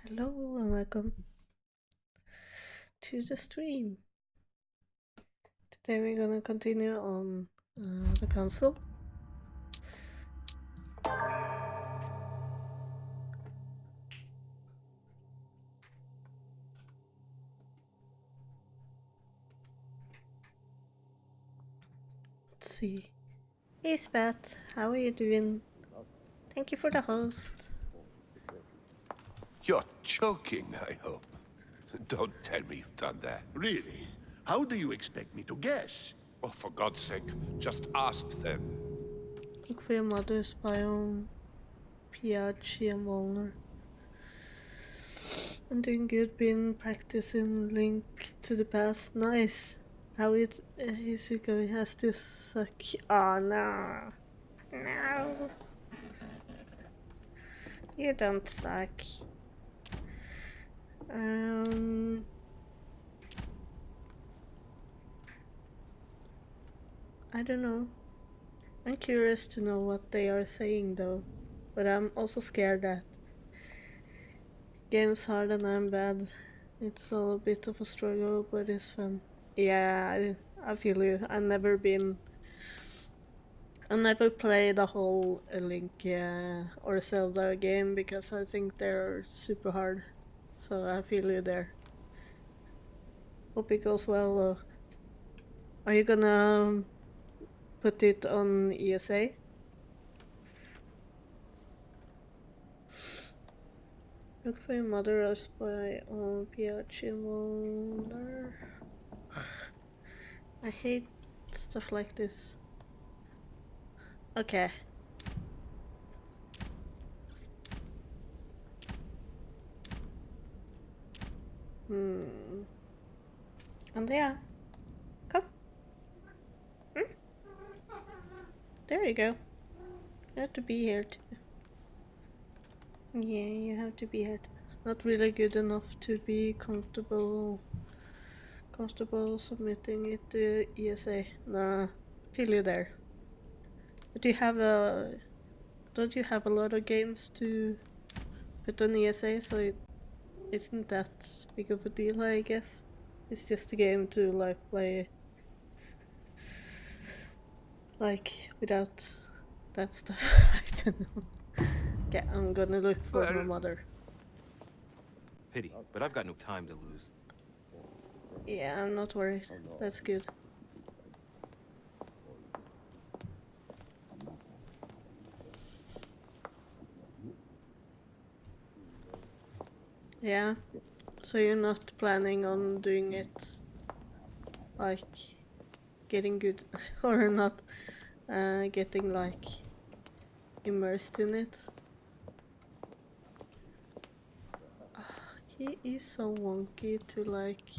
Hello and welcome to the stream. Today we're gonna continue on the console. Let's see. Hey Spat, how are you doing? Thank you for the host. You're joking, I hope. Don't tell me you've done that. Really? How do you expect me to guess? Oh, for God's sake, just ask them. Look for your mother's biome, Piaggi and Walner. I'm doing good, been practicing Link to the Past. Nice. How is it going? Has this suck? Oh no. No. You don't suck. I don't know. I'm curious to know what they are saying though, but I'm also scared that game's hard and I'm bad. It's all a bit of a struggle, but it's fun. Yeah, I feel you. I never played a whole Link or Zelda game because I think they're super hard. So I feel you there. Hope it goes well though. Are you gonna put it on ESA? Look for your mother as by on Piaggi Wonder. I hate stuff like this. Okay. Andrea, come. Hmm? There you go. You have to be here too. Yeah, you have to be here. Not really good enough to be comfortable submitting it to ESA. Nah, feel you there. But don't you have a lot of games to put on ESA, so it isn't that big of a deal, I guess. It's just a game to like play like without that stuff. I don't know. Okay, I'm gonna look for my mother. Pity, but I've got no time to lose. Yeah, I'm not worried. That's good. Yeah. So you're not planning on doing it like getting good or not getting like immersed in it? He is so wonky to like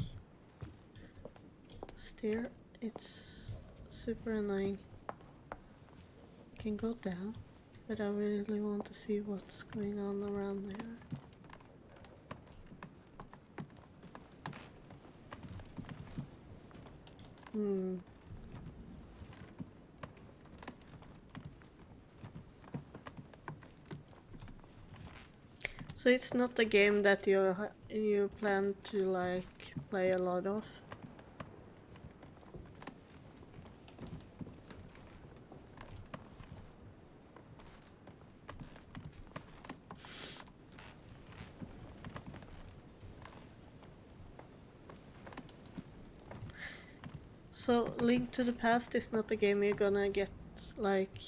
steer. It's super annoying. I can go down, but I really want to see what's going on around here. So it's not a game that you plan to like play a lot of? So Link to the Past is not a game you're gonna get like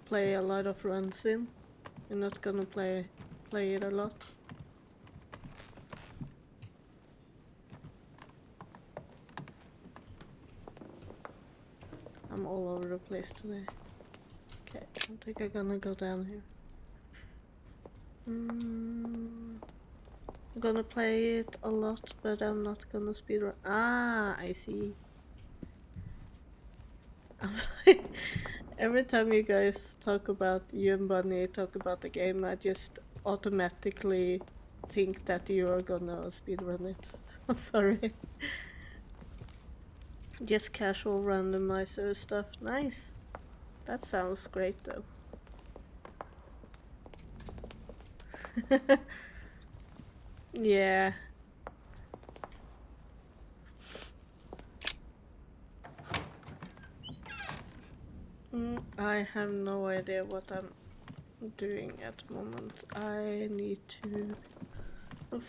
play a lot of runs in? You're not gonna play it a lot? I'm all over the place today. Okay, I don't think I'm gonna go down here. I'm gonna play it a lot, but I'm not gonna speedrun. Ah, I see. Every time you guys talk about, you and Bunny talk about the game, I just automatically think that you are gonna speedrun it. I'm sorry. Just casual randomizer stuff. Nice. That sounds great though. Yeah. I have no idea what I'm doing at the moment. I need to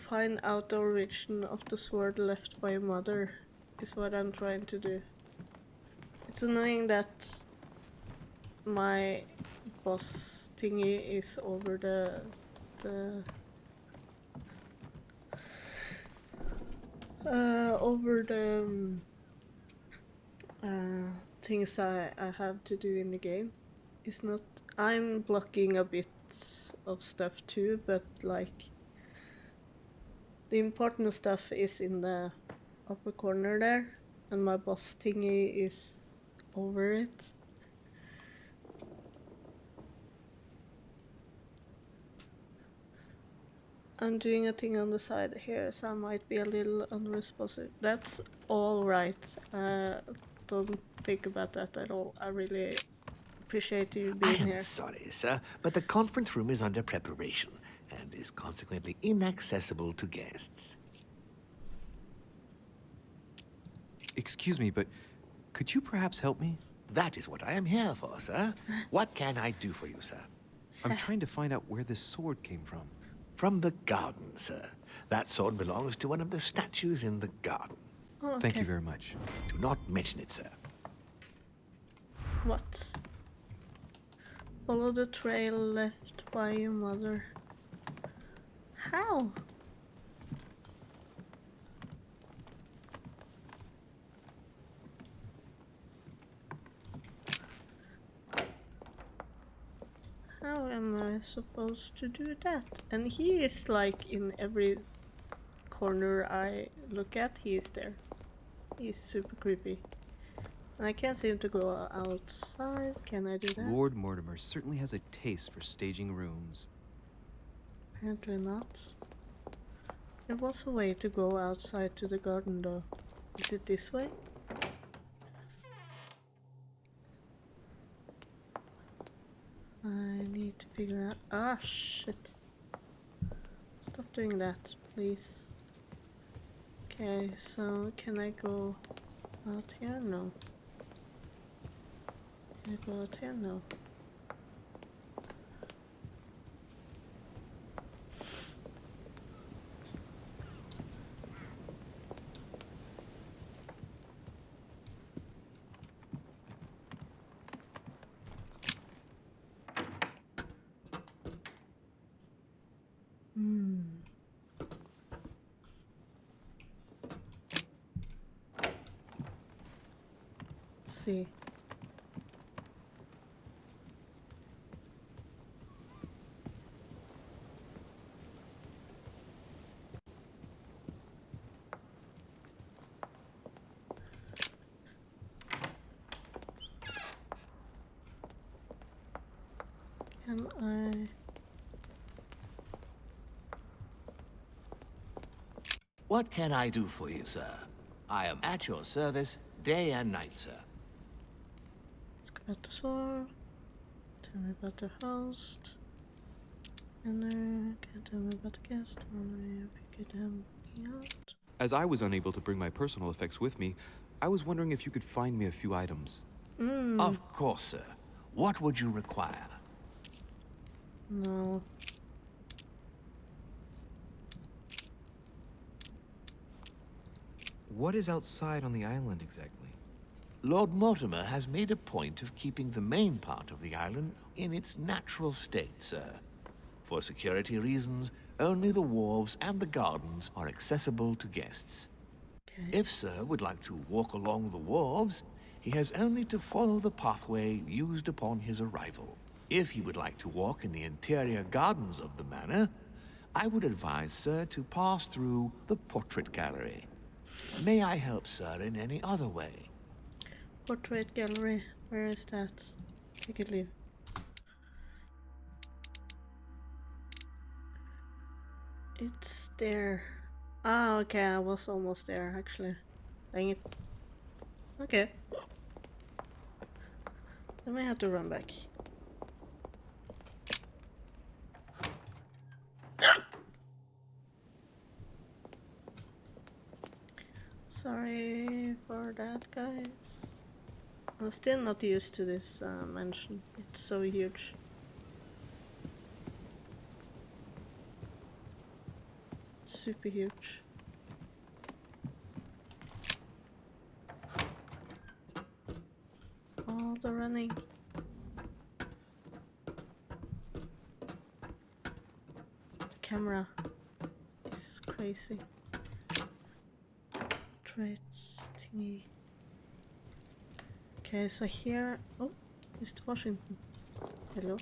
find out the origin of the sword left by mother, is what I'm trying to do. It's annoying that my boss thingy is over the over the things I have to do in the game. It's not. I'm blocking a bit of stuff too, but like the important stuff is in the upper corner there, and my boss thingy is over it. I'm doing a thing on the side here, so I might be a little unresponsive. That's all right. Don't think about that at all. I really appreciate you I being am here. sorry, sir, but the conference room is under preparation and is consequently inaccessible to guests. Excuse me, but could you perhaps help me? That is what I am here for, sir. What can I do for you, sir? I'm trying to find out where this sword came from. From the garden, sir. That sword belongs to one of the statues in the garden. Oh, okay. Thank you very much. Do not mention it, sir. What? Follow the trail left by your mother. How? How am I supposed to do that? And he is like in every corner I look at, he is there. He's super creepy. And I can't seem to go outside. Can I do that? Lord Mortimer certainly has a taste for staging rooms. Apparently not. There was a way to go outside to the garden though. Is it this way? I need to figure out. Ah, shit. Stop doing that, please. Okay, so can I go out here? No. Can I go out here? No. Let's see. Can I... What can I do for you, sir? I am at your service day and night, sir. Let's go back to sword. Tell me about the host. And can tell me about the guest. Only if you could help me out. As I was unable to bring my personal effects with me, I was wondering if you could find me a few items. Of course, sir. What would you require? No. What is outside on the island exactly? Lord Mortimer has made a point of keeping the main part of the island in its natural state, sir. For security reasons, only the wharves and the gardens are accessible to guests. Okay. If Sir would like to walk along the wharves, he has only to follow the pathway used upon his arrival. If he would like to walk in the interior gardens of the manor, I would advise Sir to pass through the portrait gallery. May I help Sir in any other way? Portrait gallery. Where is that? Take it, leave. It's there. Ah, okay, I was almost there actually. Dang it. Okay. Then I have to run back. Sorry for that, guys. I'm still not used to this mansion. It's so huge. Super huge. Oh, the running. The camera is crazy. Traits thingy. Okay, so here. Oh, Mr. Washington. Hello.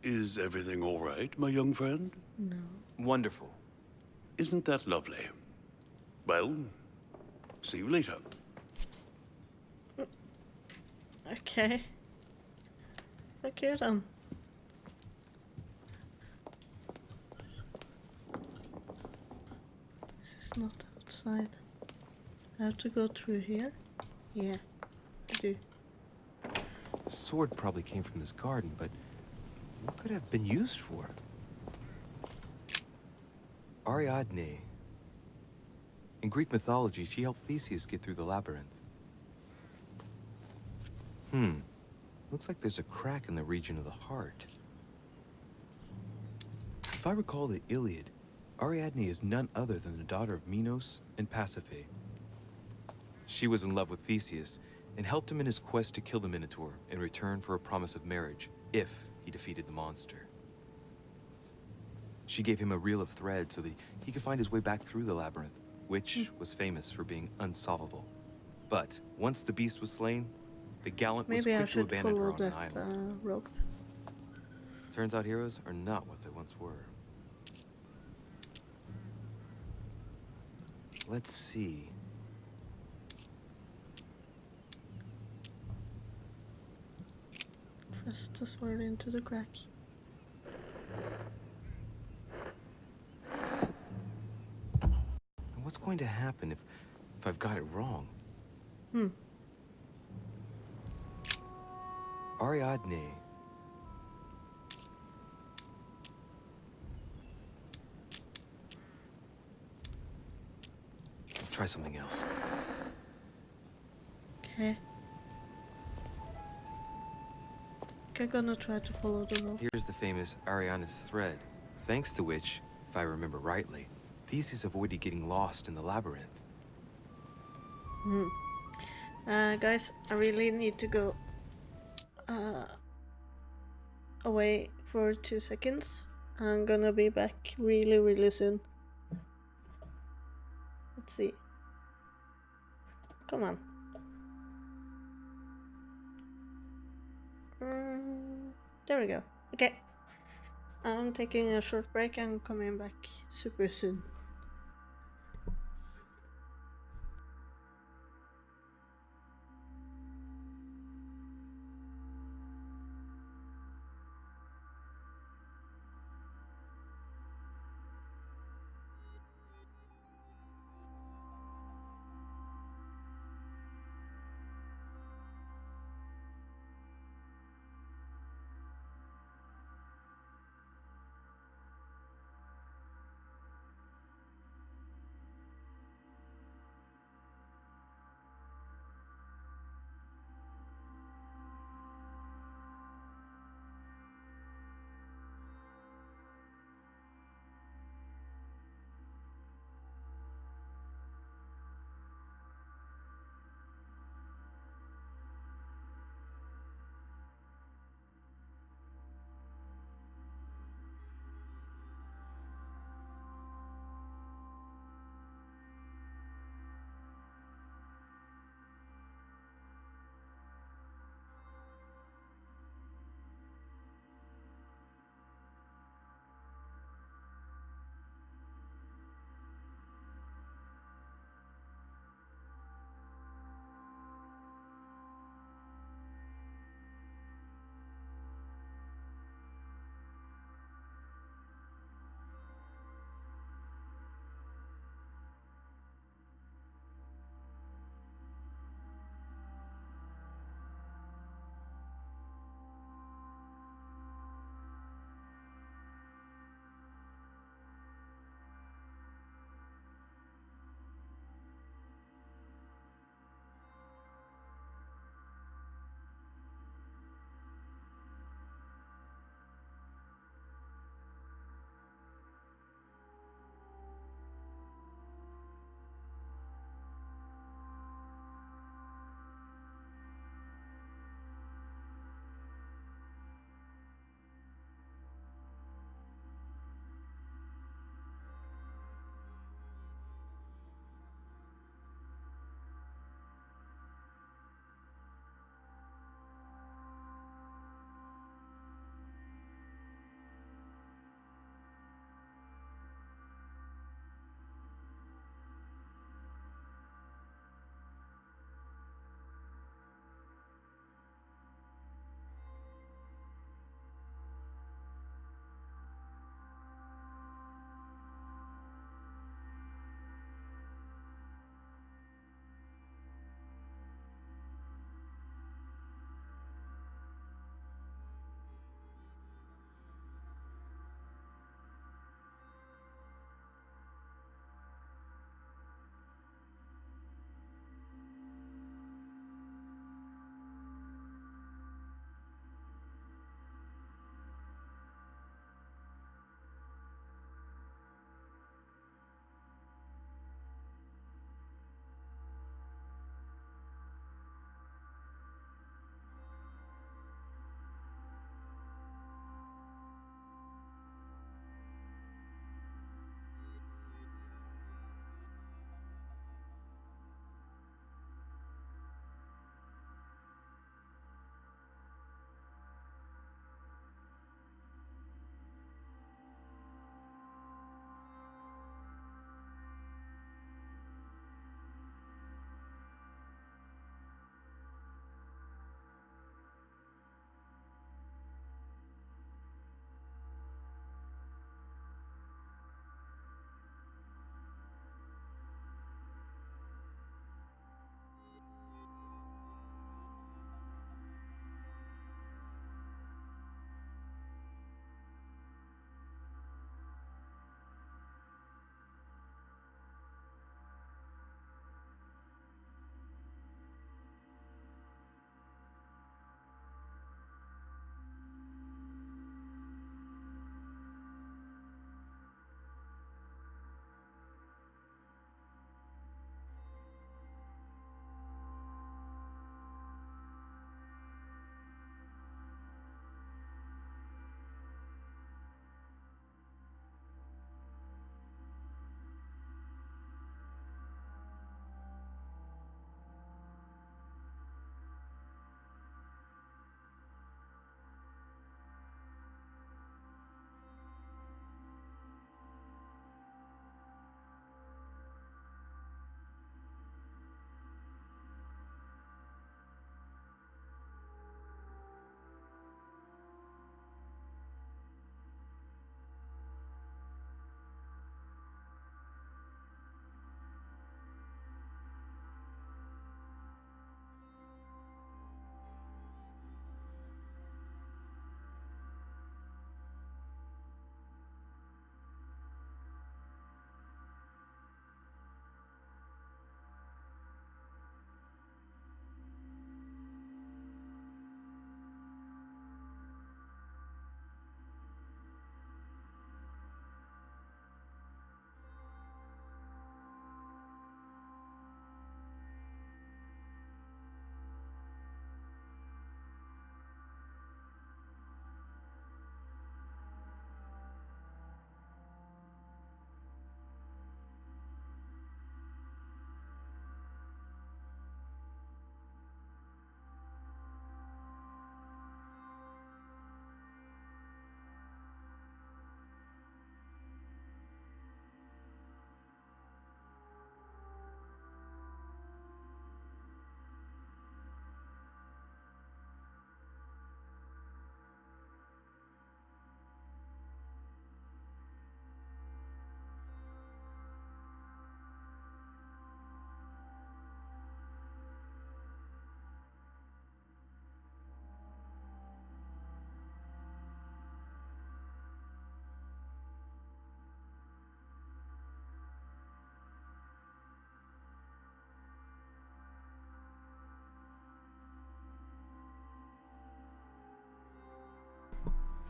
Is everything all right, my young friend? No. Wonderful. Isn't that lovely? Well, see you later. Okay. Fuck you then. This is not outside. I have to go through here? Yeah, I do. The sword probably came from this garden, but what could it have been used for? Ariadne. In Greek mythology, she helped Theseus get through the labyrinth. Looks like there's a crack in the region of the heart. If I recall the Iliad, Ariadne is none other than the daughter of Minos and Pasiphae. She was in love with Theseus and helped him in his quest to kill the Minotaur in return for a promise of marriage, if he defeated the monster. She gave him a reel of thread so that he could find his way back through the labyrinth, which was famous for being unsolvable. But once the beast was slain, the gallant was Maybe I quick to should abandon her follow on an that island. rope. Turns out heroes are not what they once were. Let's see. Press the sword into the crack. And what's going to happen if I've got it wrong? Ariadne. I'll try something else. Okay. I'm gonna try to follow the rope. Here's the famous Ariadne's thread, thanks to which, if I remember rightly, Theseus avoided getting lost in the labyrinth. Guys, I really need to go away for 2 seconds. I'm gonna be back really, really soon. Let's see. Come on. There we go. Okay. I'm taking a short break and coming back super soon.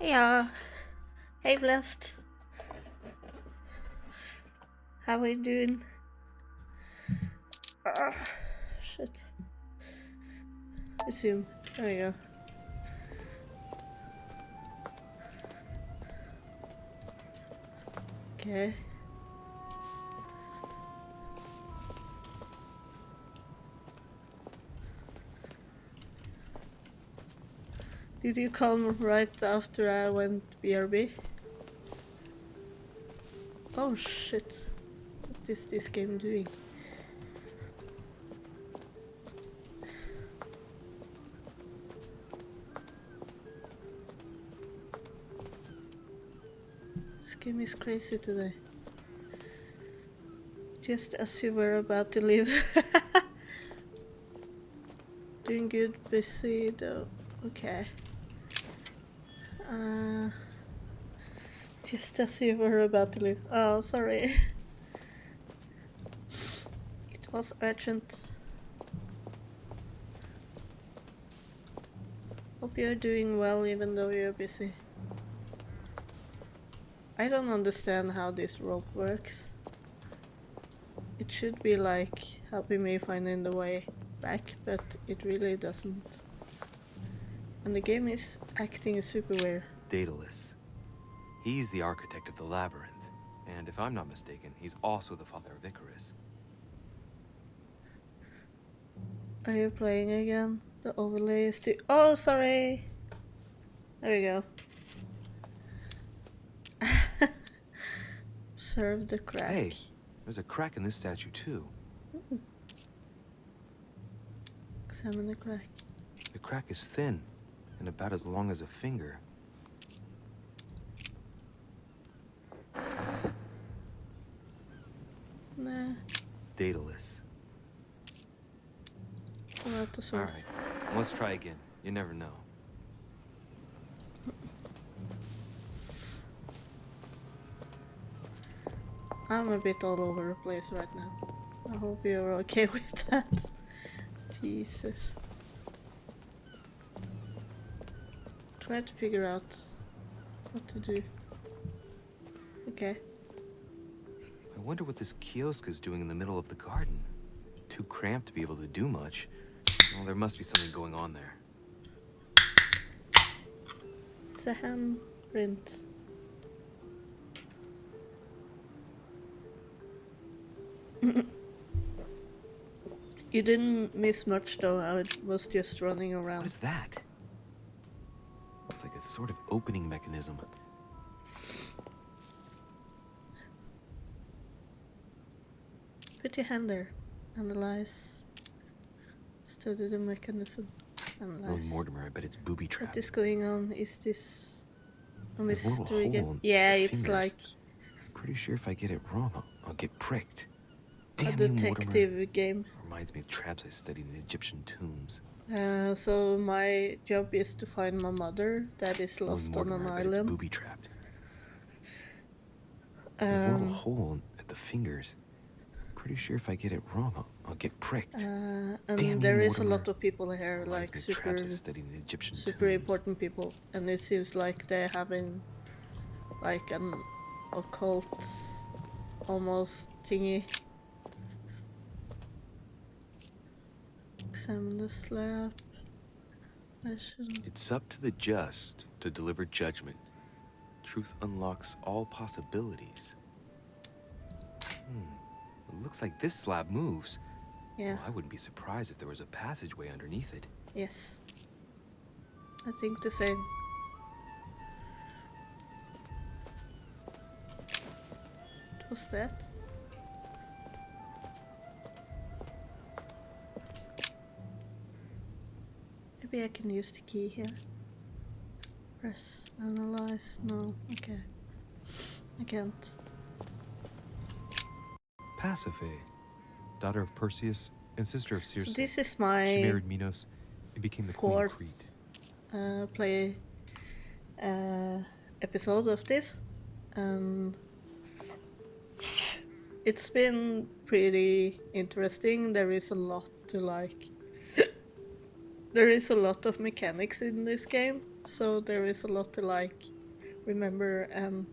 Yeah. Hey, Blessed. How are you doing? Ah, shit. Resume. There we go. Okay. Did you come right after I went BRB? Oh shit. What is this game doing? This game is crazy today. Just as you were about to leave. Doing good, busy though. Okay. Just as you were about to leave. Oh, sorry. It was urgent. Hope you're doing well even though you're busy. I don't understand how this rope works. It should be like helping me finding the way back, but it really doesn't. And the game is acting super weird. Daedalus. He's the architect of the labyrinth. And if I'm not mistaken, he's also the father of Icarus. Are you playing again? The overlay is too— oh, sorry! There we go. Observe the crack. Hey, there's a crack in this statue too. Ooh. Examine the crack. The crack is thin and about as long as a finger. Nah. Daedalus. Pull out the sword. Alright, let's try again. You never know. I'm a bit all over the place right now. I hope you're okay with that. Jesus. Try to figure out what to do. Okay. I wonder what this kiosk is doing in the middle of the garden. Too cramped to be able to do much. Well, there must be something going on there. It's a handprint. You didn't miss much though, I was just running What around. is that? Looks like a sort of opening mechanism. Put your hand there. Analyze. Study the mechanism. Lord Analyze. Mortimer, I bet it's booby trapped. What is going on? Is this a There's a little mystery hole game? in Yeah, the it's fingers. like Pretty sure if I get it wrong, I'll get pricked. a Damn you, detective Mortimer. game. Reminds me of traps I studied in Egyptian tombs. So my job is to find my mother that is Lord lost on Mortimer, an I bet it's island. booby trapped. There's a little Um, hole at the fingers. Pretty sure if I get it wrong, I'll get pricked. and Damn you, there is a Mortimer. lot of people here, Reminds like me of traps super I studied in Egyptian super tombs. important people, and it seems like they're having like an occult almost thingy. Examine the slab. I shouldn't. It's up to the just to deliver judgment. Truth unlocks all possibilities. It looks like this slab moves. Yeah. Well, I wouldn't be surprised if there was a passageway underneath it. Yes. I think the same. What was that? Maybe I can use the key here. Press, analyze, no, okay. I can't. Pasiphae, daughter of Perseus and sister of Circe. So this is She my married Minos and became the queen of Crete. fourth play episode of this, and it's been pretty interesting. There is a lot to like. There is a lot of mechanics in this game, so there is a lot to like remember and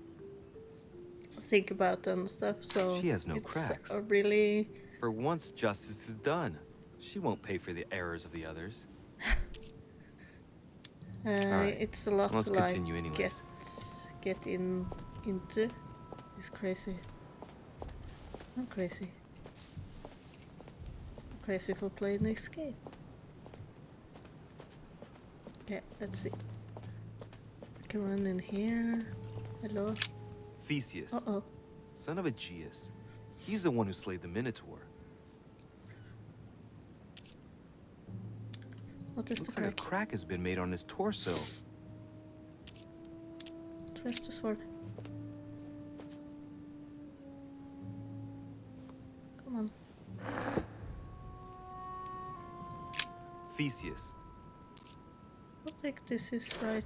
think about and stuff. So She has no it's cracks. a really For once justice is done, she won't pay for the errors of the others. Alright, it's a lot let's to like continue anyways. get into. It's crazy. I'm crazy. I'm crazy for playing this game. Okay, let's see. Come on in here. Hello. Theseus, Uh-oh. son of Aegeus. He's the one who slayed the Minotaur. What is Looks the like a crack? crack has been made on his torso. Where's the sword? Come on. Theseus, I don't think this is right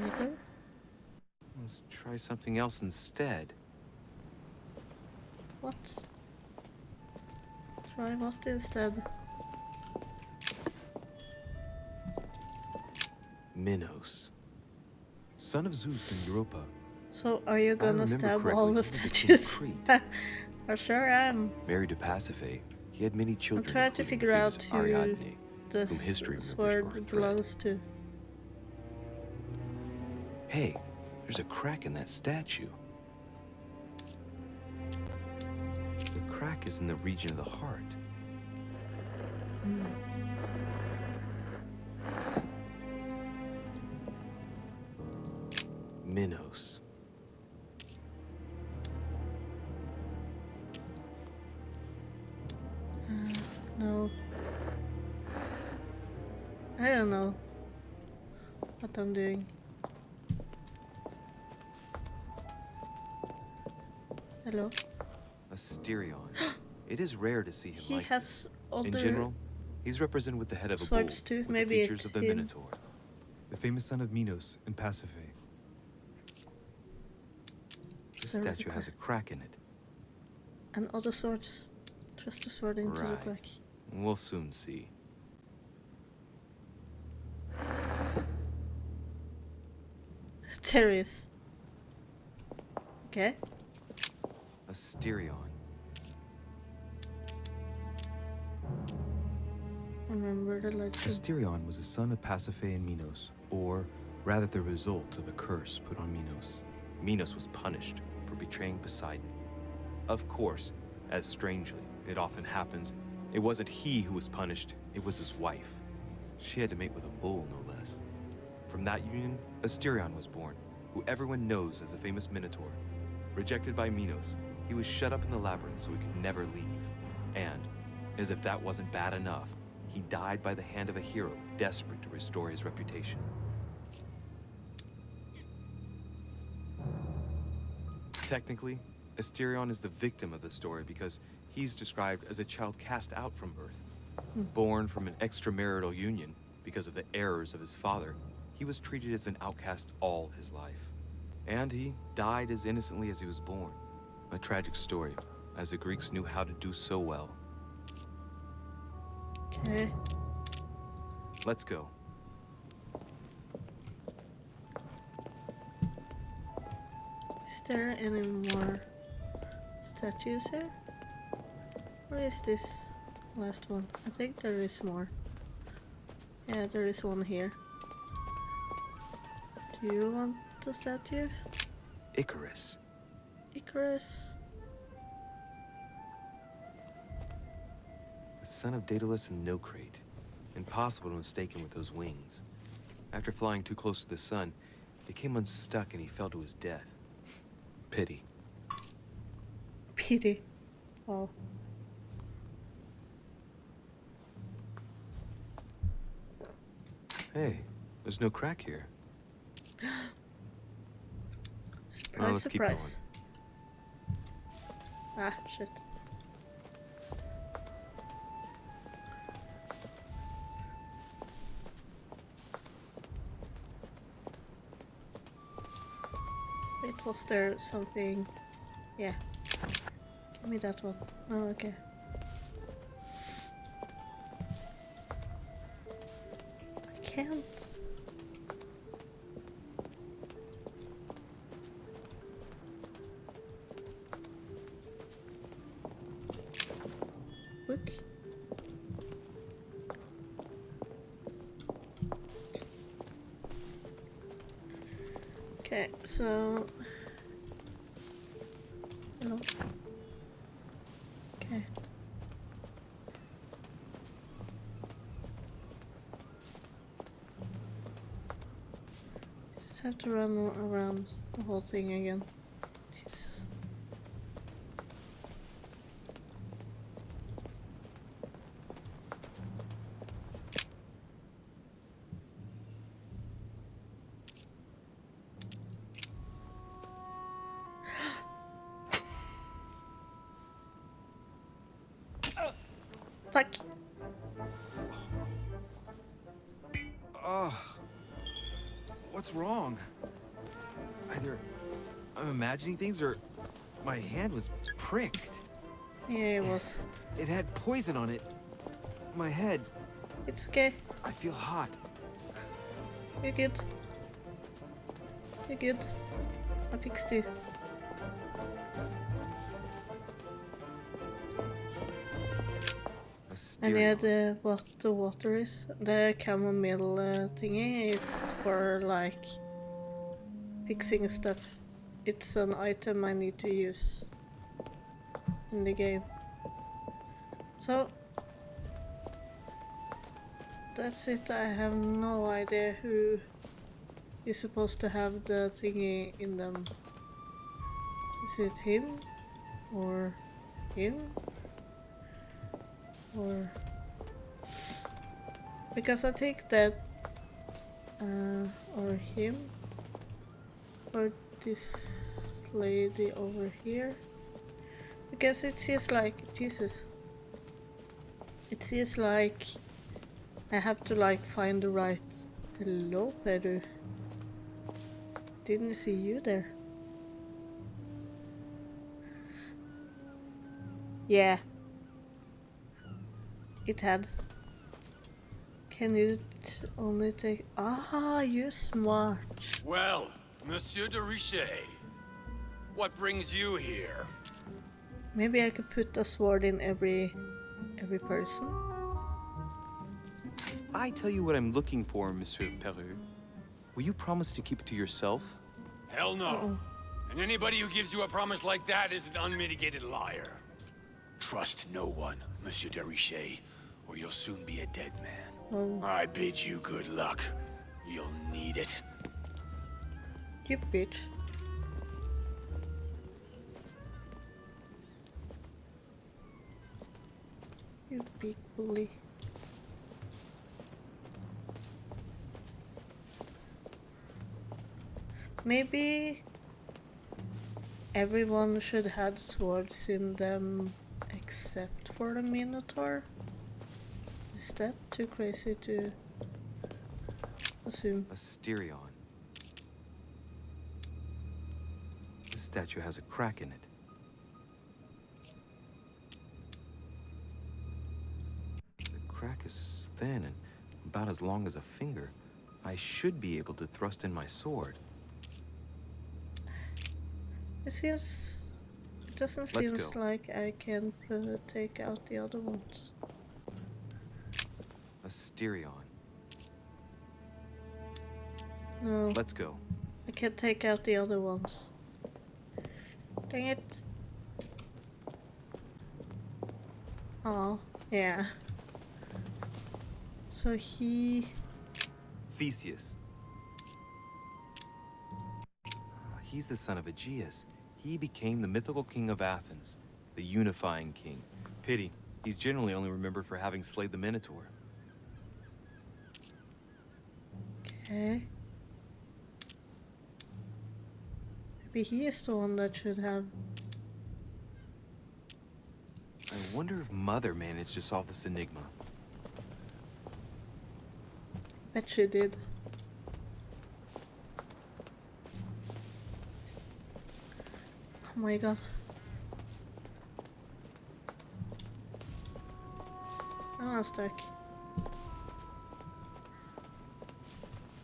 either. let's try something else instead. What? Try what instead? Minos, son of Zeus and Europa. So are you I gonna remember stab correctly, all he the was the king of statues? Crete. I sure am. Married to Pasiphae, he had many I'm children. trying to including figure out famous who Ariadne, this whom history remembers for her sword threat. belongs to. Hey, there's a crack in that statue. The crack is in the region of the heart. Minos. No. I don't know what I'm doing. Hello? Asterion. It is rare to see him He like has this. other In general, he's represented with the head of a bull, swords too. with Maybe the features it's of the him. Minotaur. The famous son of Minos and Pasiphae. This There is a statue has a crack. crack in it. And other swords. Thrust the sword into the Right. crack. We'll soon see. There is. Okay. Asterion. Remember the legend. Asterion was the son of Pasiphae and Minos, or rather the result of a curse put on Minos. Minos was punished for betraying Poseidon. Of course, as strangely it often happens, it wasn't he who was punished, it was his wife. She had to mate with a bull, no less. From that union, Asterion was born, who everyone knows as the famous Minotaur. Rejected by Minos, he was shut up in the labyrinth so he could never leave. And, as if that wasn't bad enough, he died by the hand of a hero desperate to restore his reputation. Technically, Asterion is the victim of the story because he's described as a child cast out from birth. Born from an extramarital union because of the errors of his father, he was treated as an outcast all his life. And he died as innocently as he was born. A tragic story, as the Greeks knew how to do so well. Okay. Let's go. Is there any more statues here? Or is this last one? I think there is more. Yeah, there is one here. Do you want the statue? Icarus. Icarus. The son of Daedalus and Nocrate. Impossible to mistake him with those wings. After flying too close to the sun, they came unstuck and he fell to his death. Pity. Pity. Oh. Hey, there's no crack here. Surprise, let's keep surprise. Ah, shit. Wait, was there something? Yeah. Give me that one. Oh, okay. I can't. notebook. Okay, so hello. Okay. Just have to run around the whole thing again. Jesus. Fuck. What's wrong? Either I'm imagining things or my hand was pricked. Yeah, it was. It had poison on it. My head, It's okay. I feel hot. You're good. You're good. I fixed you. And yeah, what the water is, the chamomile thingy is for like fixing stuff. It's an item I need to use in the game. So that's it. I have no idea who is supposed to have the thingy in them. Is it him or him? Or because I think that or him or this lady over here, because it seems like Jesus, it seems like I have to like find the right. Hello, Peru. Didn't see you there. Yeah. It had. Can you only take... Ah, you're smart. Well, Monsieur de Richet, what brings you here? Maybe I could put a sword in every person. I tell you what I'm looking for, Monsieur Peru. Will you promise to keep it to yourself? Hell no. And anybody who gives you a promise like that is an unmitigated liar. Trust no one, Monsieur de Richet, or you'll soon be a dead man. Oh, I bid you good luck. You'll need it. you bitch. You big bully. Maybe everyone should have swords in them except for the Minotaur. Is that too crazy to assume? Asterion. This statue has a crack in it. The crack is thin and about as long as a finger. I should be able to thrust in my sword. It doesn't Let's seem go. like I can take out the other ones. Asterion. No, Let's go. I can't take out the other ones. Dang it. Oh, yeah. So Theseus. He's the son of Aegeus. He became the mythical king of Athens, the unifying king. Pity, he's generally only remembered for having slayed the Minotaur. Okay. Maybe he is the one that should have. I wonder if Mother managed to solve this enigma. Bet she did. Oh my god. Now I'm stuck.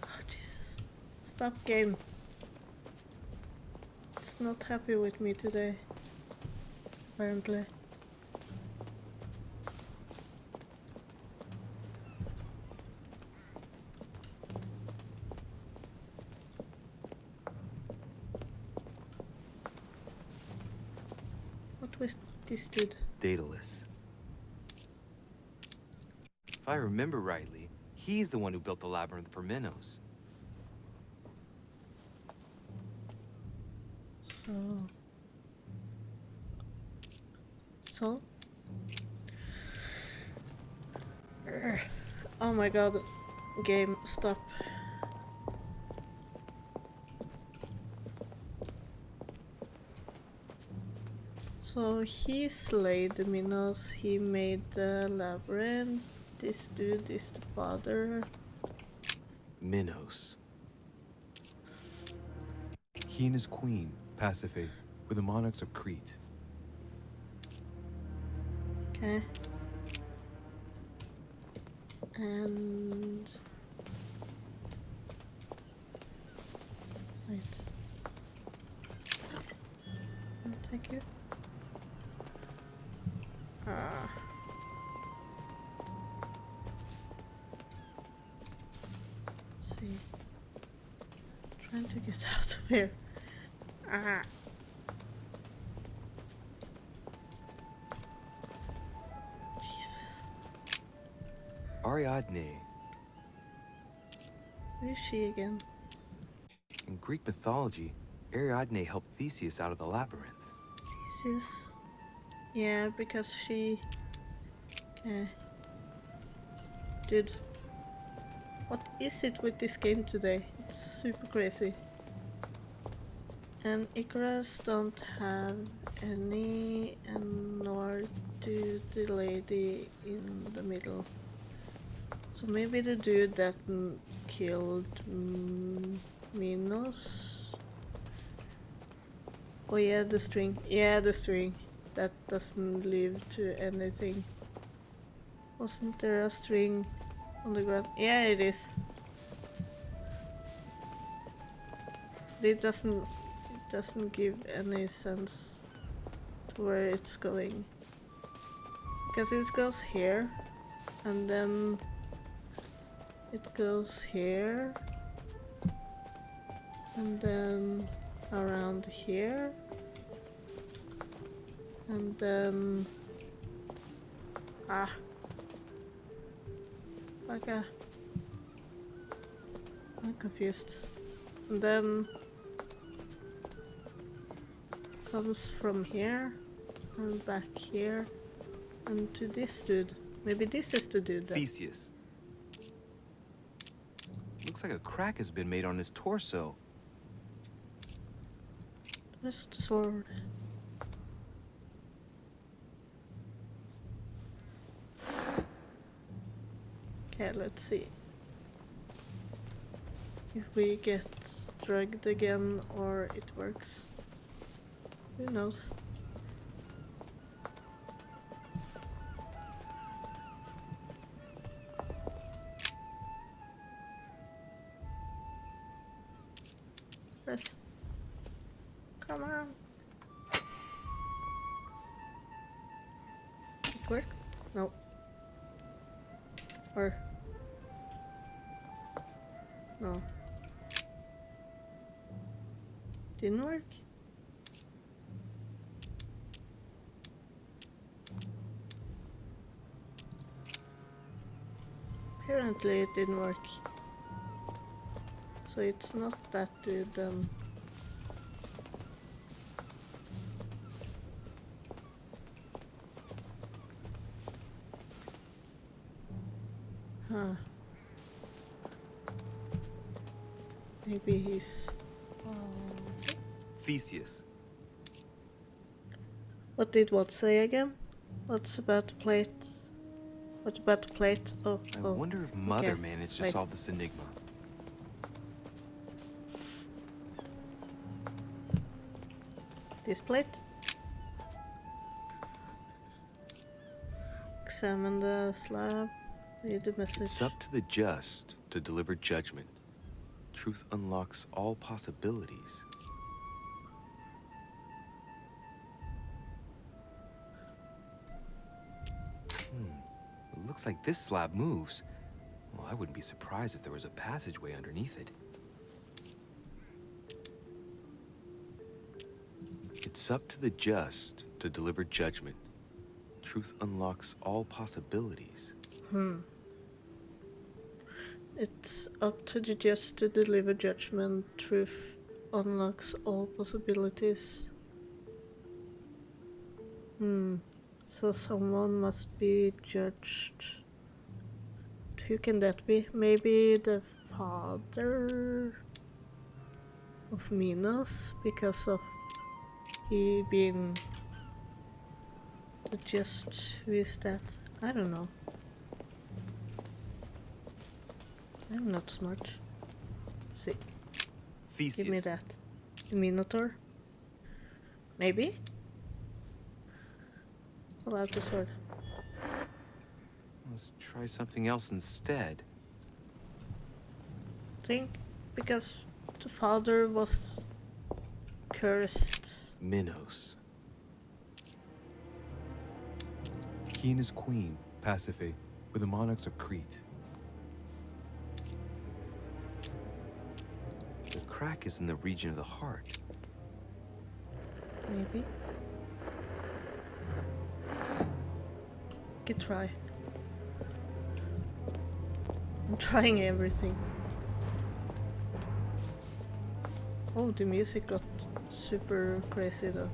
Oh Jesus. Stop game. It's not happy with me today. Apparently. What was this dude? Daedalus. If I remember rightly, he's the one who built the labyrinth for Minos. So. Urgh. Oh my god. Game, stop. So he slayed the Minos, he made the labyrinth. This dude is the father. Minos. He and his queen, Pasiphae, were the monarchs of Crete. Okay. And wait. Thank you. Ah. Let's see. Trying to get out of here. Ah. Jesus. Ariadne. Where is she again? In Greek mythology, Ariadne helped Theseus out of the labyrinth. Theseus. Yeah, because she. Okay. Dude. What is it with this game today? It's super crazy. And Icarus don't have any, and nor do the lady in the middle. So maybe the dude that killed Minos. Oh yeah, the string. Yeah, the string. That doesn't lead to anything. Wasn't there a string on the ground? Yeah, it is. It doesn't give any sense to where it's going. Because it goes here, and then it goes here, and then around here, and then okay, I'm confused. And then comes from here and back here and to this dude. Maybe this is the dude then. Theseus. Looks like a crack has been made on his torso. Where's the sword? Okay, let's see if we get drugged again or it works. Who knows? Press. Come on. It work? No. Or no. Didn't work? Apparently it didn't work. So it's not that dude then. Huh. Maybe he's... Theseus. What did what say again? What's about the plate? What about the plate? Oh, I oh. wonder if Mother Okay. managed to Wait. solve this enigma. This plate? Examine the slab. Read the message. It's up to the just to deliver judgment. Truth unlocks all possibilities. It looks like this slab moves. Well, I wouldn't be surprised if there was a passageway underneath it. It's up to the just to deliver judgment. Truth unlocks all possibilities. It's up to the judge to deliver judgment. Truth unlocks all possibilities. So someone must be judged. Who can that be? Maybe the father of Minos, because of he being the just. Who is that? I don't know. I'm not smart. Let's see. Theseus. Give me that. The Minotaur? Maybe? Pull out the sword. Let's try something else instead. Think because the father was cursed. Minos. He and his queen, Pasiphae, were the monarchs of Crete. The crack is in the region of the heart. Maybe. Good try. I'm trying everything. Oh, the music got super crazy though.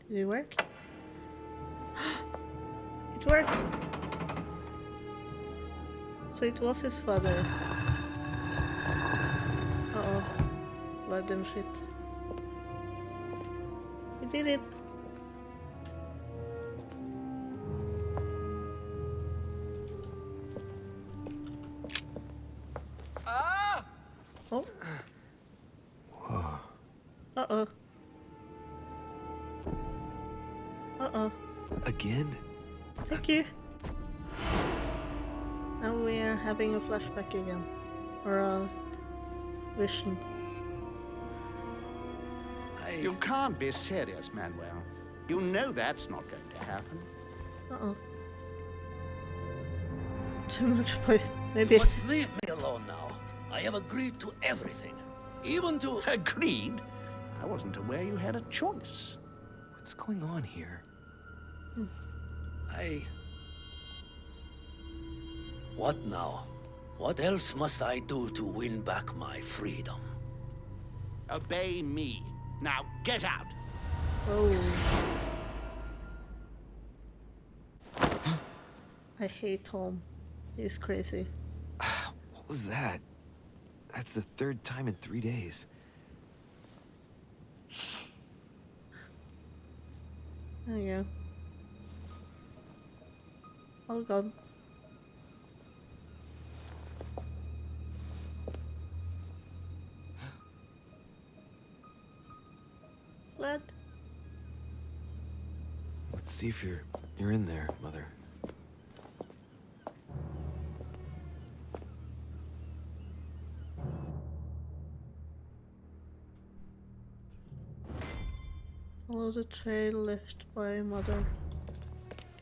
Did it work? It worked! So it was his father. Uh-oh. Blood and shit. He did it! Oh. Uh-oh. Uh-oh. Again? Thank you. Now we are having a flashback again. Or a vision. You can't be serious, Manuel. You know that's not going to happen. Uh-oh. Too much poison. Maybe. You must leave me alone now. I have agreed to everything. Even to... Agreed? I wasn't aware you had a choice. What's going on here? What now? What else must I do to win back my freedom? Obey me. Now get out. Oh. I hate Tom. He's crazy. What was that? That's the third time in 3 days. There you go. All gone. Blood. Let's see if you're in there, Mother. Follow the trail left by Mother.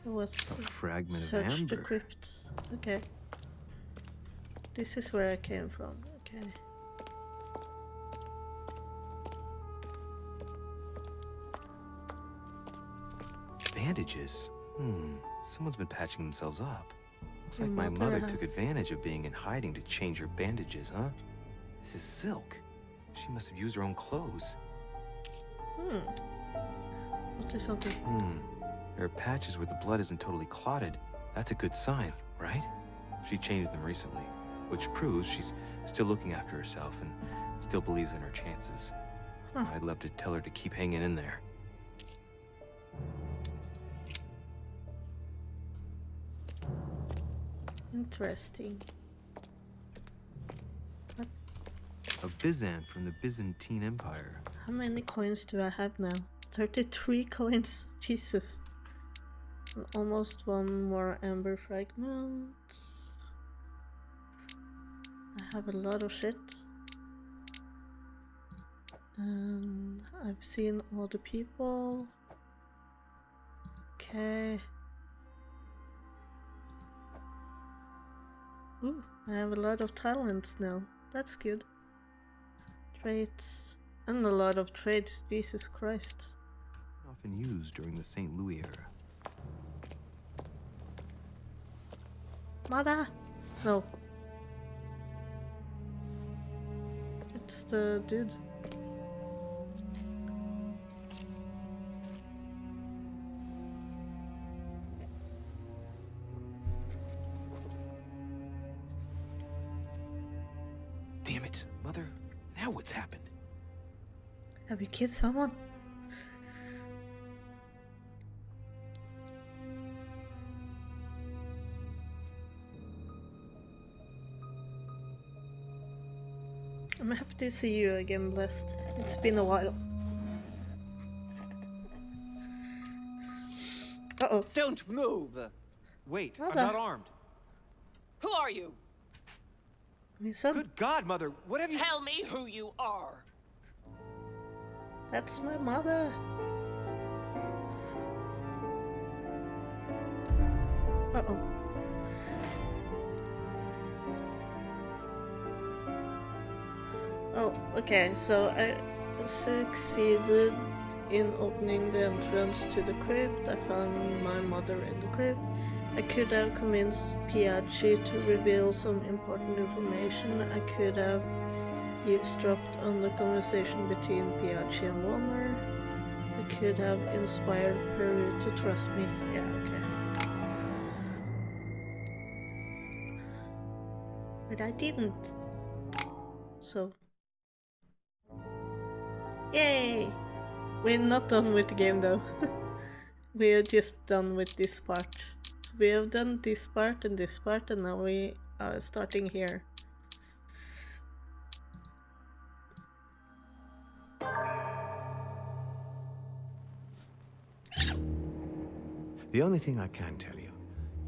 It was A fragment of search the amber. crypt. Okay. This is where I came from. Okay. Bandages? Someone's been patching themselves up. Looks like Your my mother mother had- took advantage of being in hiding to change her bandages, huh? This is silk. She must have used her own clothes. What is something? There are patches where the blood isn't totally clotted. That's a good sign, right? She changed them recently, which proves she's still looking after herself and still believes in her chances. I'd love to tell her to keep hanging in there. Interesting. A Byzant from the Byzantine Empire. How many coins do I have now? 33 coins. Jesus. And almost one more amber fragment. I have a lot of shit. And I've seen all the people. Okay. Ooh, I have a lot of talents now. That's good. Traits. And a lot of traits. Jesus Christ. Often used during the St. Louis era. Mother! No. It's the dude. Damn it, Mother. Now what's happened? Have you killed someone? I'm happy to see you again, Blessed. It's been a while. Uh-oh. Don't move! Wait, Mother. I'm not armed. Who are you? My son? Good God, Mother, what have you... Tell me who you are! That's my mother. Uh-oh. Oh, okay, so I succeeded in opening the entrance to the crypt. I found my mother in the crypt. I could have convinced Piaggi to reveal some important information. I could have eavesdropped on the conversation between Piaggi and Walmer. I could have inspired Peru to trust me. Yeah, okay. But I didn't. So. Yay! We're not done with the game though. We're just done with this part. So we have done this part, and now we are starting here. The only thing I can tell you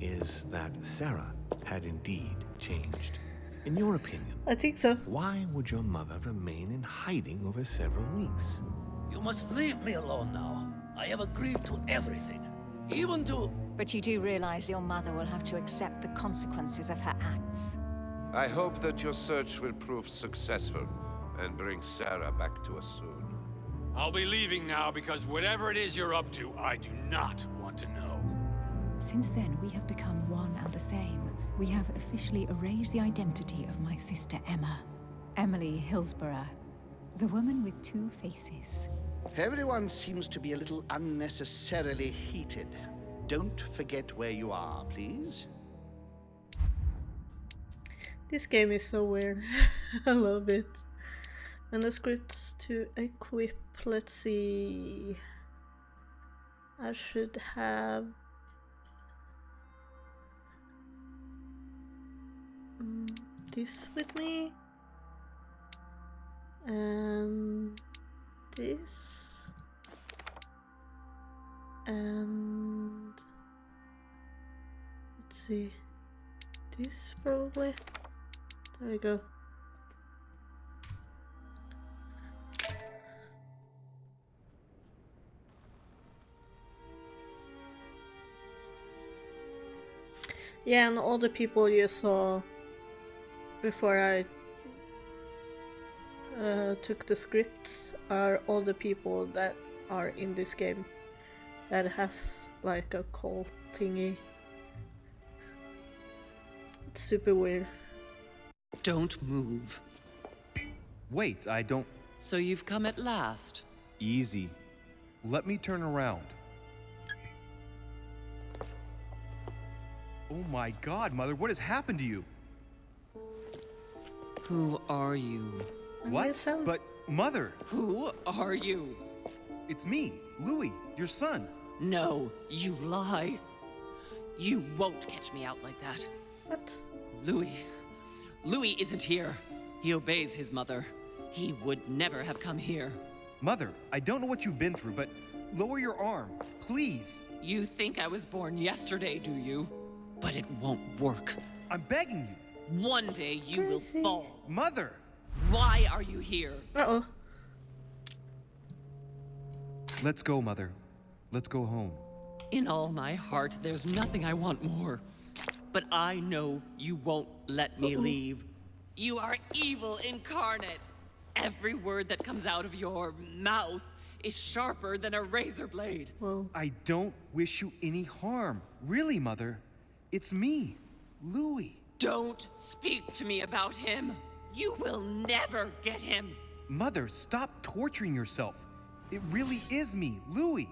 is that Sarah had indeed changed. In your opinion, I think so. why would your mother remain in hiding over several weeks? You must leave me alone now. I have agreed to everything. Even to... But you do realize your mother will have to accept the consequences of her acts. I hope that your search will prove successful and bring Sarah back to us soon. I'll be leaving now because whatever it is you're up to, I do not want to know. Since then, we have become one and the same. We have officially erased the identity of my sister Emma. Emily Hillsborough. The woman with two faces. Everyone seems to be a little unnecessarily heated. Don't forget where you are, please. This game is so weird. I love it. Manuscripts to equip. Let's see. I should have this with me, and this, and let's see, this probably. There we go. Yeah, and all the people you saw before I took the scripts are all the people that are in this game that has like a cult thingy. It's super weird. Don't move. Wait, I don't... So you've come at last. Easy. Let me turn around. Oh my God, Mother, what has happened to you? Who are you? What? But, Mother! Who are you? It's me, Louis, your son. No, you lie. You won't catch me out like that. What? Louis isn't here. He obeys his mother. He would never have come here. Mother, I don't know what you've been through, but lower your arm, please. You think I was born yesterday, do you? But it won't work. I'm begging you. One day you will fall. Mother! Why are you here? Uh-oh. Let's go, Mother. Let's go home. In all my heart, there's nothing I want more. but I know you won't let me leave. You are evil incarnate. Every word that comes out of your mouth is sharper than a razor blade. Whoa. I don't wish you any harm. Really, Mother. It's me, Louis. Don't speak to me about him. You will never get him. Mother, stop torturing yourself. It really is me, Louis.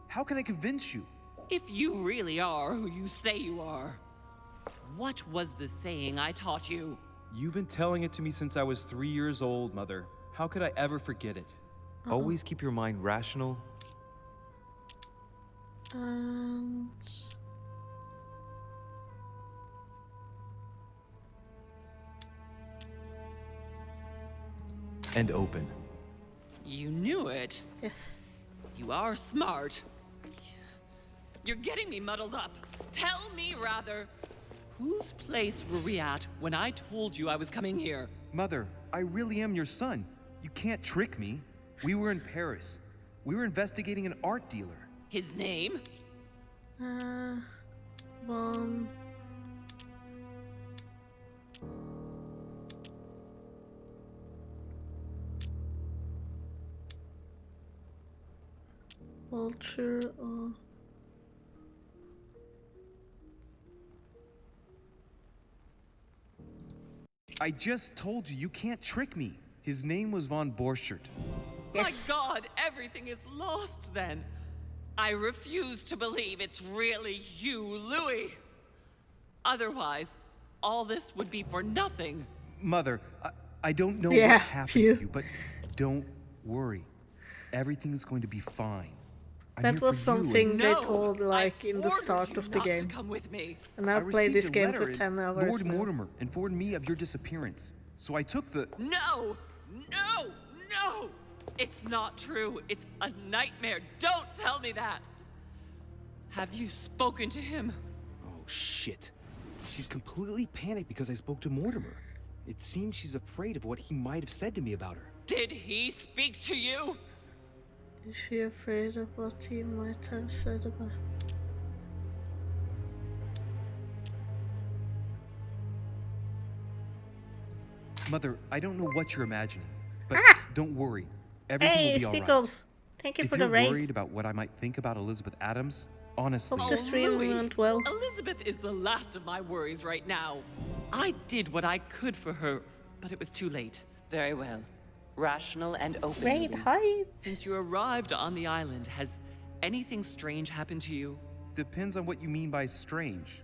How can I convince you? If you really are who you say you are, what was the saying I taught you? You've been telling it to me since I was 3 years old, Mother. How could I ever forget it? Always keep your mind rational. And And open. You knew it. yes. You are smart. You're getting me muddled up. Tell me, rather, whose place were we at when I told you I was coming here? Mother, I really am your son. You can't trick me. We were in Paris. We were investigating an art dealer. His name? One. Vulture or I just told you, you can't trick me. His name was von Borchert. yes. My God, everything is lost then. I refuse to believe it's really you, Louis. Otherwise, all this would be for nothing. Mother, I don't know Yeah, what happened phew. to you, but don't worry. Everything's going to be fine. I'm That here was for you, and something they No, told like in the ordered start you of the not to game. come with me. And I I've played received this a game letter for and 10 hours Lord now. Mortimer informed me of your disappearance. So I took the... No! No! No! It's not true. It's a nightmare. Don't tell me that. Have you spoken to him? Oh, shit. She's completely panicked because I spoke to Mortimer. It seems she's afraid of what he might have said to me about her. Did he speak to you? Is she afraid of what he might have said about? Mother, I don't know what you're imagining, but don't worry. Everything Hey, will be all right. Stickles! Thank you If for you're the raid. worried about what I might think about Elizabeth Adams, honestly, Hope the stream Louis, went well. Elizabeth is the last of my worries right now. I did what I could for her, but it was too late. Very well. Rational and open. Raid, hi! Since you arrived on the island, has anything strange happened to you? depends on what you mean by strange.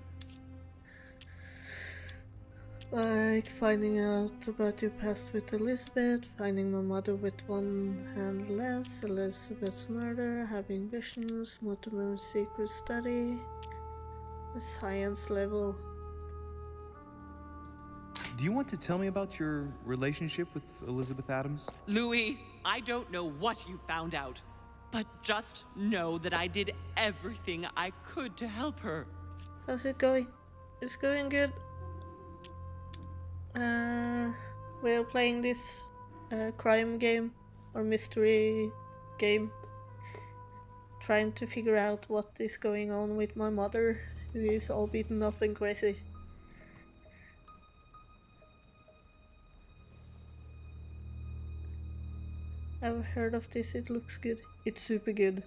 Like finding out about your past with Elizabeth, finding my mother with one hand less, Elizabeth's murder, having visions, Mortimer's secret study, the science level. Do you want to tell me about your relationship with Elizabeth Adams? Louis, I don't know what you found out, but just know that I did everything I could to help her. How's it going? It's going good. We're playing this crime game or mystery game, trying to figure out what is going on with my mother, who is all beaten up and crazy. I've heard of this, it looks good. It's super good.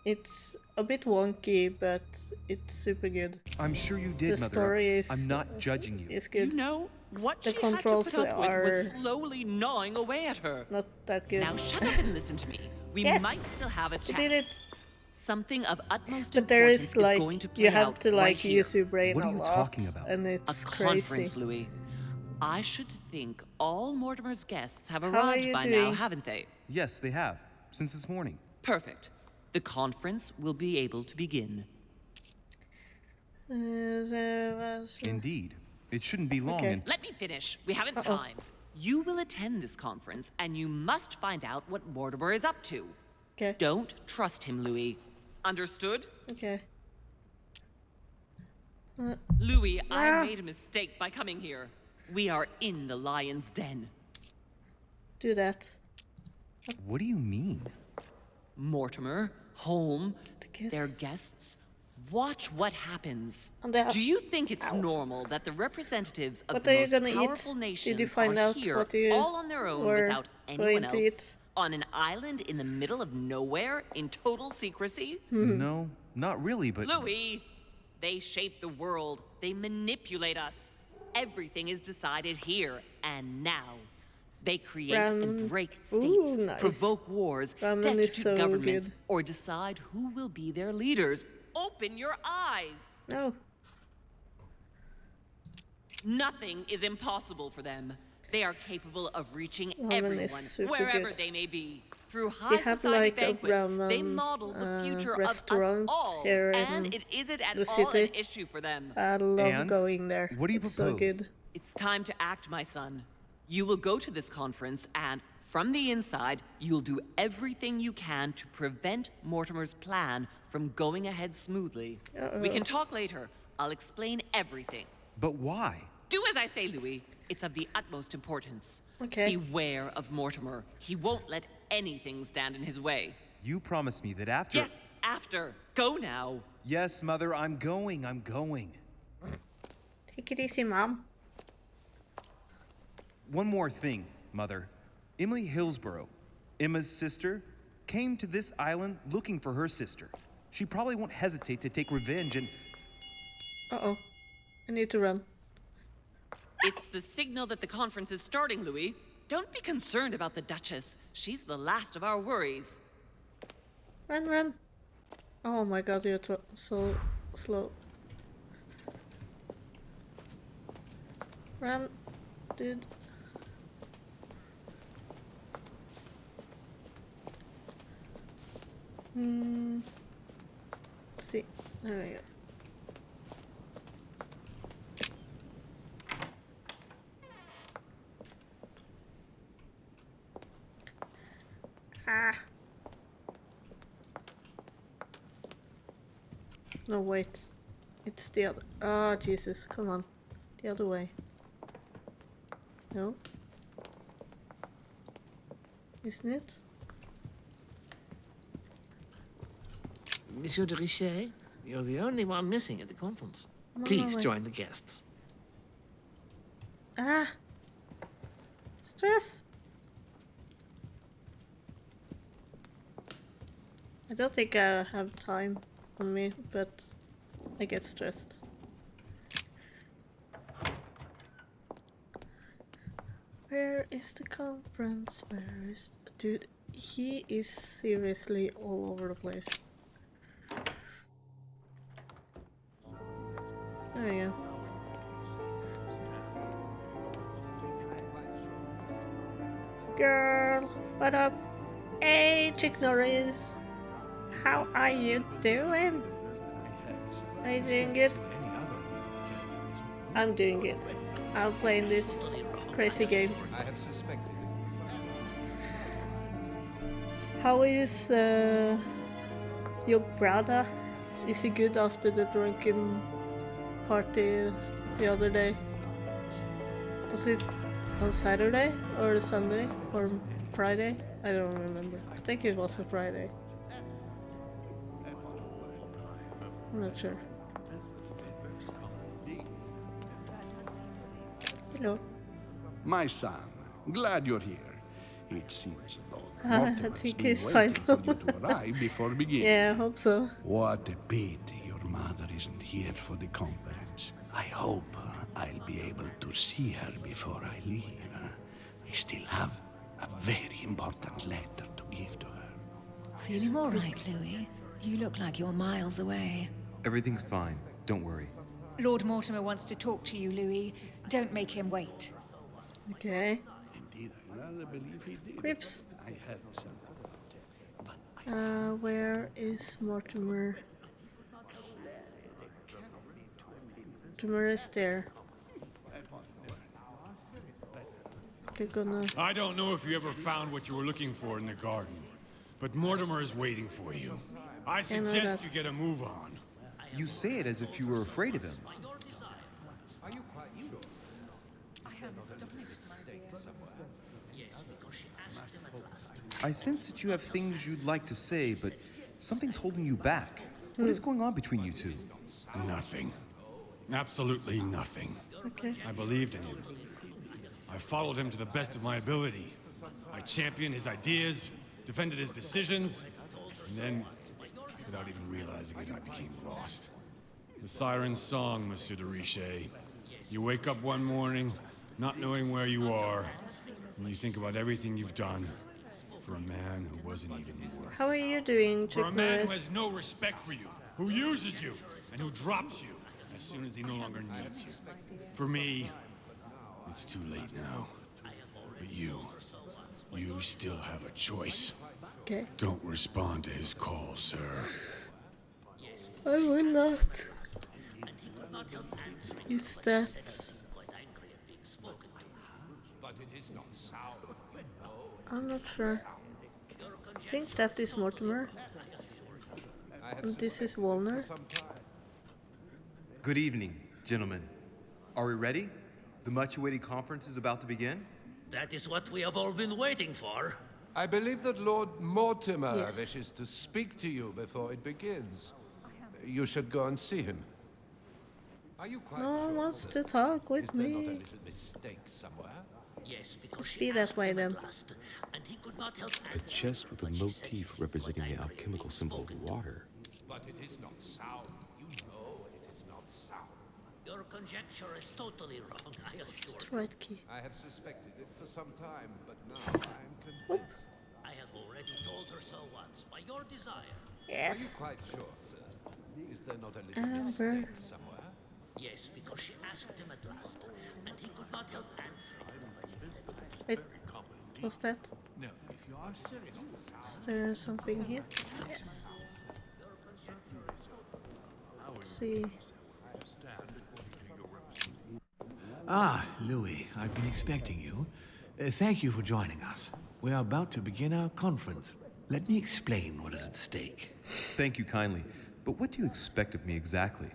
It's a bit wonky, but it's super good. I'm sure you did, The Mother. story is I'm not judging you. Is good. You know, what The she had to controls put up with are was slowly gnawing away at her. not that good. Now shut up and listen to me. We Yes. might still have a We did it. chance. Something of utmost But there importance is like going to play you have out to like right here. use your brain What a are you lot, talking about? and A it's conference, crazy. Louis. I should think all Mortimer's guests have are arrived you by doing? now, haven't they? Yes, they have. Since this morning. Perfect. The conference will be able to begin. There was Indeed. It shouldn't be long, Okay. and Let me finish. We haven't Uh-oh. time. You will attend this conference, and you must find out what Mortimer is up to. okay. Don't trust him, Louis. Understood? Okay. Louis, Ah. I made a mistake by coming here. We are in the lion's den. Do that. what do you mean? Mortimer, Holm, The kiss. their guests Watch what happens. And they have- Do you think it's normal that the representatives of What the are you most gonna powerful eat? nations Did you find are out here what you all on their own were without anyone going to else? eat? On an island in the middle of nowhere in total secrecy? No, not really, but Louis, they shape the world. They manipulate us. Everything is decided here and now. They create and Ramen. break Ooh, states, nice. provoke wars, Ramen is destitute so governments, good. or decide who will be their leaders. Open your eyes. No. Nothing is impossible for them. They are capable of reaching Ramen is everyone, super wherever good. they may be. Through We high have society like a banquets, they ramen model the future of us restaurant all. here And in it isn't at the all an city. issue for them. I love And? going there. What do you it's so propose? good. It's time to act, my son. You will go to this conference, and from the inside, you'll do everything you can to prevent Mortimer's plan from going ahead smoothly. We can talk later. I'll explain everything. but why? Do as I say, Louis. It's of the utmost importance. Okay. Beware of Mortimer. He won't let anything stand in his way. You promised me that after. Yes, after. Go now. Yes, Mother, I'm going. I'm going. Take it easy, Mom. One more thing, Mother. Emily Hillsborough, Emma's sister, came to this island looking for her sister. She probably won't hesitate to take revenge and... Uh-oh. I need to run. It's the signal that the conference is starting, Louis. Don't be concerned about the Duchess. She's the last of our worries. Run, run. Oh my god, you're so slow. Run, dude. Let's see. There we go. Ah. No, wait. It's the other. Oh, Jesus. Come on. The other way. No? Isn't it? Monsieur de Richet, you're the only one missing at the conference. Come on, Please wait. join the guests. Ah! Stress! I don't think I have time on me, but I get stressed. Where is the conference? Where is... Dude, he is seriously all over the place. There we go. Girl, what up? Hey, Chick Norris. How are you doing? Are you doing good? I'm doing good. I'm playing this crazy game. I have suspected it. How is your brother? Is he good after the drunken party the other day? Was it on Saturday or Sunday or Friday? I don't remember. I think it was a Friday. I'm not sure. Hello. My son, glad you're here. It seems though I Mortimer's think been he's waiting fine. for you to arrive before beginning. Yeah, I hope so. What a pity your mother isn't here for the conference. I hope I'll be able to see her before I leave. I still have a very important letter to give to her. Feeling all right, Louis? You look like you're miles away. Everything's fine. Don't worry. Lord Mortimer wants to talk to you, Louis. Don't make him wait. Okay. Indeed, I rather believe he did. Crips. I heard something about it. Where is Mortimer? Mortimer is there. Okay, gonna... I don't know if you ever found what you were looking for in the garden, but Mortimer is waiting for you. I know suggest that. you get a move on. You say it as if you were afraid of him. I sense that you have things you'd like to say, but something's holding you back. What is going on between you two? Nothing. Absolutely nothing. Okay. I believed in him. I followed him to the best of my ability. I championed his ideas, defended his decisions, and then, without even realizing it, I became lost. The siren's song, Monsieur de Richet. You wake up one morning, not knowing where you are, and you think about everything you've done for a man who wasn't even worth it. How are you doing, For a Chuck man who Norris? has no respect for you, who uses you, and who drops you as soon as he no longer needs you. For me, it's too late now. But you still have a choice. Okay. Don't respond to his call, sir. I will not. Is that... I'm not sure. I think that is Mortimer. And this is Walner. Good evening, gentlemen. Are we ready? The much-awaited conference is about to begin? That is what we have all been waiting for. I believe that Lord Mortimer Yes. wishes to speak to you before it begins. You should go and see him. Are you quite No one sure, wants sir? to talk with Is there not a me. little mistake somewhere? Yes, because Must she be that asked way him then. at last, and he could not help A chest with a motif representing the alchemical symbol of water. But it is not sound. You know it is not sound. Your conjecture is totally wrong, I assure It's you. right key. I have suspected it for some time, but now I am convinced. I have already told her so once, by your desire. Are you Yes. quite sure, sir? Is there not a little Amber. mistake somewhere? Yes, because she asked him at last, and he could not help answering. Wait, what's that? No, if you are serious. Is there something here? Yes. Let's see. Ah, Louis, I've been expecting you. Thank you for joining us. We are about to begin our conference. Let me explain what is at stake. Thank you kindly. But what do you expect of me exactly?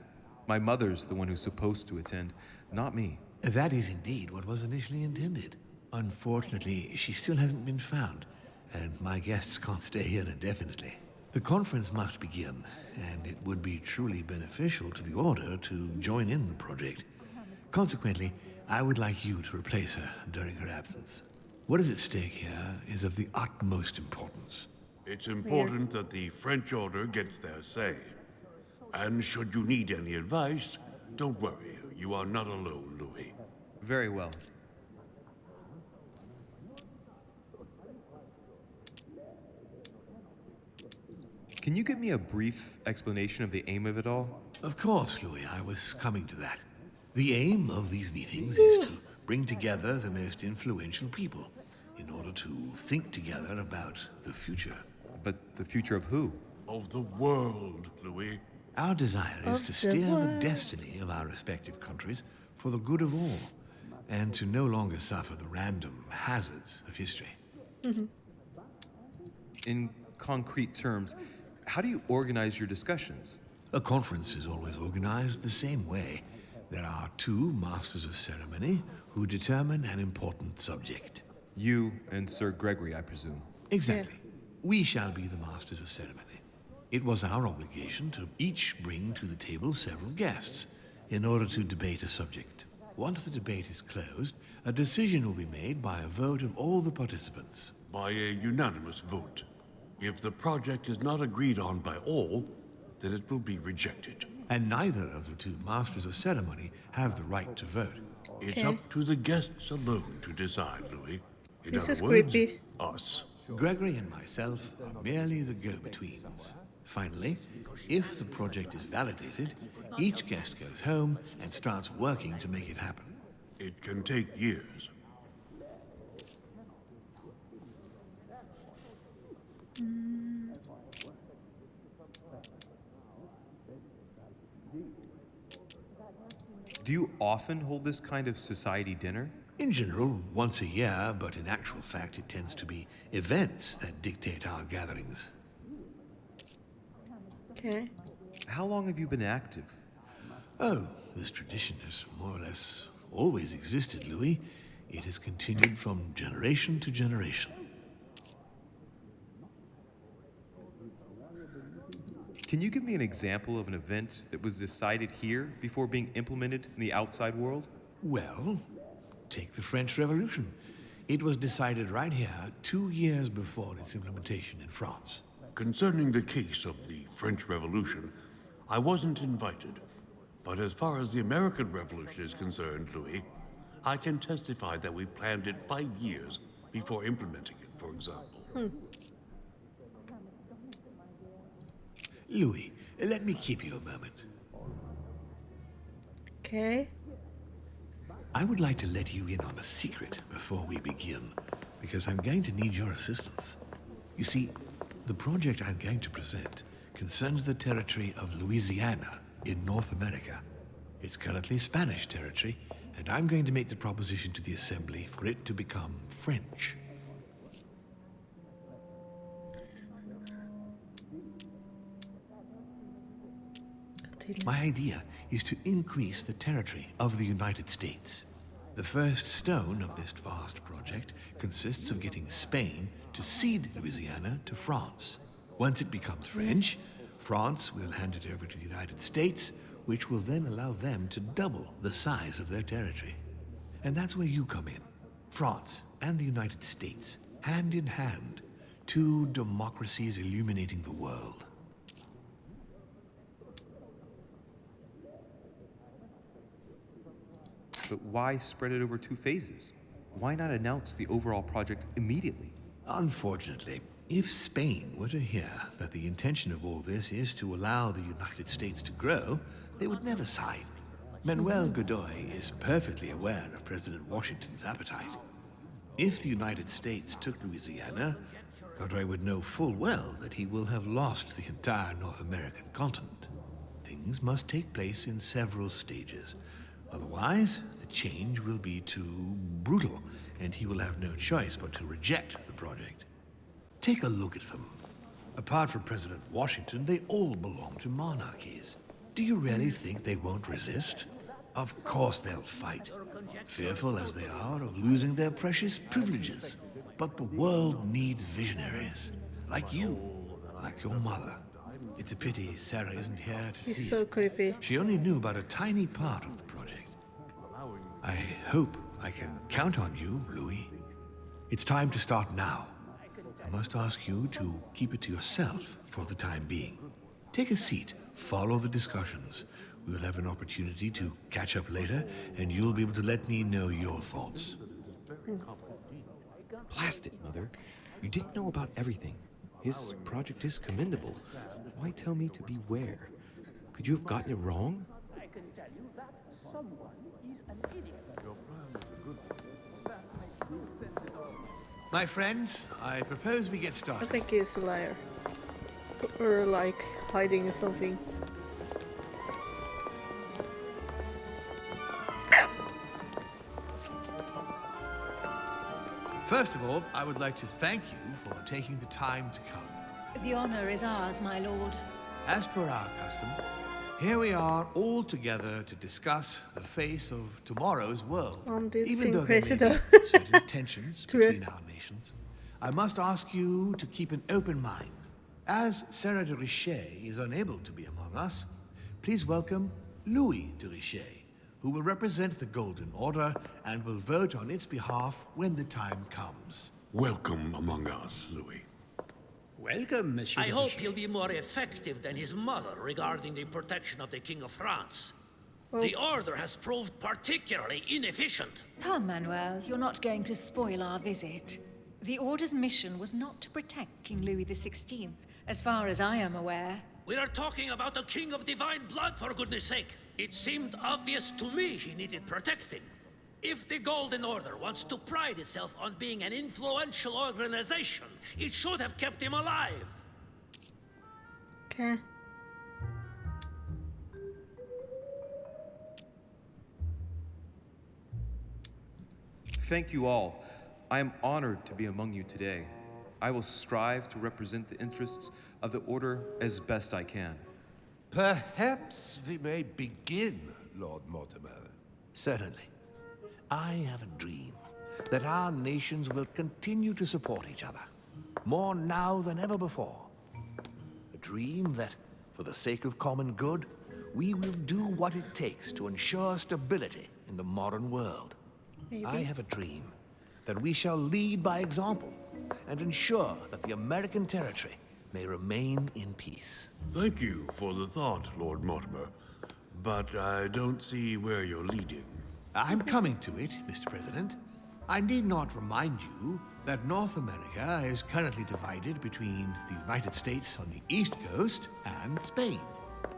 My mother's the one who's supposed to attend, not me. That is indeed what was initially intended. Unfortunately, she still hasn't been found, and my guests can't stay here indefinitely. The conference must begin, and it would be truly beneficial to the Order to join in the project. Consequently, I would like you to replace her during her absence. What is at stake here is of the utmost importance. It's important that the French Order gets their say. And should you need any advice, don't worry. You are not alone, Louis. Very well. Can you give me a brief explanation of the aim of it all? Of course, Louis, I was coming to that. The aim of these meetings is to bring together the most influential people in order to think together about the future. But the future of who? Of the world, Louis. Our desire is Of to the steer the world. destiny of our respective countries for the good of all, and to no longer suffer the random hazards of history. In concrete terms, how do you organize your discussions? A conference is always organized the same way. There are two masters of ceremony who determine an important subject. You and Sir Gregory, I presume. Exactly. We shall be the masters of ceremony. It was our obligation to each bring to the table several guests in order to debate a subject. Once the debate is closed, a decision will be made by a vote of all the participants. By a unanimous vote. If the project is not agreed on by all, then it will be rejected. And neither of the two masters of ceremony have the right to vote. It's Okay. up to the guests alone to decide, Louis. In This other is words, creepy. us. Gregory and myself are merely the go-betweens. Finally, if the project is validated, each guest goes home and starts working to make it happen. It can take years. Do you often hold this kind of society dinner? In general, once a year, but in actual fact it tends to be events that dictate our gatherings. Okay. How long have you been active? Oh, this tradition has more or less always existed, Louis. It has continued from generation to generation. Can you give me an example of an event that was decided here before being implemented in the outside world? Well, take the French Revolution. It was decided right here 2 years before its implementation in France. Concerning the case of the French Revolution, I wasn't invited. But as far as the American Revolution is concerned, Louis, I can testify that we planned it 5 years before implementing it, for example. Louis, let me keep you a moment. Okay. I would like to let you in on a secret before we begin, because I'm going to need your assistance. You see, the project I'm going to present concerns the territory of Louisiana in North America. It's currently Spanish territory, and I'm going to make the proposition to the Assembly for it to become French. My idea is to increase the territory of the United States. The first stone of this vast project consists of getting Spain to cede Louisiana to France. Once it becomes French, France will hand it over to the United States, which will then allow them to double the size of their territory. And that's where you come in. France and the United States, hand in hand, two democracies illuminating the world. But why spread it over 2 phases? Why not announce the overall project immediately? Unfortunately, if Spain were to hear that the intention of all this is to allow the United States to grow, they would never sign. Manuel Godoy is perfectly aware of President Washington's appetite. If the United States took Louisiana, Godoy would know full well that he will have lost the entire North American continent. Things must take place in several stages. Otherwise, the change will be too brutal, and he will have no choice but to reject the project. Take a look at them. Apart from President Washington, they all belong to monarchies. Do you really think they won't resist? Of course they'll fight, fearful as they are of losing their precious privileges. But the world needs visionaries, like you, like your mother. It's a pity Sarah isn't here to see He's so creepy. She only knew about a tiny part of the project. I hope I can count on you, Louis. It's time to start now. I must ask you to keep it to yourself for the time being. Take a seat, follow the discussions. We'll have an opportunity to catch up later, and you'll be able to let me know your thoughts. Blast it, Mother. You didn't know about everything. His project is commendable. Why tell me to beware? Could you have gotten it wrong? I can tell you that someone is an idiot. My friends, I propose we get I started. think he's a liar. Or like hiding something. First of all, I would like to thank you for taking the time to come. The honor is ours, my lord. As per our custom, here we are all together to discuss the face of tomorrow's world. Even though there may be certain tensions between our nations, I must ask you to keep an open mind. As Sarah de Richet is unable to be among us, please welcome Louis de Richet, who will represent the Golden Order and will vote on its behalf when the time comes. Welcome among us, Louis. Welcome, Monsieur. I hope he'll be more effective than his mother regarding the protection of the King of France. The Order has proved particularly inefficient. Come, Manuel, you're not going to spoil our visit. The Order's mission was not to protect King Louis XVI, as far as I am aware. We are talking about a king of divine blood, for goodness sake. It seemed obvious to me he needed protecting. If the Golden Order wants to pride itself on being an influential organization, it should have kept him alive. Okay. Thank you all. I am honored to be among you today. I will strive to represent the interests of the Order as best I can. Perhaps we may begin, Lord Mortimer. Certainly. I have a dream that our nations will continue to support each other, more now than ever before. A dream that For the sake of common good, we will do what it takes to ensure stability in the modern world. Maybe. I have a dream that we shall lead by example and ensure that the American territory may remain in peace. Thank you for the thought, Lord Mortimer. But I don't see where you're leading. I'm coming to it, Mr. President. I need not remind you that North America is currently divided between the United States on the east coast and Spain,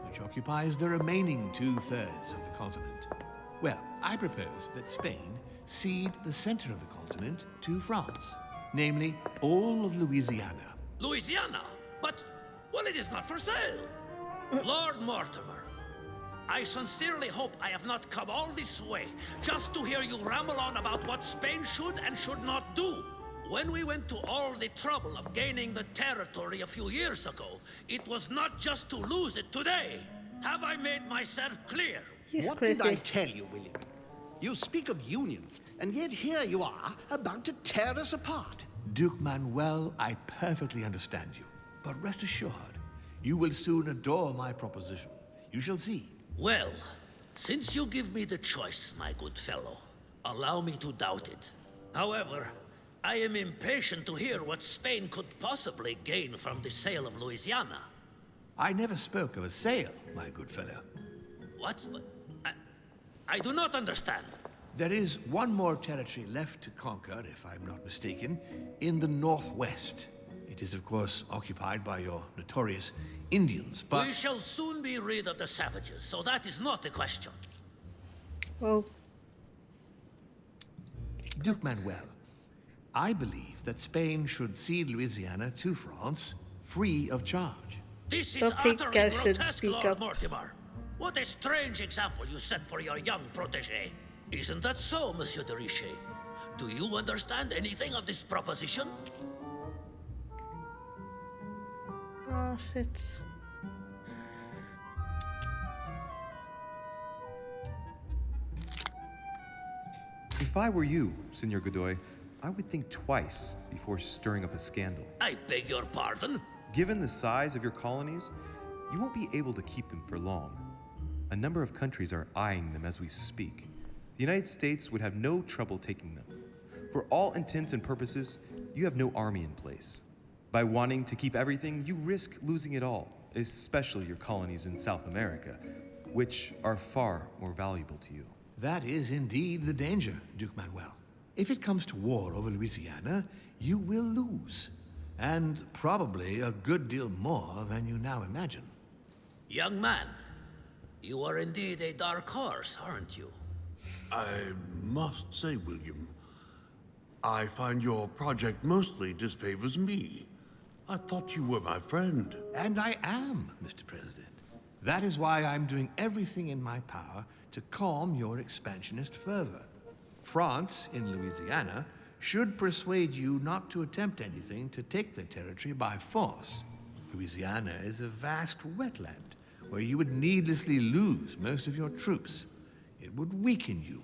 which occupies the remaining 2/3 of the continent. Well, I propose that Spain cede the center of the continent to France, namely all of Louisiana. Louisiana? But, well, it is not for sale. Lord Mortimer, I sincerely hope I have not come all this way just to hear you ramble on about what Spain should and should not do. When we went to all the trouble of gaining the territory a few years ago, it was not just to lose it today. Have I made myself clear? He's what crazy. did I tell you, William? You speak of union, and yet here you are, about to tear us apart. Duke Manuel, I perfectly understand you. But rest assured, you will soon adore my proposition. You shall see. Well, since you give me the choice, my good fellow, allow me to doubt it. However, I am impatient to hear what Spain could possibly gain from the sale of Louisiana. I never spoke of a sale, my good fellow. What? I do not understand. There is one more territory left to conquer, if I'm not mistaken, in the northwest. It is, of course, occupied by your notorious Indians, but... We shall soon be rid of the savages, so that is not the question. Well, Duke Manuel, I believe that Spain should cede Louisiana to France free of charge. This is don't think utterly I should grotesque, speak Lord up. Mortimer. What a strange example you set for your young protégé. Isn't that so, Monsieur de Richet? Do you understand anything of this proposition? oh shit. If I were you, Senor Godoy, I would think twice before stirring up a scandal. I beg your pardon? Given the size of your colonies, you won't be able to keep them for long. A number of countries are eyeing them as we speak. The United States would have no trouble taking them. For all intents and purposes, you have no army in place. By wanting to keep everything, you risk losing it all, especially your colonies in South America, which are far more valuable to you. That is indeed the danger, Duke Manuel. If it comes to war over Louisiana, you will lose. And probably a good deal more than you now imagine. Young man, you are indeed a dark horse, aren't you? I must say, William, I find your project mostly disfavors me. I thought you were my friend. And I am, Mr. President. That is why I'm doing everything in my power to calm your expansionist fervor. France, in Louisiana, should persuade you not to attempt anything to take the territory by force. Louisiana is a vast wetland where you would needlessly lose most of your troops. It would weaken you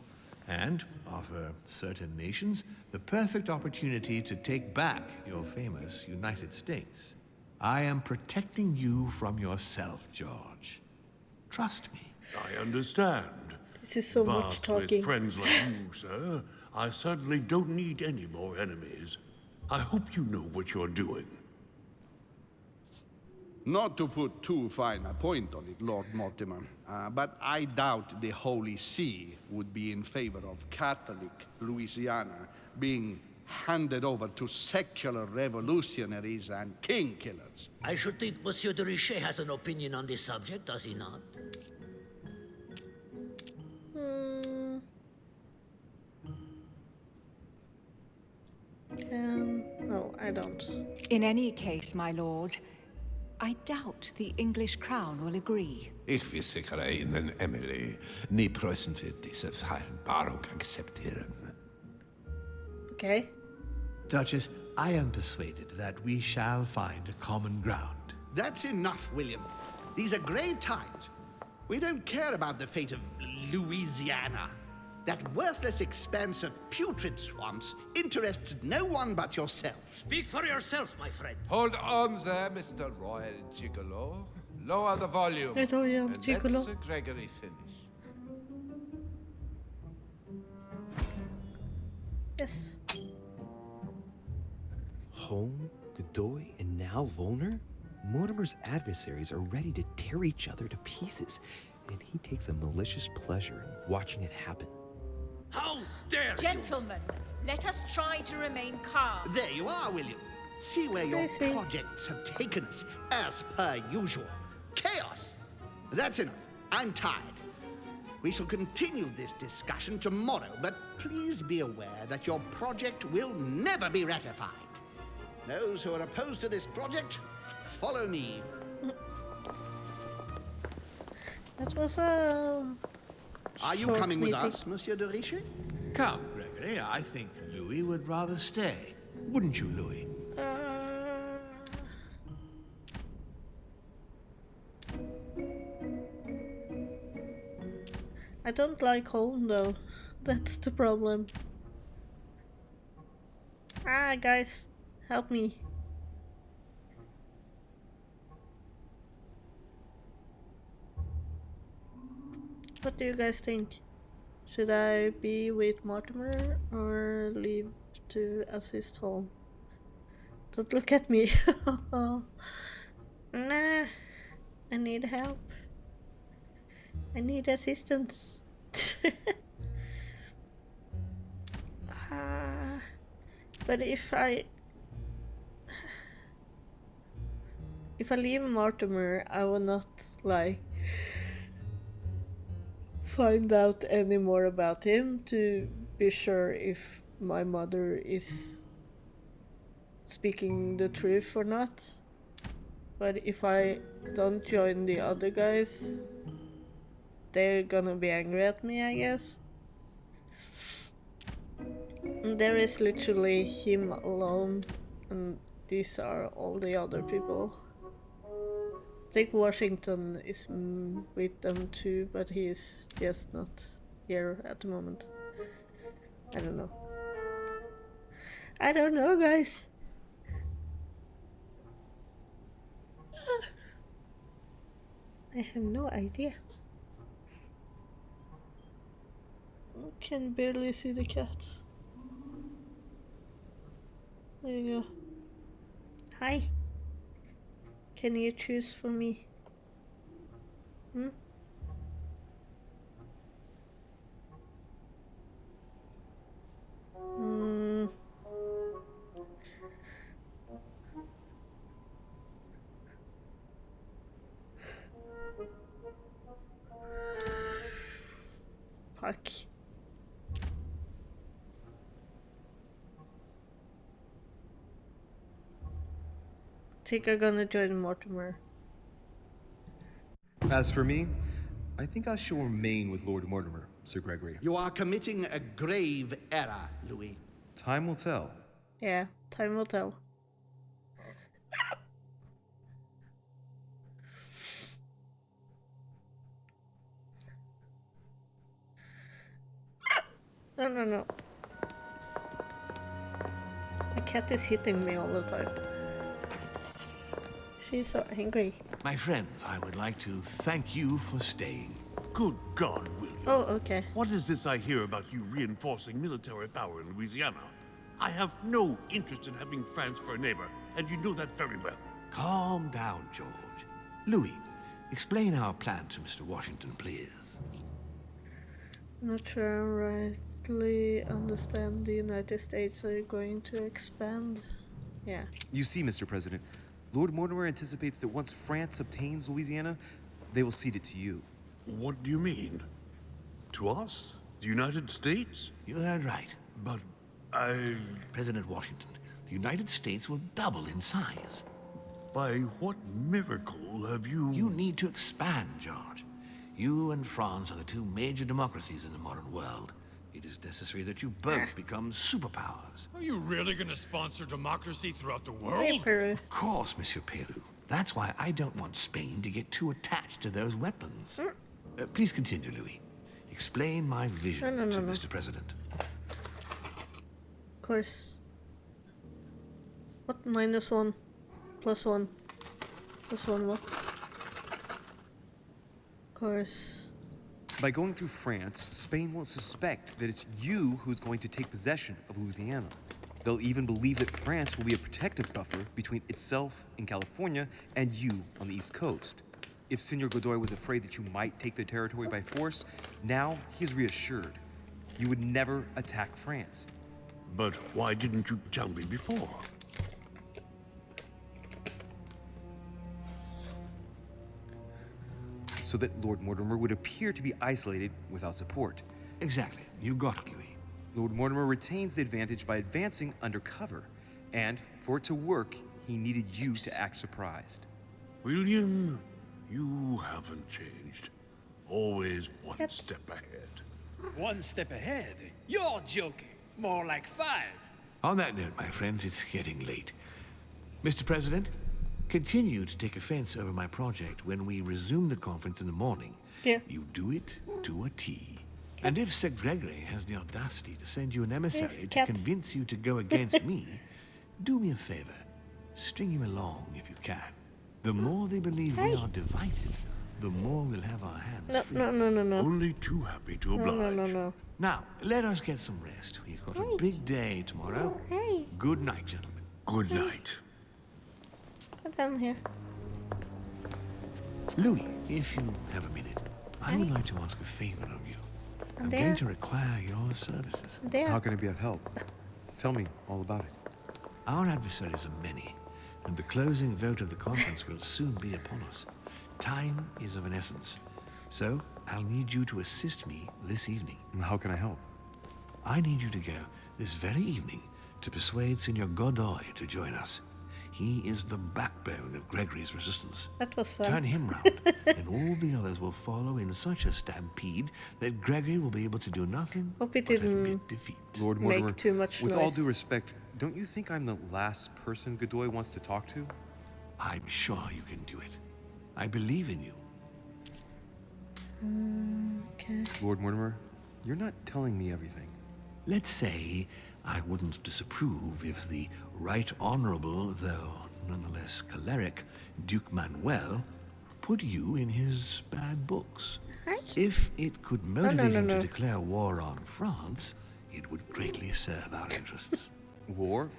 and offer certain nations the perfect opportunity to take back your famous United States. I am protecting you from yourself, George. Trust me. I understand. This is so but much talking. with friends like you, sir, I certainly don't need any more enemies. I hope you know what you're doing. Not to put too fine a point on it, Lord Mortimer, but I doubt the Holy See would be in favor of Catholic Louisiana being handed over to secular revolutionaries and king killers. I should think Monsieur de Richet has an opinion on this subject, does he not? No, I don't. In any case, my lord, I doubt the English crown will agree. Ich versichere Ihnen, Emily, nie Preußen wird diese Vereinbarung akzeptieren. Okay. Duchess, I am persuaded that we shall find a common ground. That's enough, William. These are grave times. We don't care about the fate of Louisiana. That worthless expanse of putrid swamps interests no one but yourself. Speak for yourself, my friend. Hold on there, Mr. Royal Gigolo. Lower the volume. I know you, And Gigolo. let Sir Gregory finish. Yes. Home, Godoy, and now Volner? Mortimer's adversaries are ready to tear each other to pieces, and he takes a malicious pleasure in watching it happen. How dare you! Gentlemen, let us try to remain calm. There you are, William. See where your I see. projects have taken us, as per usual. Chaos! That's enough. I'm tired. We shall continue this discussion tomorrow, but please be aware that your project will never be ratified. Those who are opposed to this project, follow me. That was a. Are you short coming with meeting. us, Monsieur de Richet? Come, Gregory, I think Louis would rather stay. Wouldn't you, Louis? I don't like home though. That's the problem. Ah, guys, help me. What do you guys think? Should I be with Mortimer or leave to assist home? Don't look at me. Nah, I need help. I need assistance. But if I leave Mortimer, I will not like find out any more about him to be sure if my mother is speaking the truth or not. But if I don't join the other guys, they're gonna be angry at me, I guess. And there is literally him alone, and these are all the other people. I think Washington is with them too, but he's just not here at the moment. I don't know. I don't know, guys. I have no idea. I can barely see the cat. There you go. Hi. Can you choose for me? Hmm? Hmm. Fuck. Think I'm gonna join Mortimer. As for me, I think I shall remain with Lord Mortimer, Sir Gregory. You are committing a grave error, Louis. Time will tell. Yeah, time will tell. No, no, no. The cat is hitting me all the time. She's so angry. My friends, I would like to thank you for staying. Good God, William. Oh, okay. What is this I hear about you reinforcing military power in Louisiana? I have no interest in having France for a neighbor, and you know that very well. Calm down, George. Louis, explain our plan to Mr. Washington, please. I'm not sure I rightly understand the United States are going to expand. Yeah. You see, Mr. President, Lord Mortimer anticipates that once France obtains Louisiana, they will cede it to you. What do you mean? To us? The United States? You heard right. But President Washington, the United States will double in size. By what miracle have you... You need to expand, George. You and France are the two major democracies in the modern world. It is necessary that you both become superpowers. Are you really gonna sponsor democracy throughout the world? Of course, Monsieur Peru. That's why I don't want Spain to get too attached to those weapons. Please continue, Louis. Explain my vision to Mr. President. Of course. What? -1? +1? +1 what? course. By going through France, Spain won't suspect that it's you who's going to take possession of Louisiana. They'll even believe that France will be a protective buffer between itself in California and you on the East Coast. If Senor Godoy was afraid that you might take the territory by force, now he's reassured. You would never attack France. But why didn't you tell me before? So that Lord Mortimer would appear to be isolated without support. Exactly. You got it, Louis. Lord Mortimer retains the advantage by advancing undercover. And for it to work, he needed you to act surprised. William, you haven't changed. Always one step ahead. 1 step ahead? You're joking. More like 5. On that note, my friends, it's getting late. Mr. President, continue to take offense over my project when we resume the conference in the morning. Yeah. You do it to a T. And if Sir Gregory has the audacity to send you an emissary to convince you to go against me, do me a favor. String him along if you can. The more they believe we are divided, the more we'll have our hands free. No. Only too happy to oblige. No. Now, let us get some rest. We've got a big day tomorrow. Hey. Good night, gentlemen. Good night. Go down here. Louis, if you have a minute, I would like to ask a favor of you. I'm There. going to require your services. There. How can I be of help? Tell me all about it. Our adversaries are many, and the closing vote of the conference will soon be upon us. Time is of an essence, so I'll need you to assist me this evening. How can I help? I need you to go this very evening to persuade Senor Godoy to join us. He is the backbone of Gregory's resistance. That was fun. Turn him round, and all the others will follow in such a stampede that Gregory will be able to do nothing Hope it but didn't admit defeat. Lord Mortimer, make too much with noise. all due respect, don't you think I'm the last person Godoy wants to talk to? I'm sure you can do it. I believe in you. Okay. Lord Mortimer, you're not telling me everything. Let's say I wouldn't disapprove if the Right Honorable, though nonetheless choleric, Duke Manuel put you in his bad books. If it could motivate him to declare war on France, it would greatly serve our interests. War?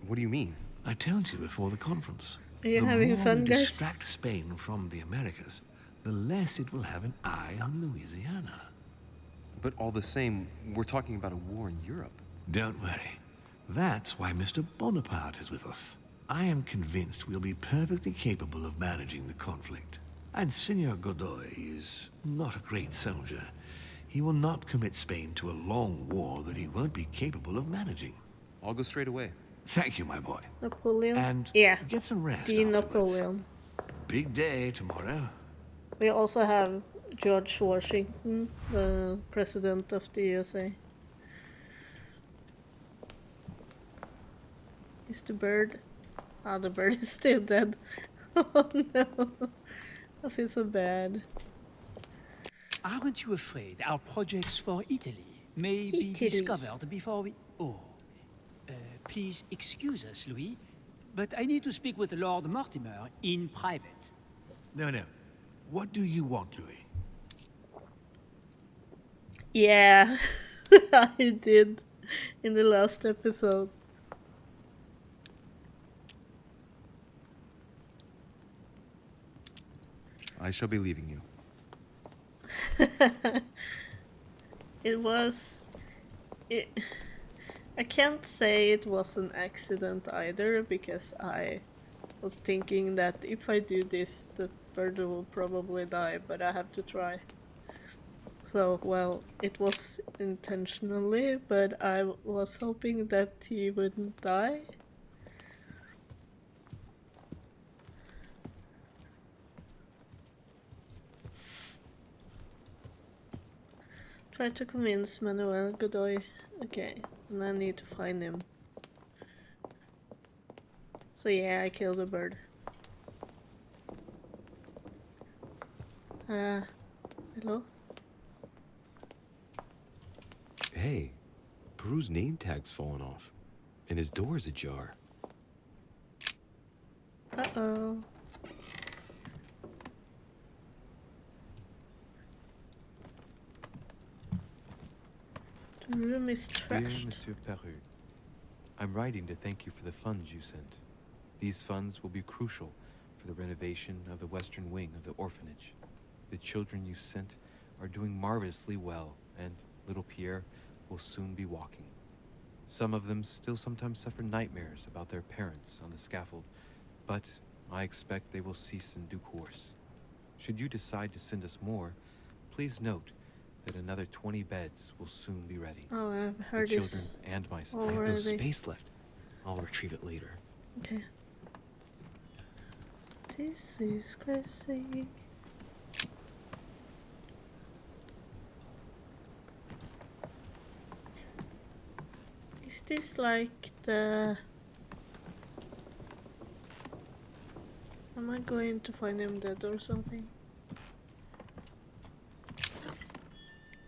What do you mean? I told you before the conference. Are you the having more fun, we guys? distract Spain from the Americas, the less it will have an eye on Louisiana. But all the same, we're talking about a war in Europe. Don't worry. That's why Mr. Bonaparte is with us. I am convinced we'll be perfectly capable of managing the conflict. And Senor Godoy is not a great soldier. He will not commit Spain to a long war that he won't be capable of managing. I'll go straight away. Thank you, my boy. Napoleon. And yeah. get some rest. The Napoleon. Big day tomorrow. We also have George Washington, the president of the USA. Is the bird? Ah, the bird is still dead. Oh no. I feel so bad. Aren't you afraid our projects for Italy may be Italy. discovered before we... Oh. Please excuse us, Louis, but I need to speak with Lord Mortimer in private. No. What do you want, Louis? Yeah, I did in the last episode. I shall be leaving you. I can't say it was an accident either, because I was thinking that if I do this, the bird will probably die, but I have to try. So, well, it was intentionally, but I was hoping that he wouldn't die. Try to convince Manuel Godoy. Okay, and I need to find him. So yeah, I killed a bird. Hello? Hey, Peru's name tag's fallen off, and his door's ajar. Uh-oh. The room is Dear trashed. Monsieur Peru, I'm writing to thank you for the funds you sent. These funds will be crucial for the renovation of the western wing of the orphanage. The children you sent are doing marvelously well, and little Pierre will soon be walking. Some of them still sometimes suffer nightmares about their parents on the scaffold, but I expect they will cease in due course. Should you decide to send us more, please note that another 20 beds will soon be ready. Oh, I've The heard children this and myself. I have no already. space left. I'll retrieve it later. Okay. This is crazy. Is this like the... Am I going to find him dead or something?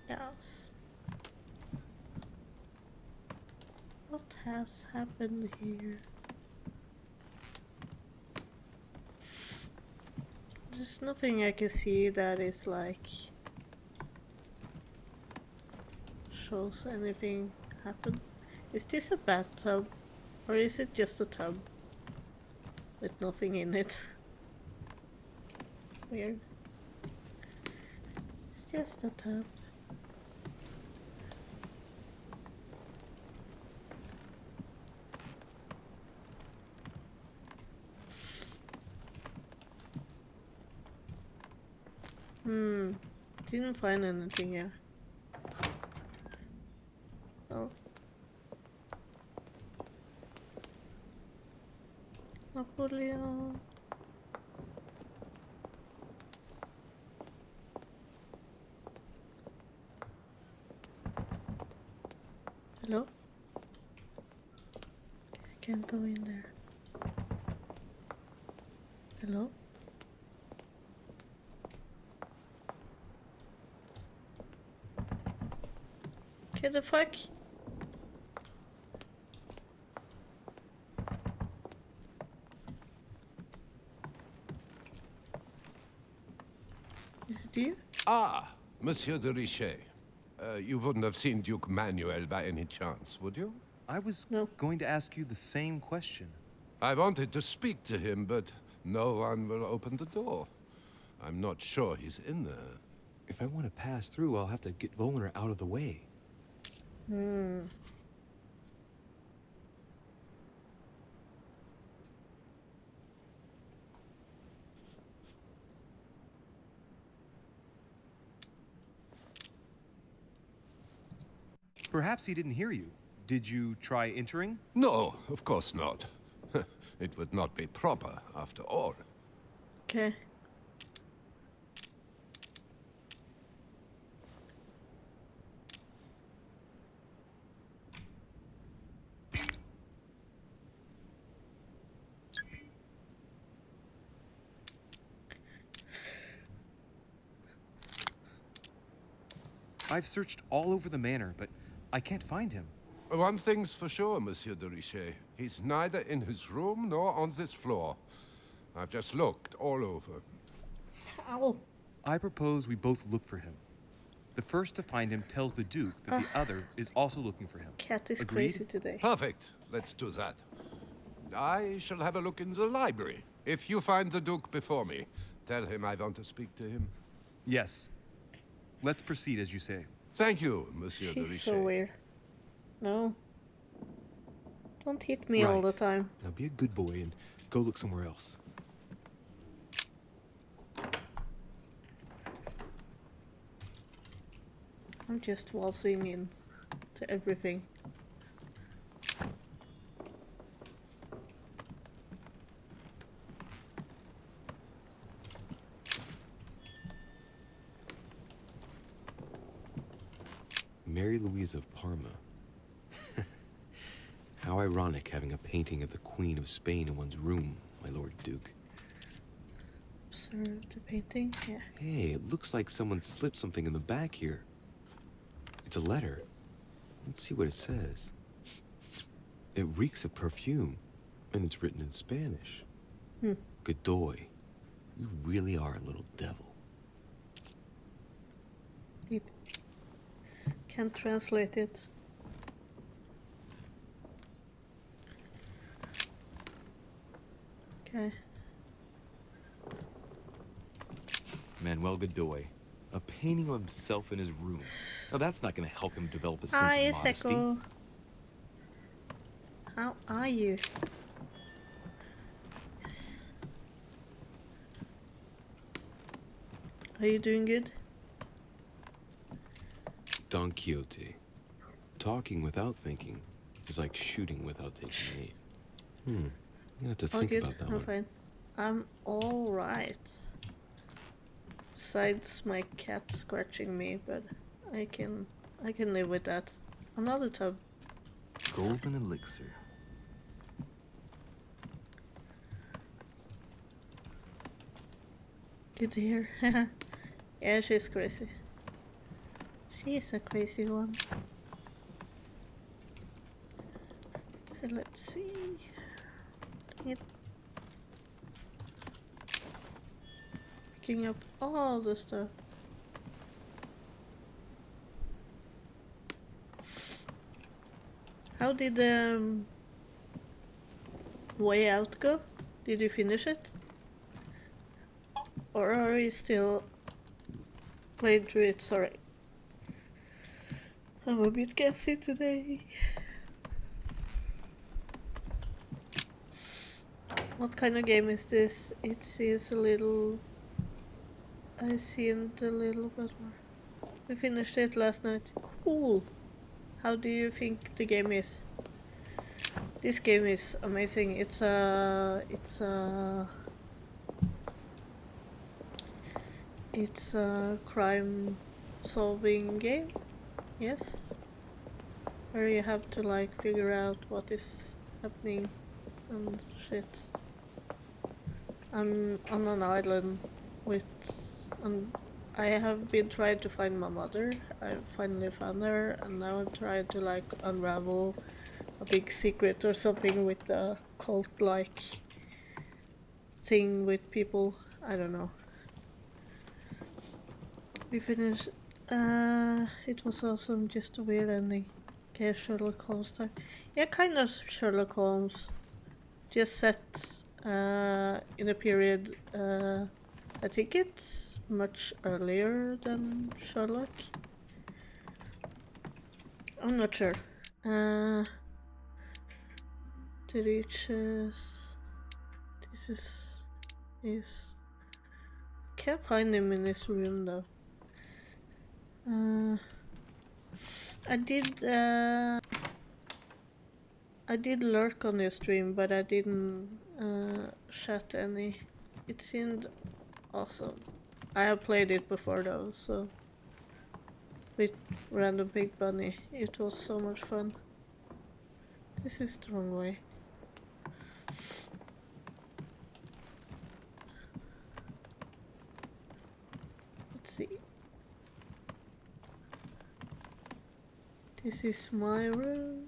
Yes. What has happened here? There's nothing I can see that is like shows anything happen. Is this a bathtub or is it just a tub with nothing in it? Weird. It's just a tub. Didn't find anything here. Oh. Napoleon. Hello? I can't go in there. Hello? What the fuck? Is it you? Ah, Monsieur de Richet. You wouldn't have seen Duke Manuel by any chance, would you? I was going to ask you the same question. I wanted to speak to him, but no one will open the door. I'm not sure he's in there. If I want to pass through, I'll have to get Volner out of the way. Perhaps he didn't hear you. Did you try entering? No, of course not. It would not be proper, after all. Okay. I've searched all over the manor, but I can't find him. One thing's for sure, Monsieur de Richet. He's neither in his room nor on this floor. I've just looked all over. Ow. I propose we both look for him. The first to find him tells the Duke that the other is also looking for him. Cat is Agreed? crazy today. Perfect. Let's do that. I shall have a look in the library. If you find the Duke before me, tell him I want to speak to him. Yes. Let's proceed as you say. Thank you, Monsieur de She's Richet. so weird. No. Don't hit me all the time. Now be a good boy and go look somewhere else. I'm just waltzing in to everything. Mary Louise of Parma. How ironic having a painting of the Queen of Spain in one's room, my Lord Duke. Observe the painting? Yeah. Hey, it looks like someone slipped something in the back here. It's a letter. Let's see what it says. It reeks of perfume, and it's written in Spanish. Godoy, you really are a little devil. Can't translate it. Okay. Manuel Godoy. A painting of himself in his room. Now that's not going to help him develop a sense Hi, of modesty. Seko. How are you? Yes. Are you doing good? Don Quixote. Talking without thinking is like shooting without taking aim. You have to All think good. about that I'm one. fine. I'm all right. Besides my cat scratching me, but I can live with that. Another tub. Golden elixir. Good to hear. Yeah, she's crazy. She's a crazy one. Let's see. It picking up all the stuff. How did Way Out go? Did you finish it? Or are you still playing through it? Sorry. I'm a bit gassy today. What kind of game is this? It seems a little... I seen a little bit more. We finished it last night. Cool! How do you think the game is? This game is amazing. It's a crime solving game. Yes. Where you have to like figure out what is happening and shit. I'm on an island with, and I have been trying to find my mother. I finally found her, and now I'm trying to like unravel a big secret or something with a cult-like thing with people. I don't know. We finished. It was awesome. Just a weird ending. Okay, Sherlock Holmes time. Yeah, kind of Sherlock Holmes. Just set in a period. I think it's much earlier than Sherlock. I'm not sure. The Riches. This is. Can't find him in this room though. I did lurk on your stream, but I didn't chat any. It seemed awesome. I have played it before though, so with Random Pig Bunny, it was so much fun. This is the wrong way. Let's see. This is my room.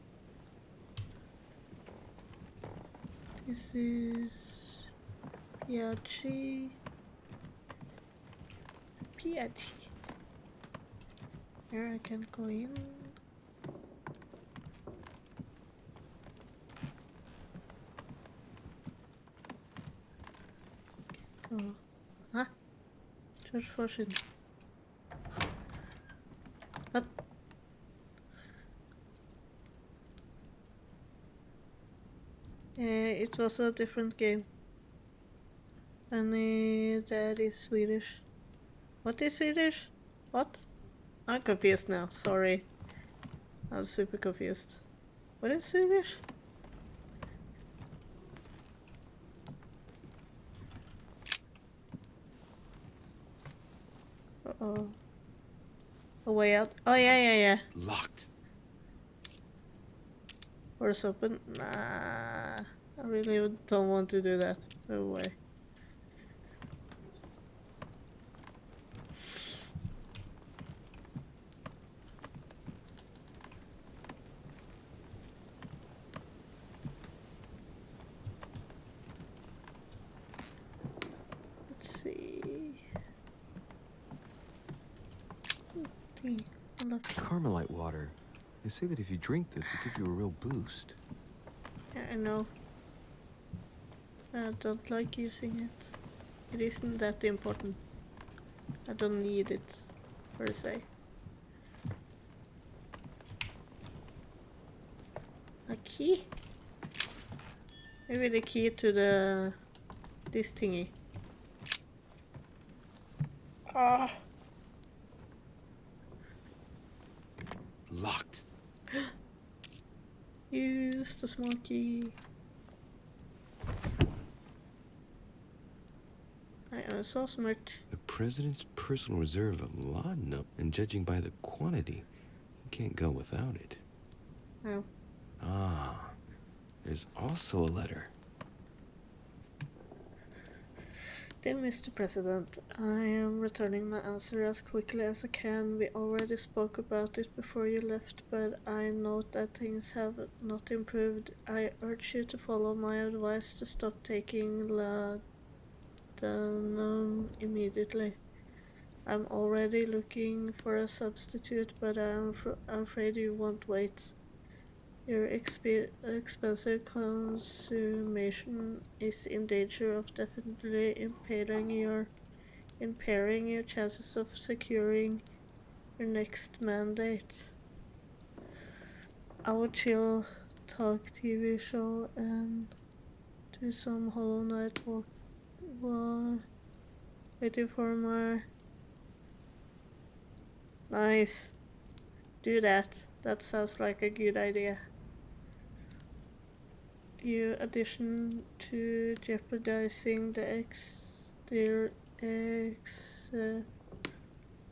This is Piachi. Here I can go in. Go. Huh? George Washington. What? It was a different game. And that is Swedish. What is Swedish? What? I'm confused now, sorry. I was super confused. What is Swedish? Uh-oh. A way out? Oh yeah. Locked. Doors open? Nah, I really don't want to do that. No way. Let's see. Look. Carmelite water. They say that if you drink this, it gives you a real boost. Yeah, I know. I don't like using it. It isn't that important. I don't need it, per se. A key? Maybe the key to this thingy. Ah. Locked. Use the small key. I am so smart. The president's personal reserve of laudanum, and judging by the quantity, you can't go without it. Oh. Ah, there's also a letter. Dear Mr. President, I am returning my answer as quickly as I can. We already spoke about it before you left, but I note that things have not improved. I urge you to follow my advice to stop taking laudanum immediately. I'm already looking for a substitute, but I'm afraid you won't wait. Your expensive consummation is in danger of definitely impairing your chances of securing your next mandate. I will chill, talk TV show, and do some Hollow Knight walk while waiting for my... Nice. Do that. That sounds like a good idea. In addition to jeopardizing the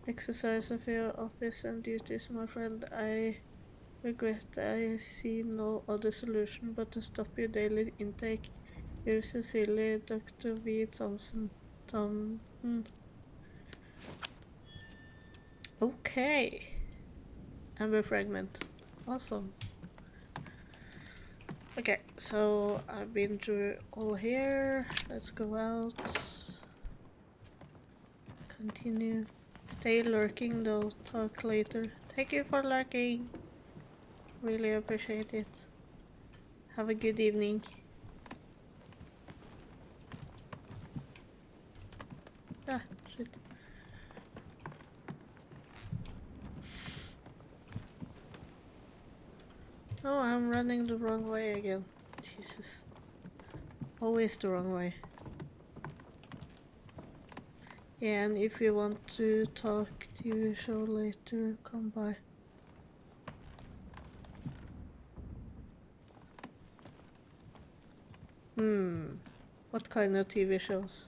exercise of your office and duties, my friend, I regret I see no other solution but to stop your daily intake. Yours sincerely, Dr. V. Thompson. Okay. Amber fragment. Awesome. Okay, so I've been through all here. Let's go out. Continue. Stay lurking though. Talk later. Thank you for lurking. Really appreciate it. Have a good evening. Ah, shit. Oh, I'm running the wrong way again. Jesus. Always the wrong way. Yeah, and if you want to talk TV show later, come by. What kind of TV shows?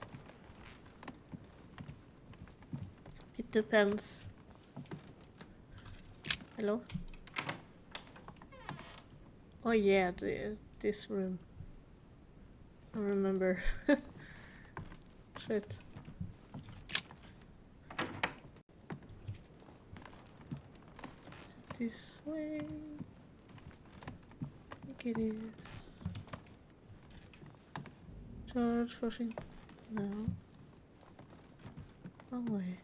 It depends. Hello? Oh yeah, this room. I remember. Shit. Is it this way? I think it is. George Washington. No. Wrong way.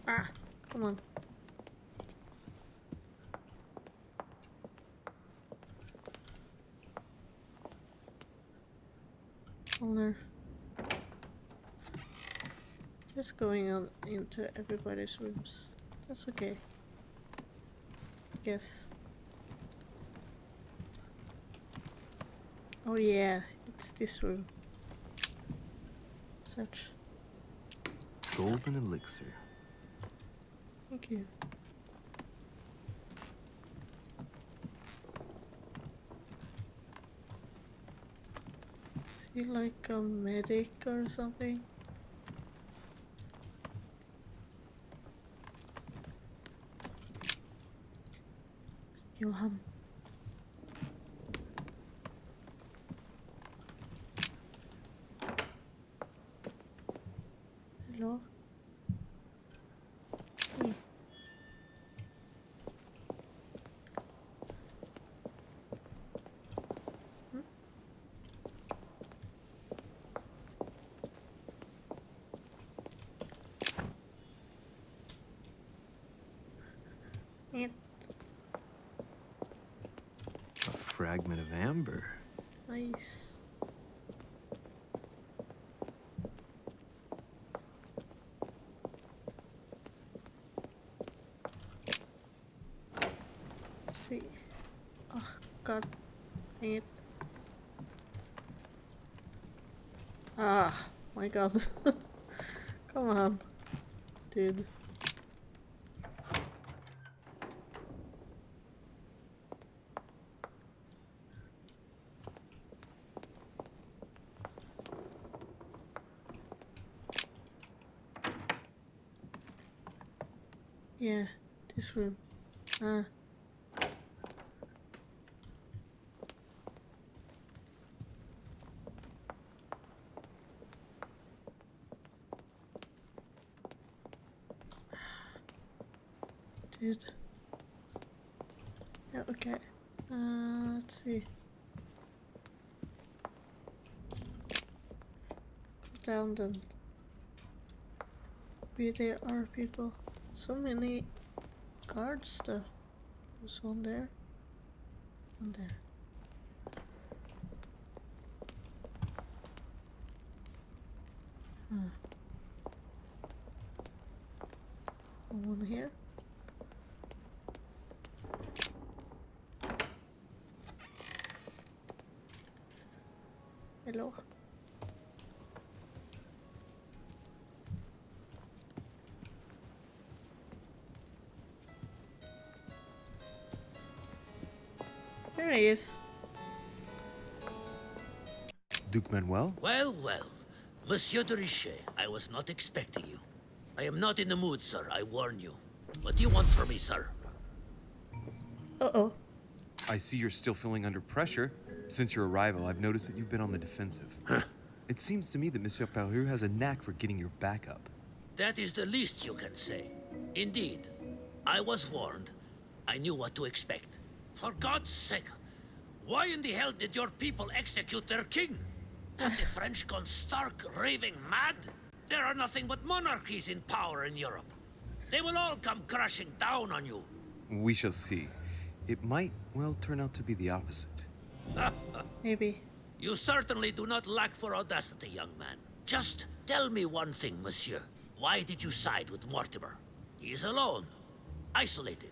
Ah, come on. Owner. Just going on into everybody's rooms. That's okay. I guess. Oh yeah, it's this room. Such. Golden elixir. Thank you. Is he like a medic or something? Johan. Hello? Hey. amber. Nice. Let's see. Oh god, dang it. Ah, my god. Come on, dude. Yeah, this room. Ah. Dude. Yeah, okay. Let's see. Go down then. Maybe there are people. So many guards though. There's one there. One there. One here. Hello. There he is. Duke Manuel? Well, well. Monsieur de Richet, I was not expecting you. I am not in the mood, sir, I warn you. What do you want from me, sir? Uh-oh. I see you're still feeling under pressure. Since your arrival, I've noticed that you've been on the defensive. It seems to me that Monsieur Peru has a knack for getting your back up. That is the least you can say. Indeed, I was warned. I knew what to expect. For God's sake, why in the hell did your people execute their king? Have the French gone stark raving mad? There are nothing but monarchies in power in Europe. They will all come crashing down on you. We shall see. It might, well, turn out to be the opposite. Maybe. You certainly do not lack for audacity, young man. Just tell me one thing, monsieur. Why did you side with Mortimer? He is alone, isolated.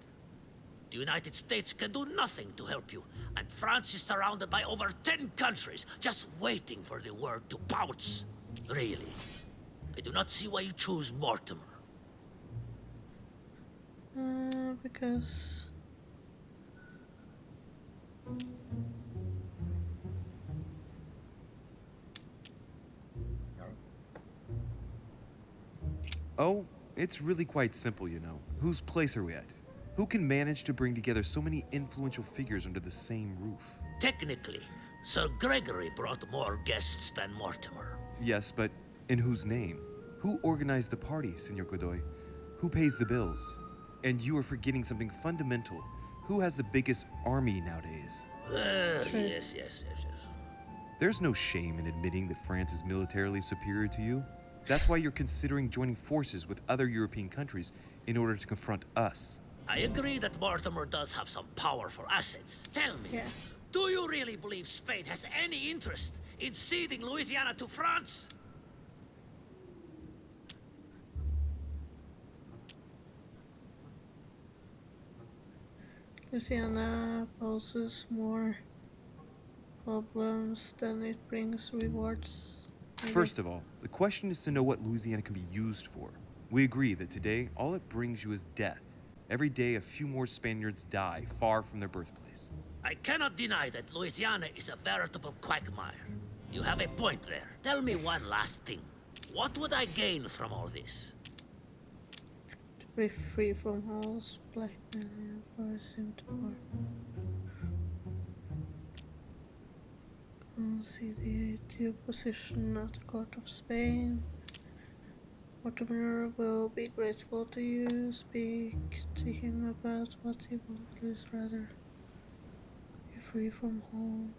The United States can do nothing to help you, and France is surrounded by over 10 countries, just waiting for the word to pounce. Really, I do not see why you choose Mortimer. Because... Oh, it's really quite simple, you know. Whose place are we at? Who can manage to bring together so many influential figures under the same roof? Technically, Sir Gregory brought more guests than Mortimer. Yes, but in whose name? Who organized the party, Senor Godoy? Who pays the bills? And you are forgetting something fundamental. Who has the biggest army nowadays? Yes. There's no shame in admitting that France is militarily superior to you. That's why you're considering joining forces with other European countries in order to confront us. I agree that Mortimer does have some powerful assets. Tell me, do you really believe Spain has any interest in ceding Louisiana to France? Louisiana poses more problems than it brings rewards. Maybe. First of all, the question is to know what Louisiana can be used for. We agree that today, all it brings you is death. Every day, a few more Spaniards die far from their birthplace. I cannot deny that Louisiana is a veritable quagmire. You have a point there. Tell me one last thing. What would I gain from all this? To be free from halls, blackmailing, force into war. Conciliate your position at the court of Spain. Mortimer will be grateful to you. Speak to him about what he wants rather. Be free from home.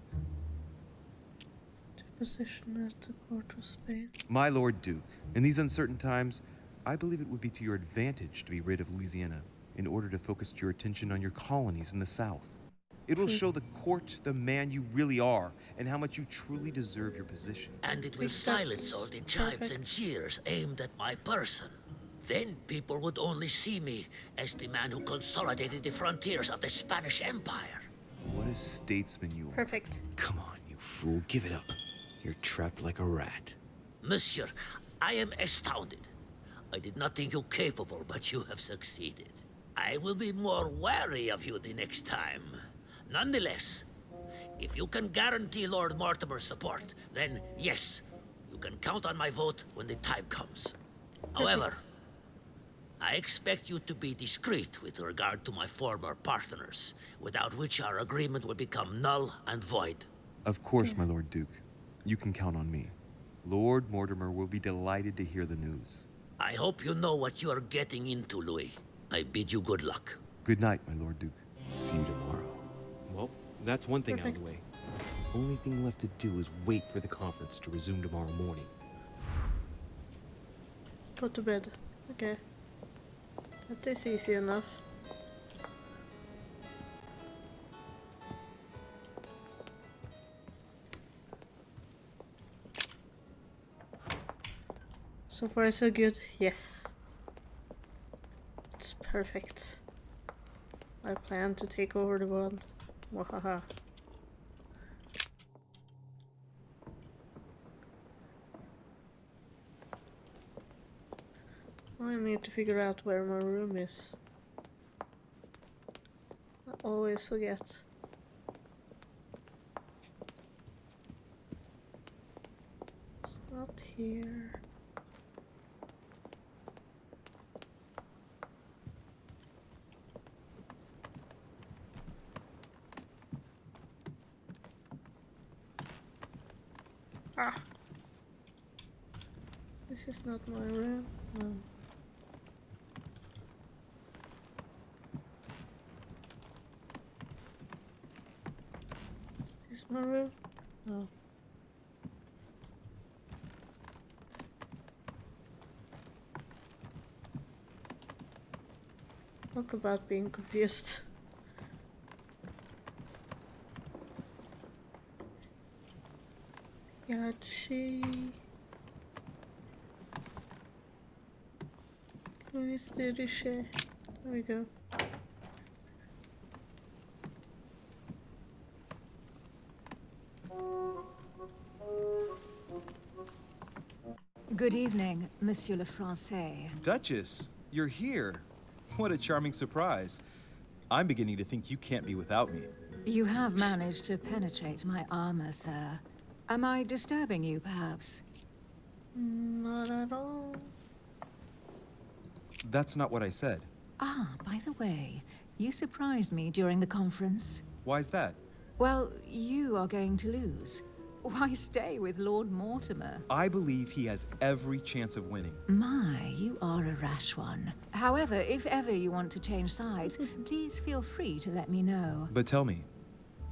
To position at the court of Spain. My Lord Duke, in these uncertain times, I believe it would be to your advantage to be rid of Louisiana in order to focus your attention on your colonies in the south. It'll show the court the man you really are and how much you truly deserve your position. And it will silence all the jibes and jeers aimed at my person. Then people would only see me as the man who consolidated the frontiers of the Spanish Empire. What a statesman you are. Perfect. Come on, you fool, give it up. You're trapped like a rat. Monsieur, I am astounded. I did not think you capable, but you have succeeded. I will be more wary of you the next time. Nonetheless, if you can guarantee Lord Mortimer's support, then yes, you can count on my vote when the time comes. However, I expect you to be discreet with regard to my former partners, without which our agreement will become null and void. Of course, my Lord Duke. You can count on me. Lord Mortimer will be delighted to hear the news. I hope you know what you are getting into, Louis. I bid you good luck. Good night, my Lord Duke. See you tomorrow. Well, that's one thing out of the way. Only thing left to do is wait for the conference to resume tomorrow morning. Go to bed. Okay. That is easy enough. So far so good. Yes. It's perfect. I plan to take over the world. Wahaha. I need to figure out where my room is. I always forget. It's not here. Ah! This is not my room. No. Is this my room? No. Talk about being confused. Yachi. Louis de Richet. There we go. Good evening, Monsieur le Français. Duchess, you're here. What a charming surprise. I'm beginning to think you can't be without me. You have managed to penetrate my armor, sir. Am I disturbing you, perhaps? Not at all. That's not what I said. Ah, by the way, you surprised me during the conference. Why's that? Well, you are going to lose. Why stay with Lord Mortimer? I believe he has every chance of winning. My, you are a rash one. However, if ever you want to change sides, please feel free to let me know. But tell me,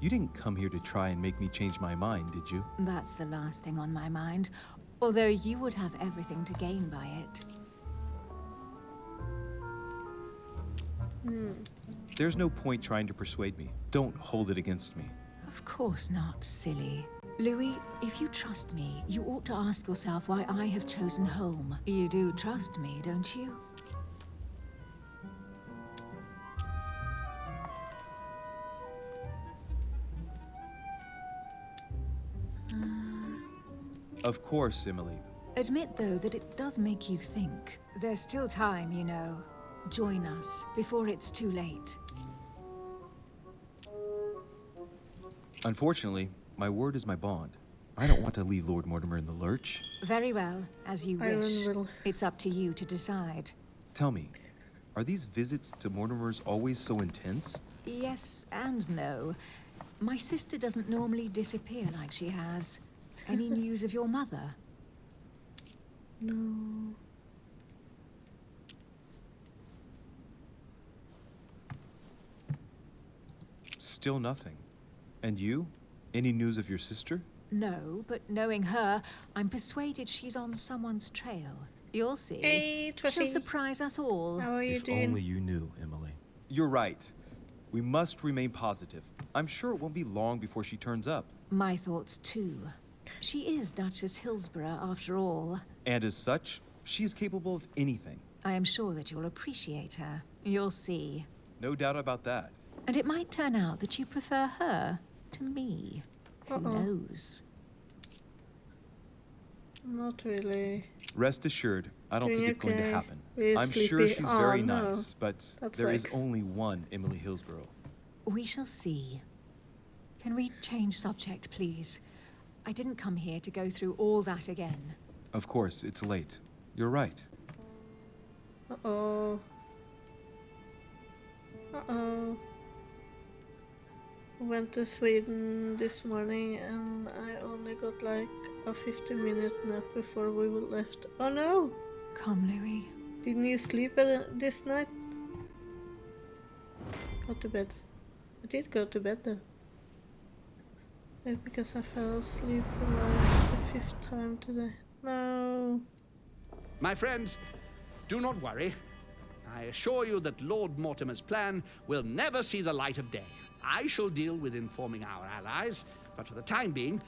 you didn't come here to try and make me change my mind, did you? That's the last thing on my mind. Although you would have everything to gain by it. There's no point trying to persuade me. Don't hold it against me. Of course not, silly. Louis, if you trust me, you ought to ask yourself why I have chosen home. You do trust me, don't you? Of course, Emily. Admit, though, that it does make you think. There's still time, you know. Join us before it's too late. Unfortunately, my word is my bond. I don't want to leave Lord Mortimer in the lurch. Very well, as you wish. It's up to you to decide. Tell me, are these visits to Mortimer's always so intense? Yes and no. My sister doesn't normally disappear like she has. Any news of your mother? No. Still nothing. And you? Any news of your sister? No, but knowing her, I'm persuaded she's on someone's trail. You'll see. Hey, she'll surprise us all. How are you if doing? only you knew, Emily. You're right. We must remain positive. I'm sure it won't be long before she turns up. My thoughts too. She is Duchess Hillsborough after all. And as such, she is capable of anything. I am sure that you'll appreciate her. You'll see. No doubt about that. And it might turn out that you prefer her to me. Who knows? Not really. Rest assured, I don't think it's going to happen. Really I'm sleepy. sure she's very no. nice, but That there is sucks. only one Emily Hillsborough. We shall see. Can we change subject, please? I didn't come here to go through all that again. Of course, it's late. You're right. Uh-oh. Uh-oh. Went to Sweden this morning and I only got like a 15-minute nap before we left. Oh no! Come, Louis. Didn't you sleep this night? Go to bed. I did go to bed though. Maybe because I fell asleep for like the 5th time today. No. My friends, do not worry. I assure you that Lord Mortimer's plan will never see the light of day. I shall deal with informing our allies, but for the time being,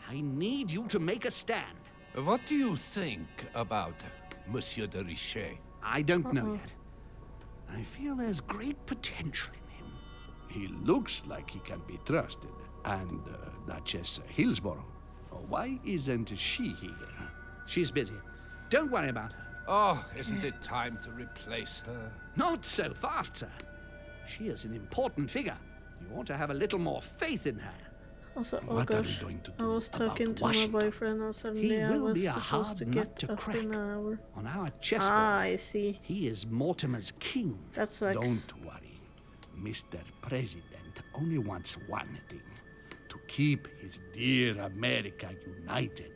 I need you to make a stand. What do you think about Monsieur de Richet? I don't know yet. I feel there's great potential in him. He looks like he can be trusted. And Duchess Hillsborough. Why isn't she here? She's busy. Don't worry about her. Oh, isn't it time to replace her? Not so fast, sir. She is an important figure. You ought to have a little more faith in her. Also, oh What are we gosh, going to I do was talking about to my Washington? boyfriend and suddenly I will was be a supposed hard to nut get to up crack. in an hour. On our chessboard, I see. he is Mortimer's king. That sucks. Don't worry. Mr. President only wants one thing. To keep his dear America united.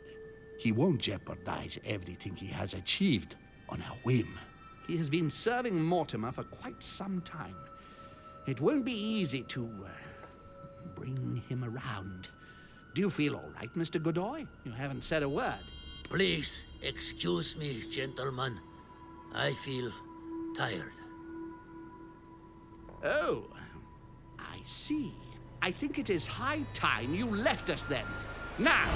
He won't jeopardize everything he has achieved on a whim. He has been serving Mortimer for quite some time. It won't be easy to bring him around. Do you feel all right, Mr. Godoy? You haven't said a word. Please excuse me, gentlemen. I feel tired. Oh, I see. I think it is high time you left us then. Now!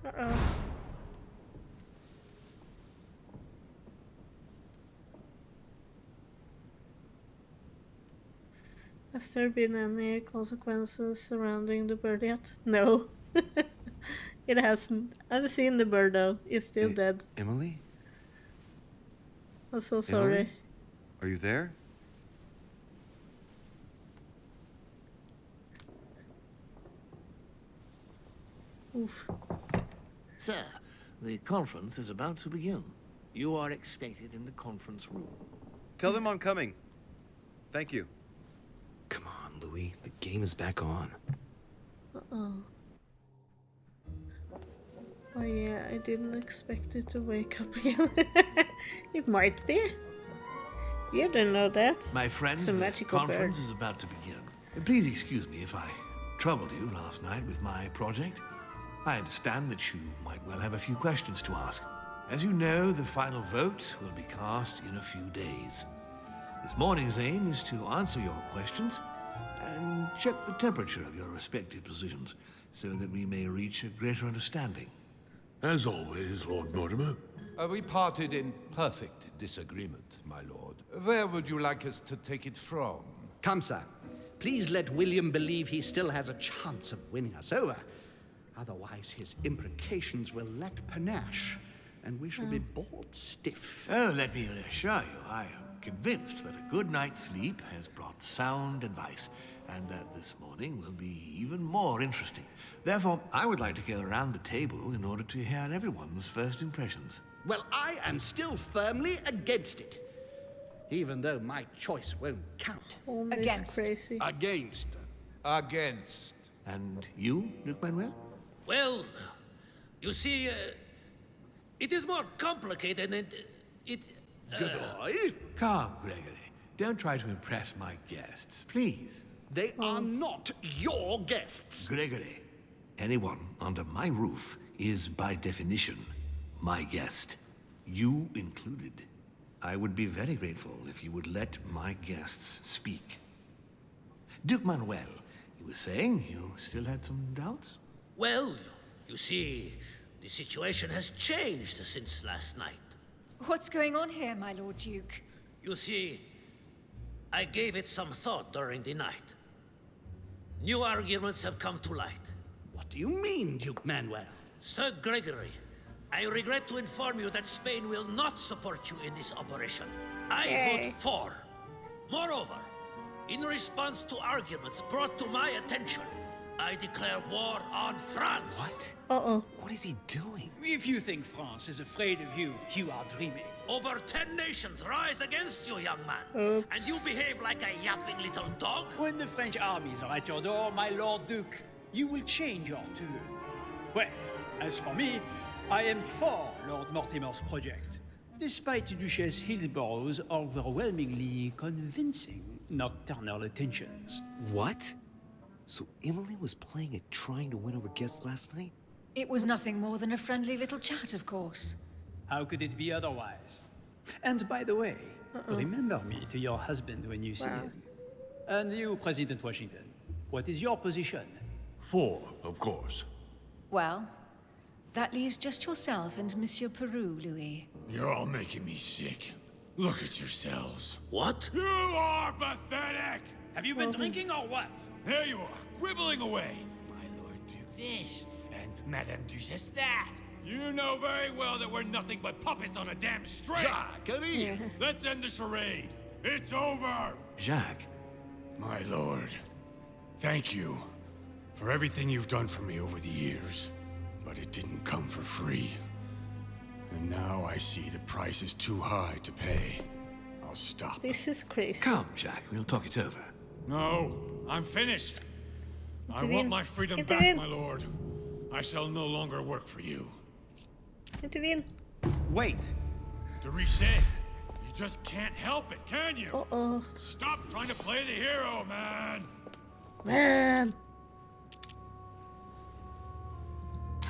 Uh-oh. Has there been any consequences surrounding the bird yet? No. It hasn't. I've seen the bird though. It's still dead. Emily? I'm so sorry. Emily? Are you there? Oof. Sir, the conference is about to begin. You are expected in the conference room. Tell them I'm coming. Thank you. Come on, Louis. The game is back on. Uh-oh. Oh yeah, I didn't expect it to wake up again. It might be. You don't know that. My friends, It's a the magical conference bird. is about to begin. Please excuse me if I troubled you last night with my project. I understand that you might well have a few questions to ask. As you know, the final vote will be cast in a few days. This morning's aim is to answer your questions and check the temperature of your respective positions so that we may reach a greater understanding. As always, Lord Mortimer. We parted in perfect disagreement, my lord. Where would you like us to take it from? Come, sir. Please let William believe he still has a chance of winning us over. Otherwise, his imprecations will lack panache, and we shall be bored stiff. Oh, let me reassure you, I am convinced that a good night's sleep has brought sound advice, and that this morning will be even more interesting. Therefore, I would like to go around the table in order to hear everyone's first impressions. Well, I am still firmly against it. Even though my choice won't count. Against. Crazy. Against. Against. And you, Luke Manuel? Well, you see, it is more complicated and it... Godoy? Calm, Gregory. Don't try to impress my guests, please. They are not your guests. Gregory, anyone under my roof is by definition my guest. You included. I would be very grateful if you would let my guests speak. Duke Manuel, you were saying you still had some doubts? Well, you see, the situation has changed since last night. What's going on here, my Lord Duke? You see, I gave it some thought during the night. New arguments have come to light. What do you mean, Duke Manuel? Sir Gregory, I regret to inform you that Spain will not support you in this operation. I vote for. Moreover, in response to arguments brought to my attention, I declare war on France. What? Uh-oh. What is he doing? If you think France is afraid of you, you are dreaming. Over 10 nations rise against you, young man. Oops. And you behave like a yapping little dog? When the French armies are at your door, my Lord Duke, you will change your tune. Well, as for me, I am for Lord Mortimer's project, despite Duchess Hillsborough's overwhelmingly convincing nocturnal attentions. What? So Emily was playing at trying to win over guests last night? It was nothing more than a friendly little chat, of course. How could it be otherwise? And by the way, remember me to your husband when you see him. And you, President Washington, what is your position? For, of course. Well, that leaves just yourself and Monsieur Peru, Louis. You're all making me sick. Look at yourselves. What? You are pathetic! Have you been drinking or what? There you are, quibbling away. My Lord Duke this, and Madame Duchess that. You know very well that we're nothing but puppets on a damn string. Jacques, Let's end the charade. It's over. Jacques. My lord, thank you for everything you've done for me over the years. But it didn't come for free. And now I see the price is too high to pay. I'll stop. This is crazy. Come, Jacques, we'll talk it over. No, I'm finished. I Intervene. want my freedom Intervene. back, my lord. I shall no longer work for you. Intervene. Wait! De Richet, you just can't help it, can you? Uh-oh. Stop trying to play the hero, man. Man.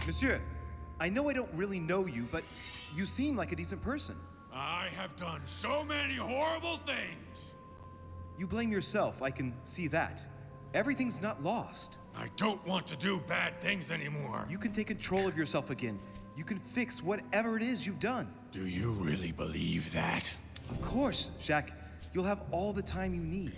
Monsieur, I know I don't really know you, but you seem like a decent person. I have done so many horrible things. You blame yourself, I can see that. Everything's not lost. I don't want to do bad things anymore. You can take control of yourself again. You can fix whatever it is you've done. Do you really believe that? Of course, Jacques. You'll have all the time you need.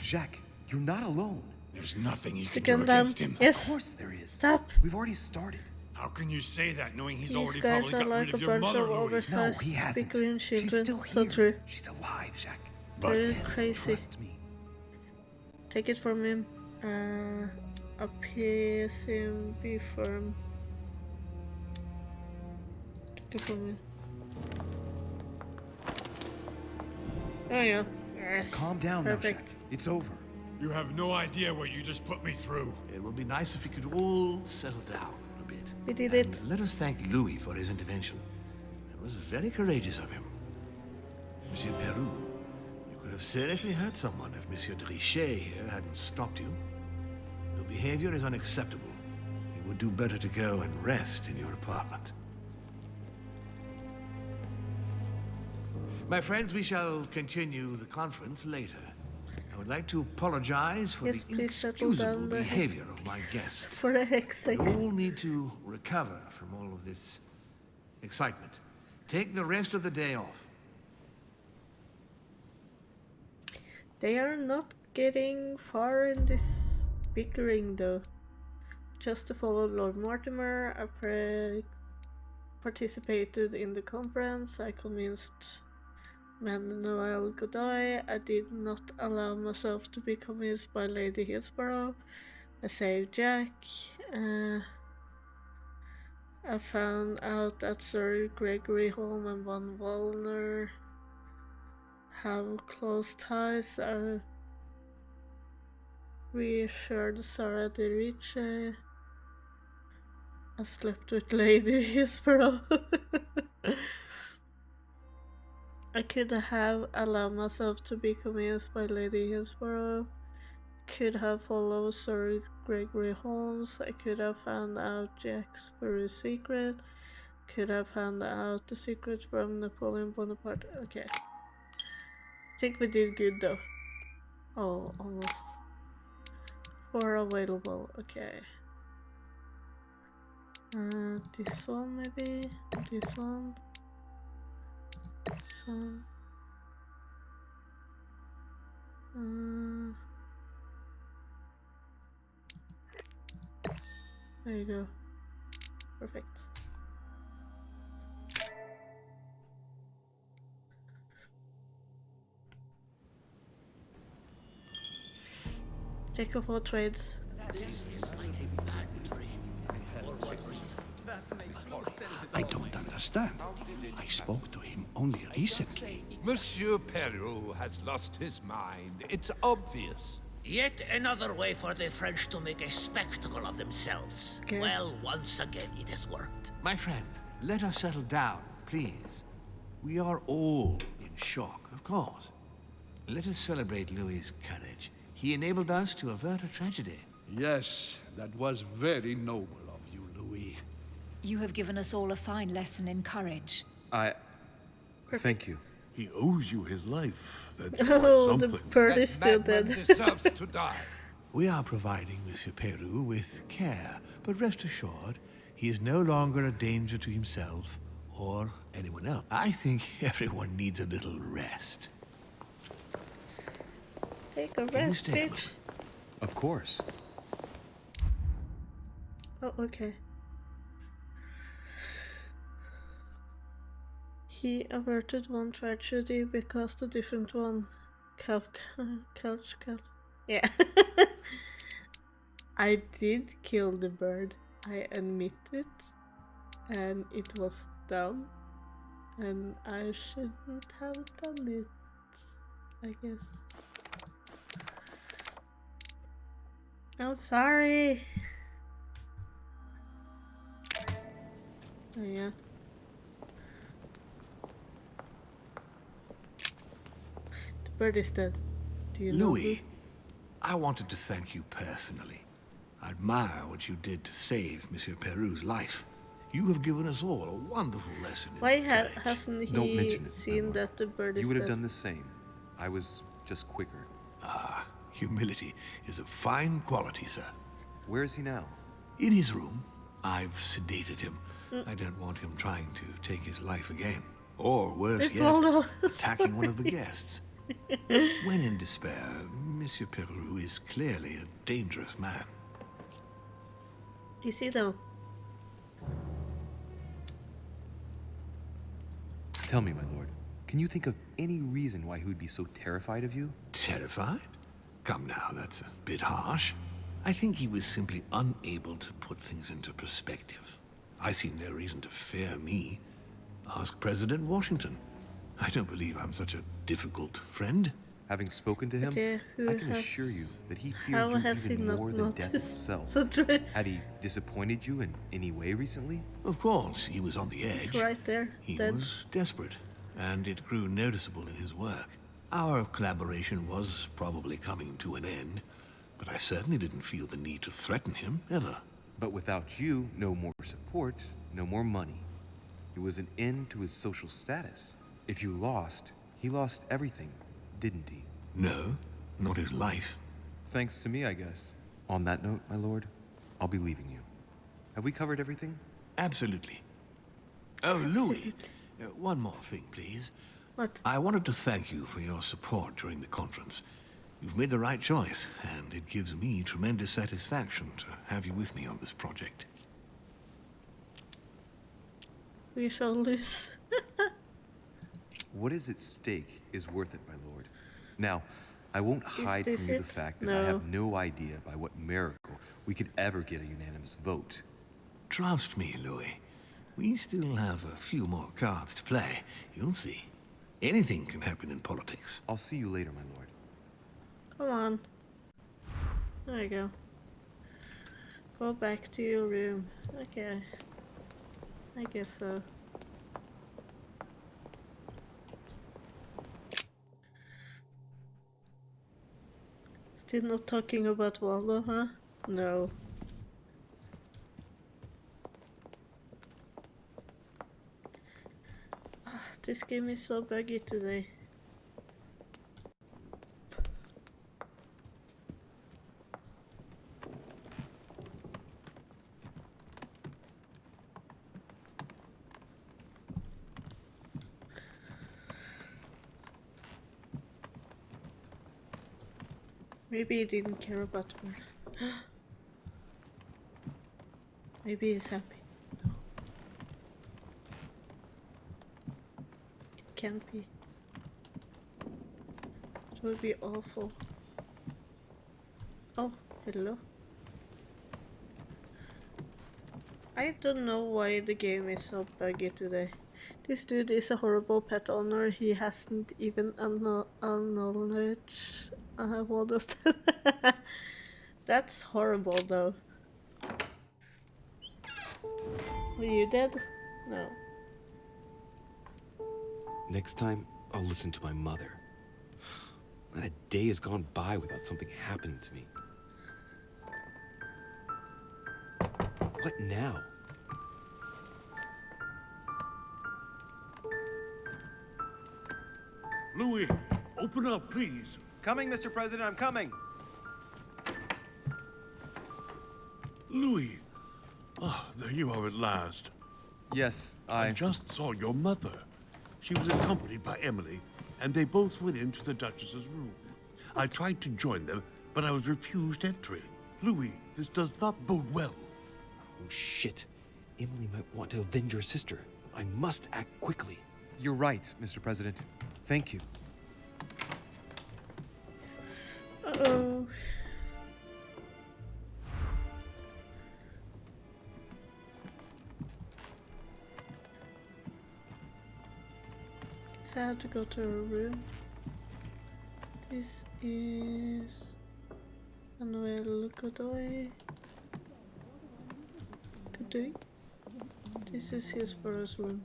Jacques, you're not alone. There's nothing you can Chicken do done. against him. Yes. Of course there is. Stop. We've already started. How can you say that knowing he's These already guys probably are got like rid a of your bunch mother, of Louis? oversized No, he hasn't. bickering She's children. still So here. true. She's alive, Jacques. But Very Yes, crazy. trust me. Take it from him. Appease him, be firm. Take it from him. There you go. Yes. Calm down now, Perfect. Jacques. It's over. You have no idea what you just put me through. It would be nice if we could all settle down a bit. We did it. And let us thank Louis for his intervention. It was very courageous of him. Monsieur Peru, you could have seriously hurt someone if Monsieur de Richet here hadn't stopped you. Your behavior is unacceptable. You would do better to go and rest in your apartment. My friends, we shall continue the conference later. I would like to apologize for Yes, the please settle inexcusable down the behavior of my guest. For the heck's sake. We all need to recover from all of this excitement. Take the rest of the day off. They are not getting far in this bickering though. Just to follow Lord Mortimer, I participated in the conference. I convinced Manuel Godoy. I did not allow myself to be convinced by Lady Hillsborough. I saved Jack. I found out that Sir Gregory Holm and Von Wallner have close ties. I reassured Sarah de Ricci. I slept with Lady Hillsborough. I could have allowed myself to be convinced by Lady Hillsborough. Could have followed Sir Gregory Holmes. I could have found out Jack Sparrow's secret. Could have found out the secret from Napoleon Bonaparte. Okay. I think we did good though. Oh, almost. 4 available. Okay. This one maybe. This one. This one. There you go. Perfect. Jack of all trades. This is like a bad dream. For what reason? I don't understand. I spoke to him only recently. Monsieur Peru has lost his mind. It's obvious. Yet another way for the French to make a spectacle of themselves. Okay. Well, once again, it has worked. My friends, let us settle down, please. We are all in shock, of course. Let us celebrate Louis's courage. He enabled us to avert a tragedy. Yes, that was very noble of you, Louis. You have given us all a fine lesson in courage. Thank you. He owes you his life. That's Oh, quite the something. bird is still dead. deserves to die. We are providing Monsieur Peru with care, but rest assured, he is no longer a danger to himself or anyone else. I think everyone needs a little rest. Take a Can you rest, stay a bitch. Of course. Oh, okay. He averted one tragedy because the different one. Couch. Yeah. I did kill the bird. I admit it. And it was dumb. And I shouldn't have done it, I guess. I'm sorry. Oh, yeah. The bird is dead. Do you know Louis, I wanted to thank you personally. I admire what you did to save Monsieur Peru's life. You have given us all a wonderful lesson. who? Why hasn't Don't he mention it, seen that the bird is You would have dead? done the same. I was just quicker. Ah, humility is a fine quality, sir. Where is he now? In his room. I've sedated him. I don't want him trying to take his life again. Or worse It's yet, Waldo. attacking one of the guests. When in despair, Monsieur Peru is clearly a dangerous man. Is he though? Tell me, my lord, can you think of any reason why he would be so terrified of you? Terrified? Come now, that's a bit harsh. I think he was simply unable to put things into perspective. I see no reason to fear me. Ask President Washington. I don't believe I'm such a difficult friend. Having spoken to him, Okay, who I can has- assure you that he how feared you has he even not more than death noticed? itself. So true. Had he disappointed you in any way recently? Of course, he was on the edge. It's right there. He dead. was desperate, and it grew noticeable in his work. Our collaboration was probably coming to an end, but I certainly didn't feel the need to threaten him, ever. But without you, no more support, no more money. It was an end to his social status. If you lost, he lost everything, didn't he? No, not his life. Thanks to me, I guess. On that note, my lord, I'll be leaving you. Have we covered everything? Absolutely. Oh, Louis, one more thing, please. What? I wanted to thank you for your support during the conference. You've made the right choice, and it gives me tremendous satisfaction to have you with me on this project. We shall lose. What is at stake is worth it, my lord. Now, I won't hide this from you the it? fact that No. I have no idea by what miracle we could ever get a unanimous vote. Trust me, Louis. We still have a few more cards to play. You'll see. Anything can happen in politics. I'll see you later, my lord. Come on. There you go. Go back to your room. Okay. I guess so. Still not talking about Waldo, huh? No. This game is so buggy today. Maybe he didn't care about her. Maybe he's happy. No. It can't be. It would be awful. Oh, hello. I don't know why the game is so buggy today. This dude is a horrible pet owner. He hasn't even acknowledged what is that? That's horrible though. Are you dead? No. Next time, I'll listen to my mother. Not a day has gone by without something happening to me. What now? Louis, open up, please. Coming, Mr. President, I'm coming. Louis. Ah, there you are at last. Yes, I just saw your mother. She was accompanied by Emily, and they both went into the Duchess's room. I tried to join them, but I was refused entry. Louis, this does not bode well. Oh, shit. Emily might want to avenge her sister. I must act quickly. You're right, Mr. President. Thank you. Uh-oh. So I have to go to her room. This is Manuel Godoy. This is Hillsborough's room.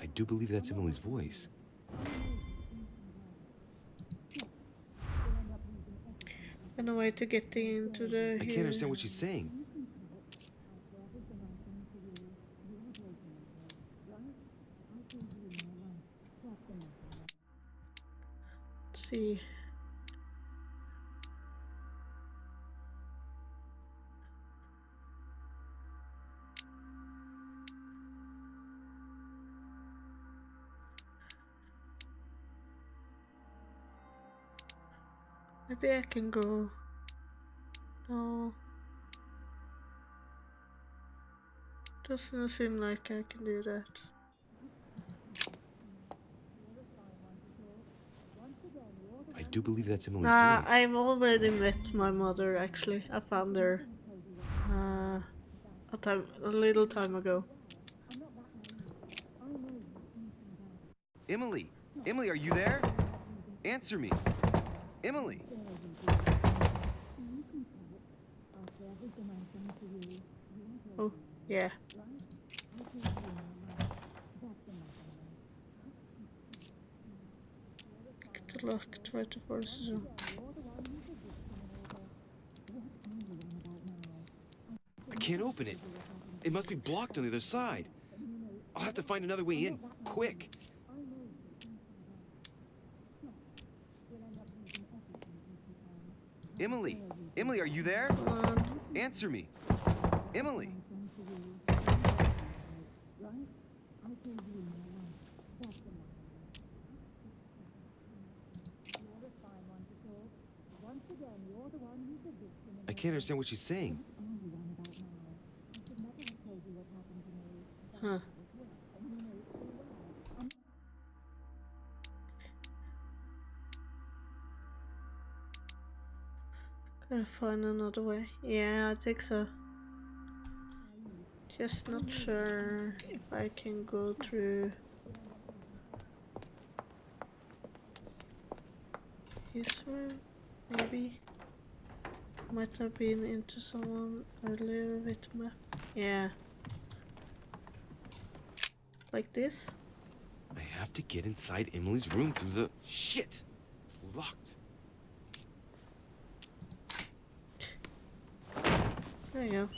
I do believe that's Emily's voice. And a way to get into the... I can't understand what she's saying. Let's see. Maybe I can go. No. Doesn't seem like I can do that. I do believe that's Emily's Nah, voice. I've already met my mother actually. I found her a little time ago. Emily! Emily, are you there? Answer me! Emily! Oh, yeah. Get the lock, try to force it on. I can't open it. It must be blocked on the other side. I'll have to find another way in, quick. Emily! Emily, are you there? Answer me! Emily! I can't understand what she's saying. Huh. Gotta find another way. Yeah, I think so. Just not sure if I can go through his room, maybe. Might have been into someone earlier with me. Yeah. Like this? I have to get inside Emily's room through the... Shit! It's locked. There you go.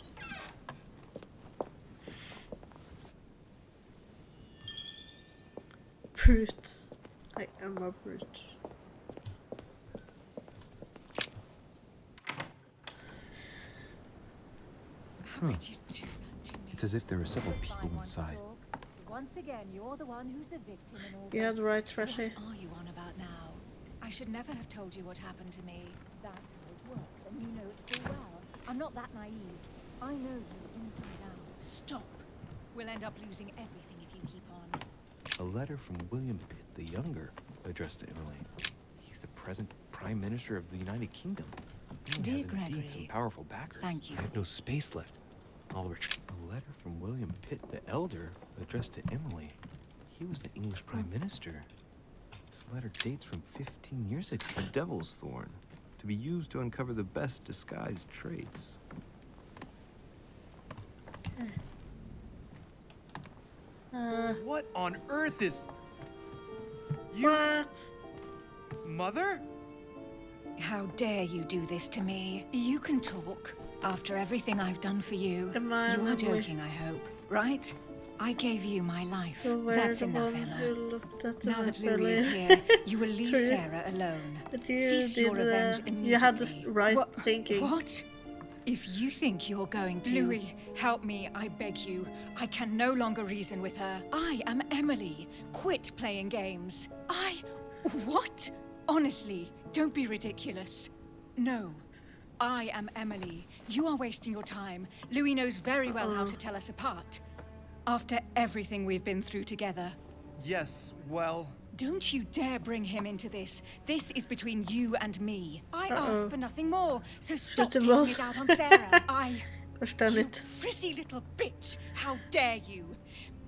Brute. I am a brute. How could you do that to me? It's as if there are several people inside. Once again, you're the one who's the victim in all You had this. the right, Trashy. What are you on about now? I should never have told you what happened to me. That's how it works, and you know it full well. I'm not that naive. I know you inside out. Stop. We'll end up losing everything if you keep on. A letter from William Pitt the Younger, addressed to Emily. He's the present Prime Minister of the United Kingdom. He Dear has indeed Gregory, some powerful backers. thank you. I have no space left. Oliver, a letter from William Pitt the Elder, addressed to Emily. He was the English Prime Minister. This letter dates from 15 years ago. A devil's thorn, to be used to uncover the best disguised traits. What on earth is... What? Mother? How dare you do this to me? You can talk. After everything I've done for you, Am I you are Emily? joking, I hope, right? I gave you my life. You were That's the enough, one Emma. who looked at Now my that belly. Louis is here, you will leave True. Sarah alone. But you Cease your did, revenge immediately. you had the right thinking. What? If you think you're going to... Louis, help me, I beg you. I can no longer reason with her. I am Emily. Quit playing games. What? Honestly, don't be ridiculous. No. I am Emily. You are wasting your time. Louis knows very well how to tell us apart. After everything we've been through together. Yes, well... Don't you dare bring him into this. This is between you and me. I asked for nothing more, so stop Shoot him taking both. it out on Sarah. Gosh damn You it. frizzy little bitch! How dare you!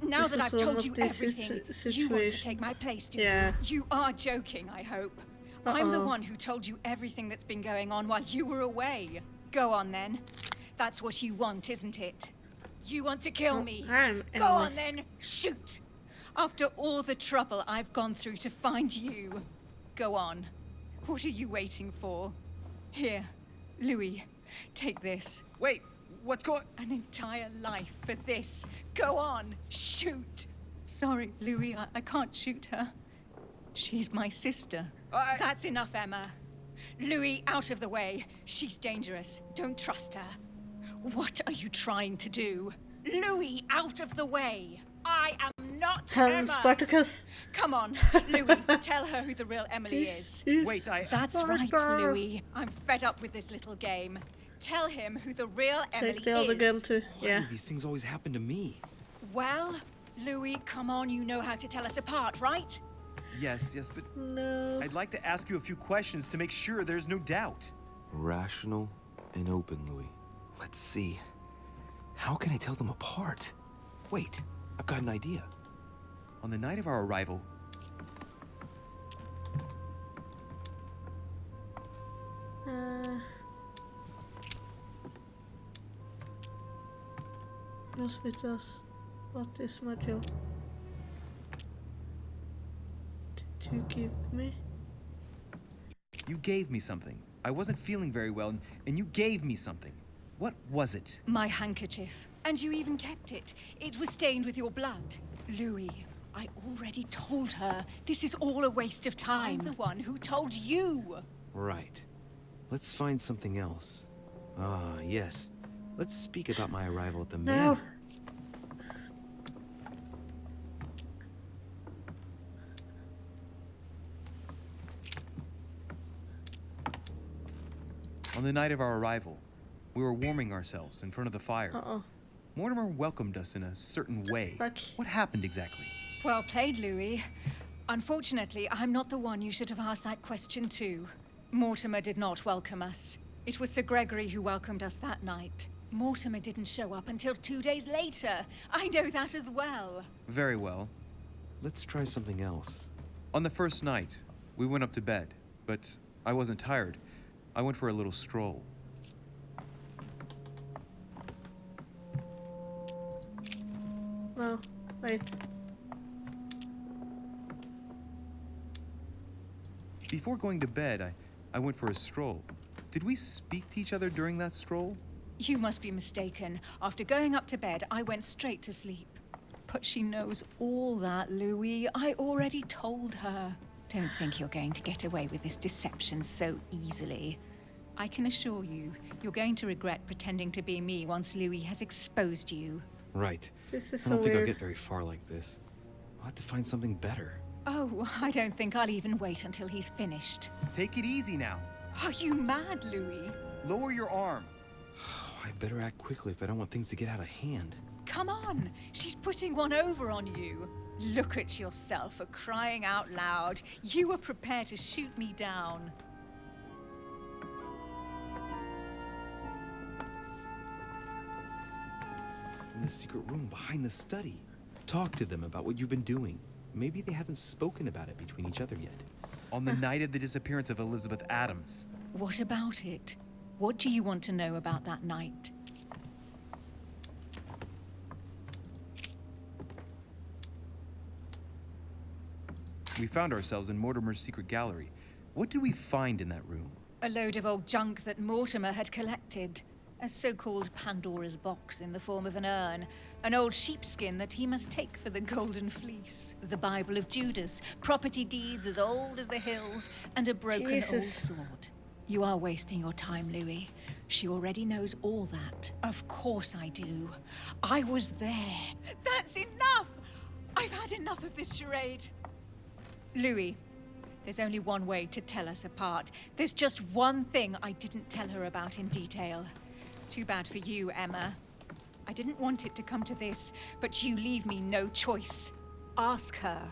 Now This that is I've one told of you these everything, you want to take my place, do Yeah. you? You are joking, I hope. I'm the one who told you everything that's been going on while you were away. Go on then. That's what you want, isn't it? You want to kill me. Go on then, shoot! After all the trouble I've gone through to find you. Go on. What are you waiting for? Here, Louis, take this. Wait, what's going... An entire life for this. Go on, shoot. Sorry, Louis, I can't shoot her. She's my sister. That's enough, Emma. Louis, out of the way. She's dangerous. Don't trust her. What are you trying to do? Louis, out of the way. I am not Emma. Spartacus. Come on, Louis, tell her who the real Emily This is. is Wait, That's right, Sparta. Louis. I'm fed up with this little game. Tell him who the real Emily Take the other is. gun too. Why Yeah. do these things always happen to me? Well, Louis, come on, you know how to tell us apart, right? Yes, but... No. I'd like to ask you a few questions to make sure there's no doubt. Rational and open, Louis. Let's see. How can I tell them apart? Wait, I've got an idea. On the night of our arrival... Was with us. What is my job? Did you give me? You gave me something. I wasn't feeling very well, and you gave me something. What was it? My handkerchief. And you even kept it. It was stained with your blood. Louis, I already told her. This is all a waste of time. I'm the one who told you. Right. Let's find something else. Ah, yes. Let's speak about my arrival at the manor. On the night of our arrival, we were warming ourselves in front of the fire. Mortimer welcomed us in a certain way. What happened exactly? Well played, Louis. Unfortunately, I'm not the one you should have asked that question to. Mortimer did not welcome us. It was Sir Gregory who welcomed us that night. Mortimer didn't show up until 2 days later. I know that as well. Very well. Let's try something else. On the first night, we went up to bed, but I wasn't tired. I went for a little stroll. No, wait. Before going to bed, I went for a stroll. Did we speak to each other during that stroll? You must be mistaken. After going up to bed, I went straight to sleep. But she knows all that, Louis. I already told her. Don't think you're going to get away with this deception so easily. I can assure you, you're going to regret pretending to be me once Louis has exposed you. Right. This is I don't so think I'll weird. get very far like this. I'll have to find something better. Oh, I don't think I'll even wait until he's finished. Take it easy now. Are you mad, Louis? Lower your arm. I better act quickly if I don't want things to get out of hand. Come on, she's putting one over on you. Look at yourself for crying out loud. You were prepared to shoot me down. In the secret room behind the study. Talk to them about what you've been doing. Maybe they haven't spoken about it between each other yet. On the night of the disappearance of Elizabeth Adams. What about it? What do you want to know about that night? We found ourselves in Mortimer's secret gallery. What did we find in that room? A load of old junk that Mortimer had collected. A so-called Pandora's box in the form of an urn. An old sheepskin that he must take for the Golden Fleece. The Bible of Judas. Property deeds as old as the hills. And a broken old Jesus. sword. You are wasting your time, Louis. She already knows all that. Of course I do. I was there. That's enough! I've had enough of this charade. Louis, there's only one way to tell us apart. There's just one thing I didn't tell her about in detail. Too bad for you, Emma. I didn't want it to come to this, but you leave me no choice. Ask her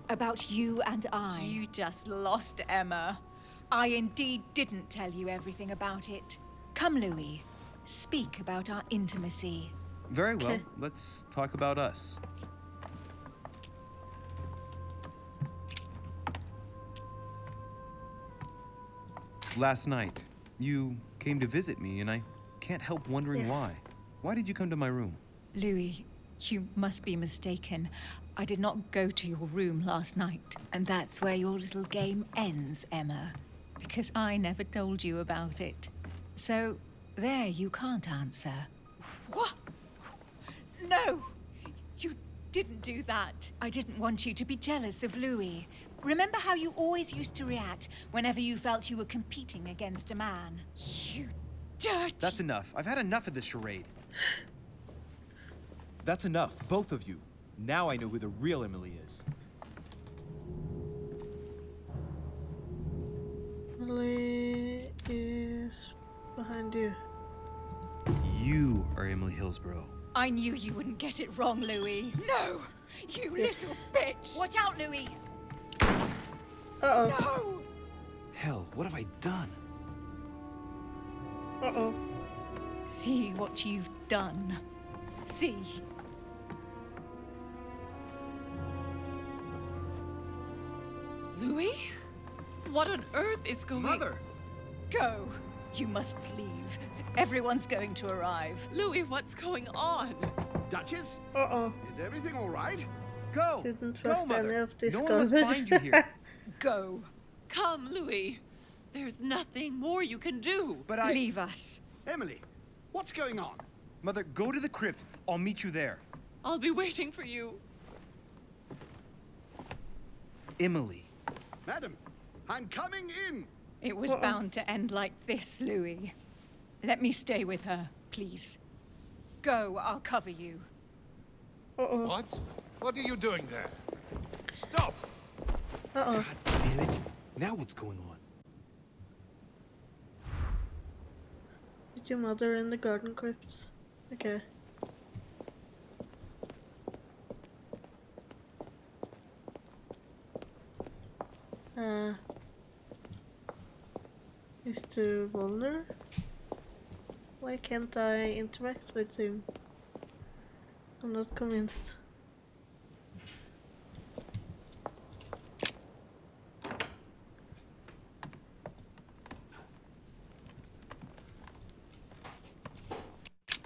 about you and I. You just lost, Emma. I indeed didn't tell you everything about it. Come, Louis. Speak about our intimacy. Very well. Let's talk about us. Last night, you came to visit me, and I can't help wondering Yes. why. Why did you come to my room? Louis, you must be mistaken. I did not go to your room last night. And that's where your little game ends, Emma. Because I never told you about it. So, there you can't answer. What? No! You didn't do that. I didn't want you to be jealous of Louis. Remember how you always used to react whenever you felt you were competing against a man? You dirty... That's enough. I've had enough of this charade. That's enough, both of you. Now I know who the real Emily is. Emily is behind you. You are Emily Hillsborough. I knew you wouldn't get it wrong, Louis. No! You Yes. little bitch! Watch out, Louis! Uh-oh. No! Hell, what have I done? Uh-oh. See what you've done. See. Louis? What on earth is going... Mother! Go. You must leave. Everyone's going to arrive. Louis, what's going on? Duchess? Uh-oh. Is everything all right? Go! Didn't Go, trust any Mother! of this No one must garbage. find you here. Go. Come, Louis. There's nothing more you can do. But I... Leave us. Emily, what's going on? Mother, go to the crypt. I'll meet you there. I'll be waiting for you. Emily. Madam, I'm coming in. It was bound to end like this, Louis. Let me stay with her, please. Go, I'll cover you. Uh-oh. What? What are you doing there? Stop! Uh-oh. God damn it. Now what's going on? Is your mother in the garden crypts? Okay. Mr. Volner? Why can't I interact with him? I'm not convinced.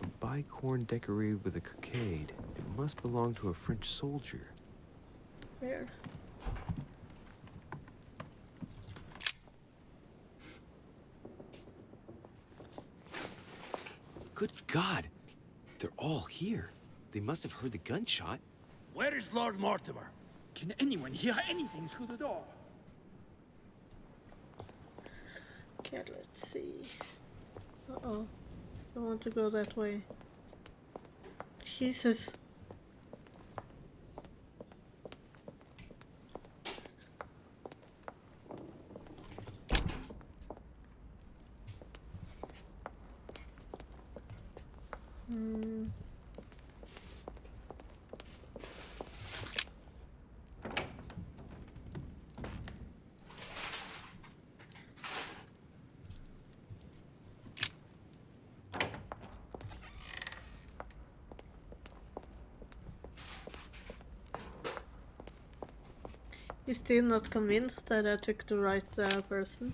A bicorn decorated with a cockade. It must belong to a French soldier. Weird. Good God! They're all here. They must have heard the gunshot. Where is Lord Mortimer? Can anyone hear anything through the door? Okay, let's see. Uh-oh. I want to go that way. Jesus. You still not convinced that I took the right person?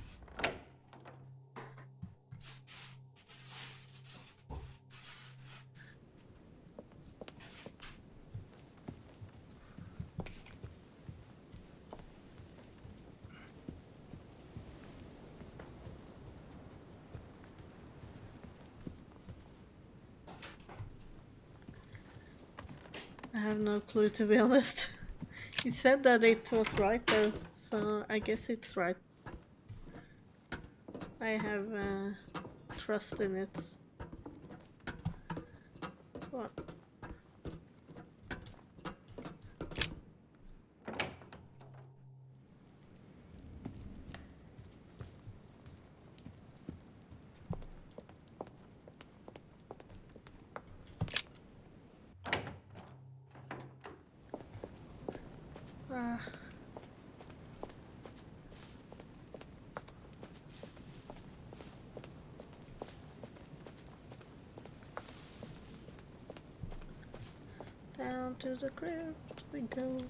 I have no clue, to be honest. He said that it was right though, so I guess it's right. I have trust in it. What? Down to the crypt we go.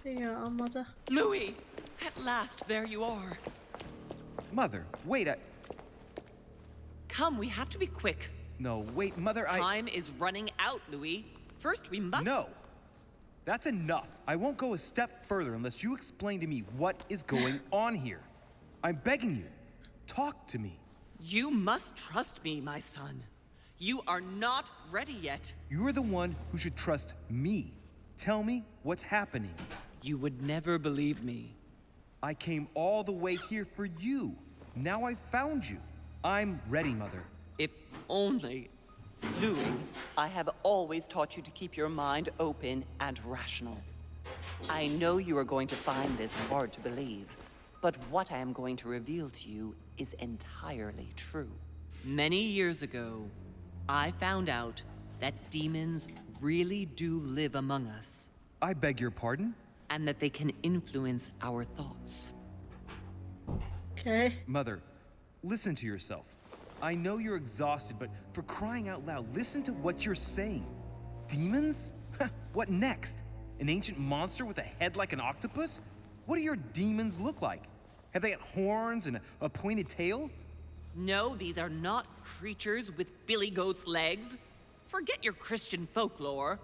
Yeah, mother. Louis! At last, there you are. Mother, wait, Come, we have to be quick. No, wait, Mother, Time is running out, Louis. First, we must... No! That's enough. I won't go a step further unless you explain to me what is going on here. I'm begging you. Talk to me. You must trust me, my son. You are not ready yet. You're the one who should trust me. Tell me what's happening. You would never believe me. I came all the way here for you. Now I've found you. I'm ready, Mother. If only... Louis, I have always taught you to keep your mind open and rational. I know you are going to find this hard to believe, but what I am going to reveal to you is entirely true. Many years ago, I found out that demons really do live among us. I beg your pardon? And that they can influence our thoughts. Okay. Mother, listen to yourself. I know you're exhausted, but for crying out loud, listen to what you're saying. Demons? What next? An ancient monster with a head like an octopus? What do your demons look like? Have they got horns and a pointed tail? No, these are not creatures with billy goat's legs. Forget your Christian folklore.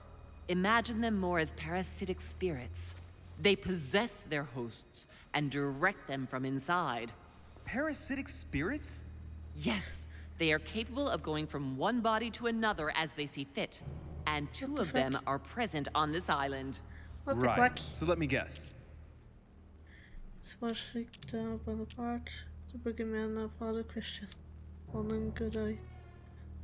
Imagine them more as parasitic spirits. They possess their hosts and direct them from inside. Parasitic spirits? Yes, they are capable of going from one body to another as they see fit. And two of them are present on this island. What the Right. fuck? So let me guess. Svarskicked Bonaparte, the boogeyman of Father Christian. One good eye.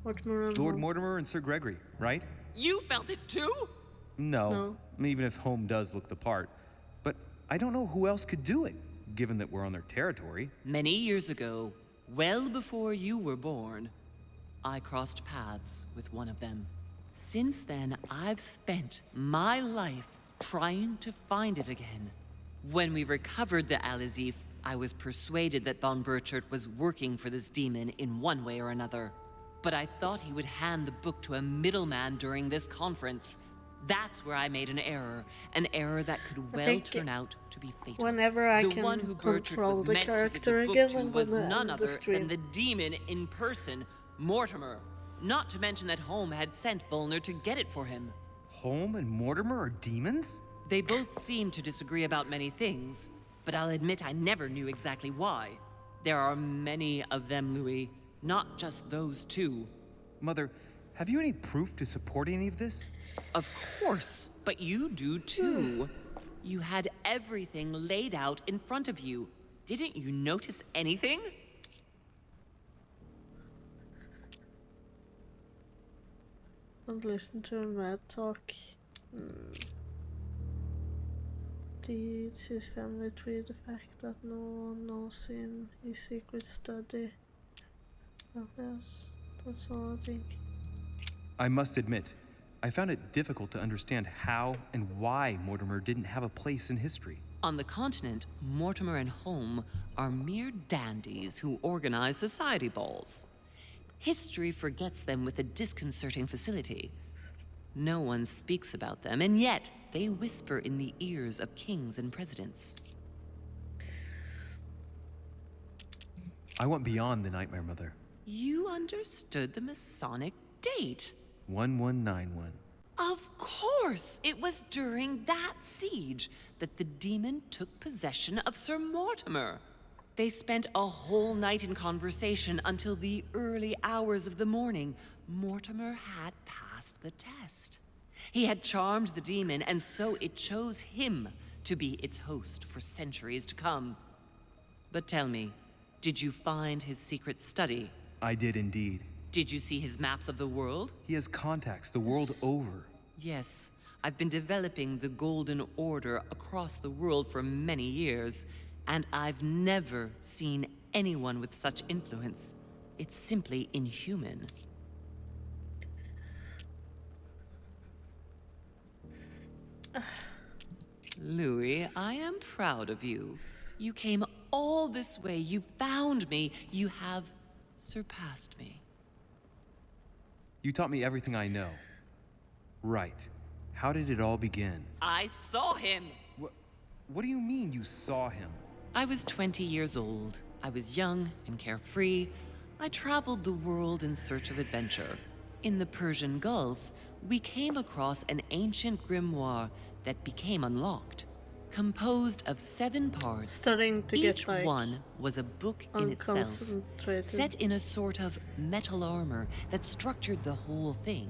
Mortimer and Lord Holm. Mortimer and Sir Gregory, right? You felt it too? No. Even if Holm does look the part. But I don't know who else could do it, given that we're on their territory. Many years ago, well before you were born, I crossed paths with one of them. Since then, I've spent my life trying to find it again. When we recovered the Alizif, I was persuaded that von Burchard was working for this demon in one way or another. But I thought he would hand the book to a middleman during this conference. That's where I made an error that could well think turn out to be fatal. whenever I the can one who Bertrand control was the meant to give character the book again, to I'm was gonna none end the other than stream. the demon in person, Mortimer. Not to mention that Holm had sent Volner to get it for him. Holm and Mortimer are demons? They both seem to disagree about many things, but I'll admit I never knew exactly why. There are many of them, Louis, not just those two. Mother, have you any proof to support any of this? Of course, but you do too. You had everything laid out in front of you. Didn't you notice anything? Don't listen to him mad talk. Deeds his family tree, the fact that no one knows him, his secret study. Yes, that's all I think. I must admit, I found it difficult to understand how and why Mortimer didn't have a place in history. On the continent, Mortimer and Holm are mere dandies who organize society balls. History forgets them with a disconcerting facility. No one speaks about them, and yet they whisper in the ears of kings and presidents. I went beyond the nightmare, Mother. You understood the Masonic date. 1191. Of course! It was during that siege that the demon took possession of Sir Mortimer. They spent a whole night in conversation until the early hours of the morning. Mortimer had passed the test. He had charmed the demon, and so it chose him to be its host for centuries to come. But tell me, did you find his secret study? I did indeed. Did you see his maps of the world? He has contacts the world over. Yes, I've been developing the Golden Order across the world for many years, and I've never seen anyone with such influence. It's simply inhuman. Louis, I am proud of you. You came all this way, you found me, you have surpassed me. You taught me everything I know. Right. How did it all begin? I saw him! What do you mean you saw him? I was 20 years old. I was young and carefree. I traveled the world in search of adventure. In the Persian Gulf, we came across an ancient grimoire that became unlocked. Composed of 7 parts, Starting to get, each like, one was a book in itself, unconcentrated. set in a sort of metal armor that structured the whole thing.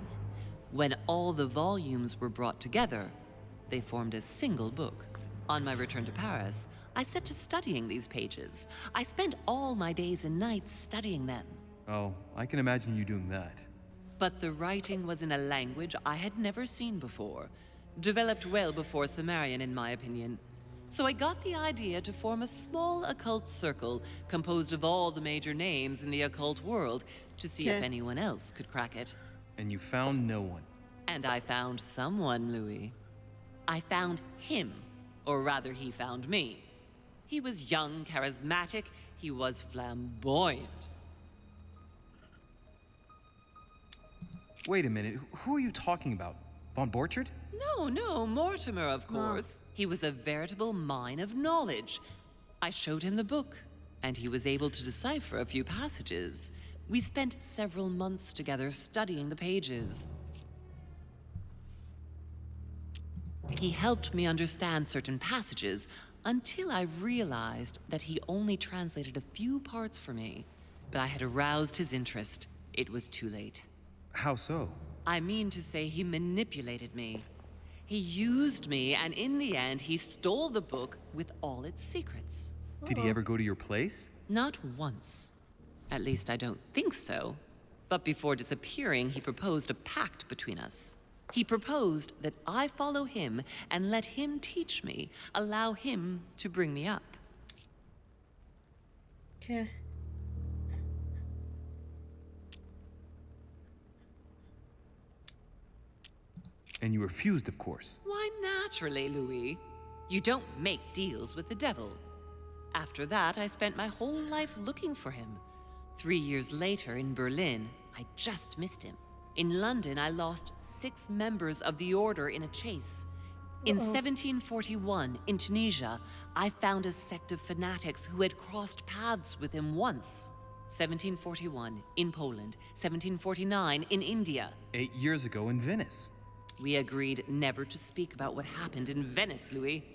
When all the volumes were brought together, they formed a single book. On my return to Paris, I set to studying these pages. I spent all my days and nights studying them. Oh, I can imagine you doing that. But the writing was in a language I had never seen before, developed well before Sumerian, in my opinion. So I got the idea to form a small occult circle composed of all the major names in the occult world to see if anyone else could crack it. And you found no one. And I found someone, Louis. I found him, or rather he found me. He was young, charismatic, he was flamboyant. Wait a minute, who are you talking about? Von Borchard? No, Mortimer, of course. He was a veritable mine of knowledge. I showed him the book, and he was able to decipher a few passages. We spent several months together studying the pages. He helped me understand certain passages until I realized that he only translated a few parts for me. But I had aroused his interest. It was too late. How so? I mean to say he manipulated me. He used me, and in the end, he stole the book with all its secrets. Did he ever go to your place? Not once. At least I don't think so. But before disappearing, he proposed a pact between us. He proposed that I follow him and let him teach me, allow him to bring me up. Okay. And you refused, of course. Why, naturally, Louis. You don't make deals with the devil. After that, I spent my whole life looking for him. 3 years later, in Berlin, I just missed him. In London, I lost 6 members of the Order in a chase. In 1741, in Tunisia, I found a sect of fanatics who had crossed paths with him once. 1741, in Poland. 1749, in India. 8 years ago in Venice. We agreed never to speak about what happened in Venice, Louis.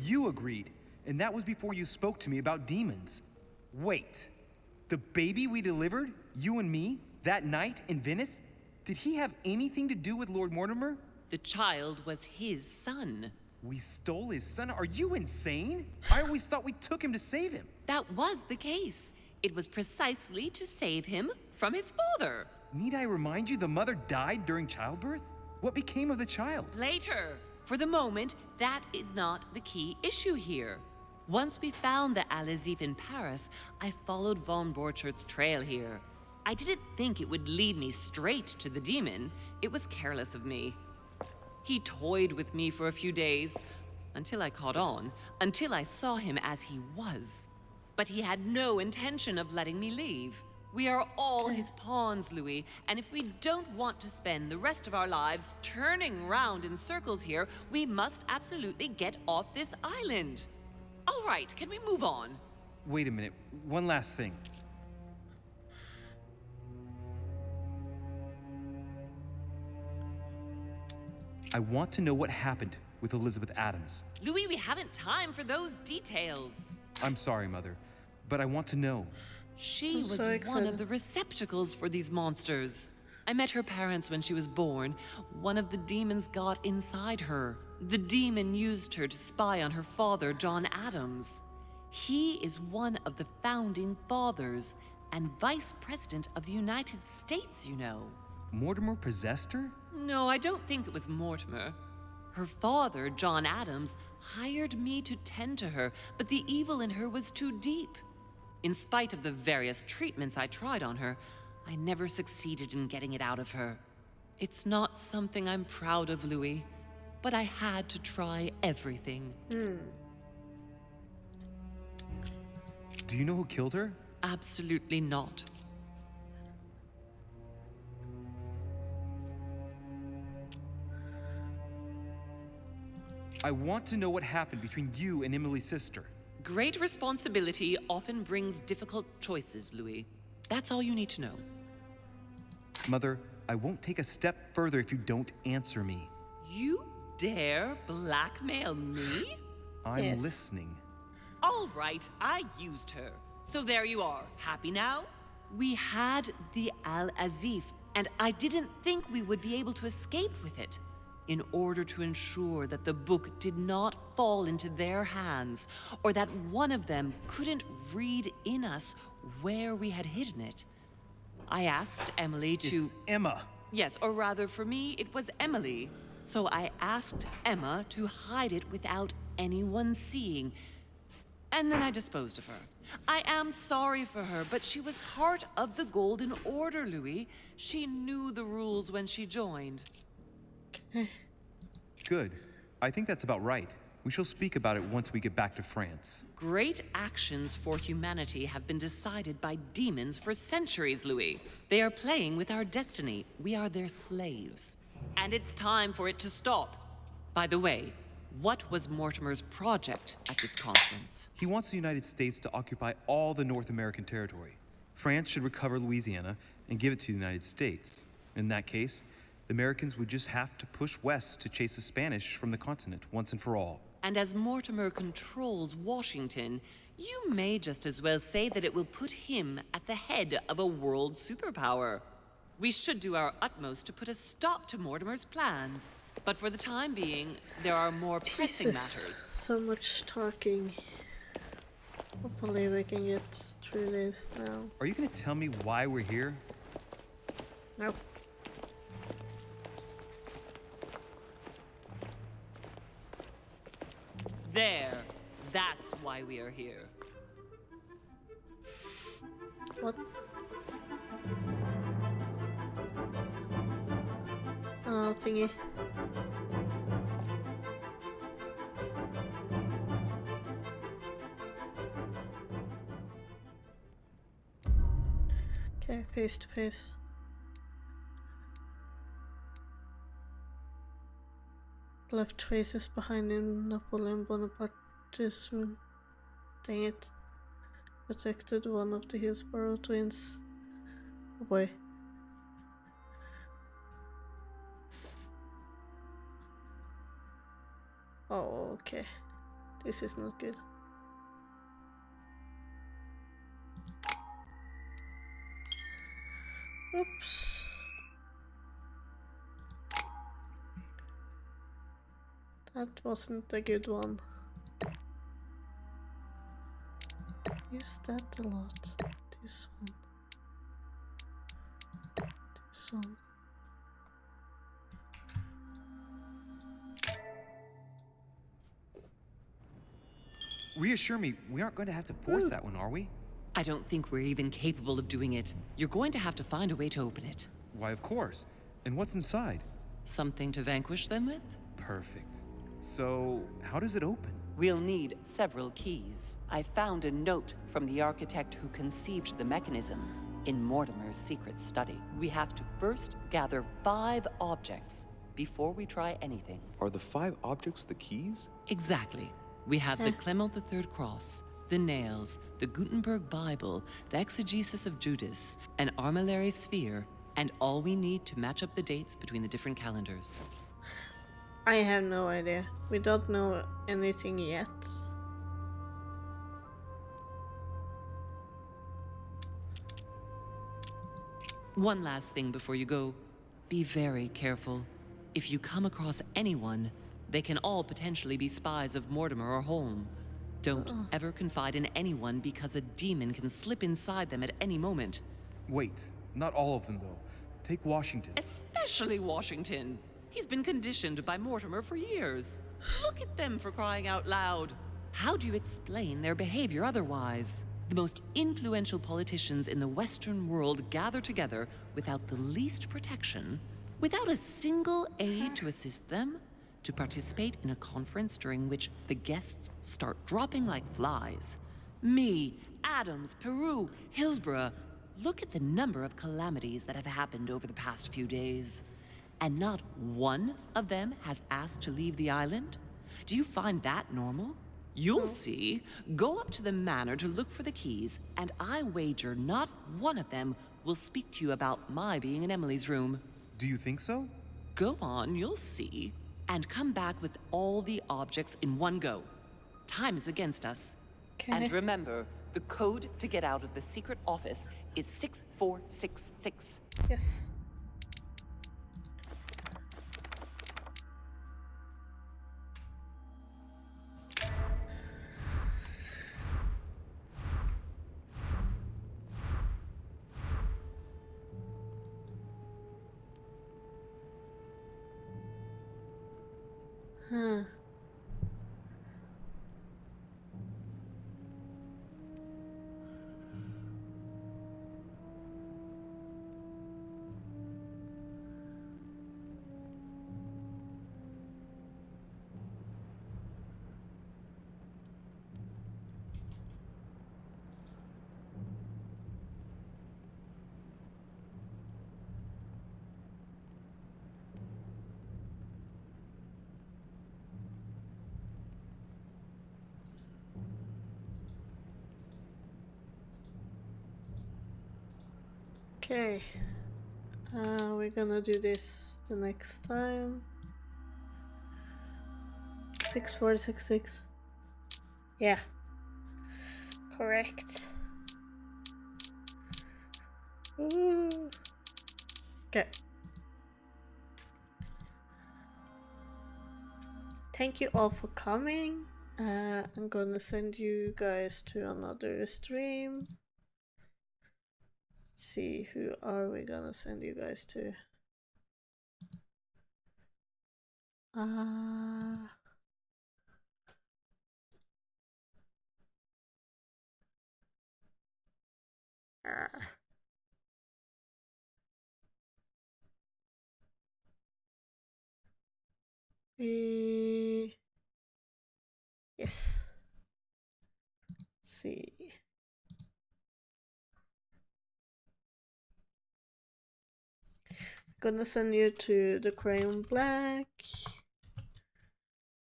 You agreed, and that was before you spoke to me about demons. Wait, the baby we delivered, you and me, that night in Venice, did he have anything to do with Lord Mortimer? The child was his son. We stole his son? Are you insane? I always thought we took him to save him. That was the case. It was precisely to save him from his father. Need I remind you the mother died during childbirth? What became of the child? Later. For the moment, that is not the key issue here. Once we found the Al-Azif in Paris, I followed von Borchart's trail here. I didn't think it would lead me straight to the demon. It was careless of me. He toyed with me for a few days, until I caught on, until I saw him as he was. But he had no intention of letting me leave. We are all his pawns, Louis, and if we don't want to spend the rest of our lives turning round in circles here, we must absolutely get off this island. All right, can we move on? Wait a minute, one last thing. I want to know what happened with Elizabeth Adams. Louis, we haven't time for those details. I'm sorry, Mother, but I want to know. She was one of the receptacles for these monsters. I met her parents when she was born. One of the demons got inside her. The demon used her to spy on her father, John Adams. He is one of the founding fathers and vice president of the United States, you know. Mortimer possessed her? No, I don't think it was Mortimer. Her father, John Adams, hired me to tend to her, but the evil in her was too deep. In spite of the various treatments I tried on her, I never succeeded in getting it out of her. It's not something I'm proud of, Louis, but I had to try everything. Do you know who killed her? Absolutely not. I want to know what happened between you and Emily's sister. Great responsibility often brings difficult choices, Louis. That's all you need to know. Mother, I won't take a step further if you don't answer me. You dare blackmail me? I'm listening. All right, I used her. So there you are. Happy now? We had the Al-Azif, and I didn't think we would be able to escape with it. In order to ensure that the book did not fall into their hands, or that one of them couldn't read in us where we had hidden it, I asked Emily to... It's Emma. Yes, or rather for me, it was Emily. So I asked Emma to hide it without anyone seeing. And then I disposed of her. I am sorry for her, but she was part of the Golden Order, Louis. She knew the rules when she joined. Good. I think that's about right. We shall speak about it once we get back to France. Great actions for humanity have been decided by demons for centuries, Louis. They are playing with our destiny. We are their slaves. And it's time for it to stop. By the way, what was Mortimer's project at this conference? He wants the United States to occupy all the North American territory. France should recover Louisiana and give it to the United States. In that case, the Americans would just have to push west to chase the Spanish from the continent once and for all. And as Mortimer controls Washington, you may just as well say that it will put him at the head of a world superpower. We should do our utmost to put a stop to Mortimer's plans. But for the time being, there are more pressing matters. So much talking. Hopefully we can get through this now. Are you going to tell me why we're here? Nope. There. That's why we are here. What? Oh, thingy. Okay, face to face. Left traces behind him. Napoleon Bonaparte's room. Dang it. Protected one of the Hillsborough twins. Oh boy. Oh, okay. This is not good. Oops. That wasn't a good one. Use that a lot. This one. This one. Reassure me, we aren't going to have to force that one, are we? I don't think we're even capable of doing it. You're going to have to find a way to open it. Why, of course. And what's inside? Something to vanquish them with? Perfect. So, how does it open? We'll need several keys. I found a note from the architect who conceived the mechanism in Mortimer's secret study. We have to first gather 5 objects before we try anything. Are the 5 objects the keys? Exactly. We have the Clement III cross, the nails, the Gutenberg Bible, the exegesis of Judas, an armillary sphere, and all we need to match up the dates between the different calendars. I have no idea. We don't know anything yet. One last thing before you go. Be very careful. If you come across anyone, they can all potentially be spies of Mortimer or Holm. Don't ever confide in anyone because a demon can slip inside them at any moment. Wait, not all of them though. Take Washington. Especially Washington. He's been conditioned by Mortimer for years. Look at them, for crying out loud. How do you explain their behavior otherwise? The most influential politicians in the Western world gather together without the least protection, without a single aid to assist them, to participate in a conference during which the guests start dropping like flies. Me, Adams, Peru, Hillsborough. Look at the number of calamities that have happened over the past few days. And not one of them has asked to leave the island? Do you find that normal? You'll see. Go up to the manor to look for the keys, and I wager not one of them will speak to you about my being in Emily's room. Do you think so? Go on, you'll see. And come back with all the objects in one go. Time is against us. Okay. And remember, the code to get out of the secret office is 6466. Yes. Huh. Okay, we're gonna do this the next time. 6466. Yeah, correct. Ooh. Okay. Thank you all for coming. I'm gonna send you guys to another stream. See, who are we gonna send you guys to? Yes. Let's see. Gonna send you to the Crayon Black.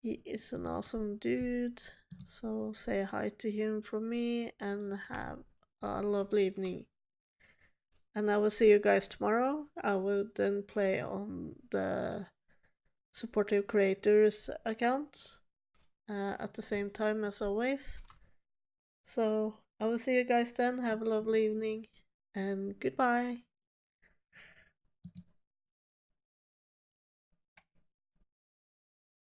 He is an awesome dude, so say hi to him from me and have a lovely evening. And I will see you guys tomorrow. I will then play on the Supportive Creators account at the same time as always. So I will see you guys then. Have a lovely evening and goodbye.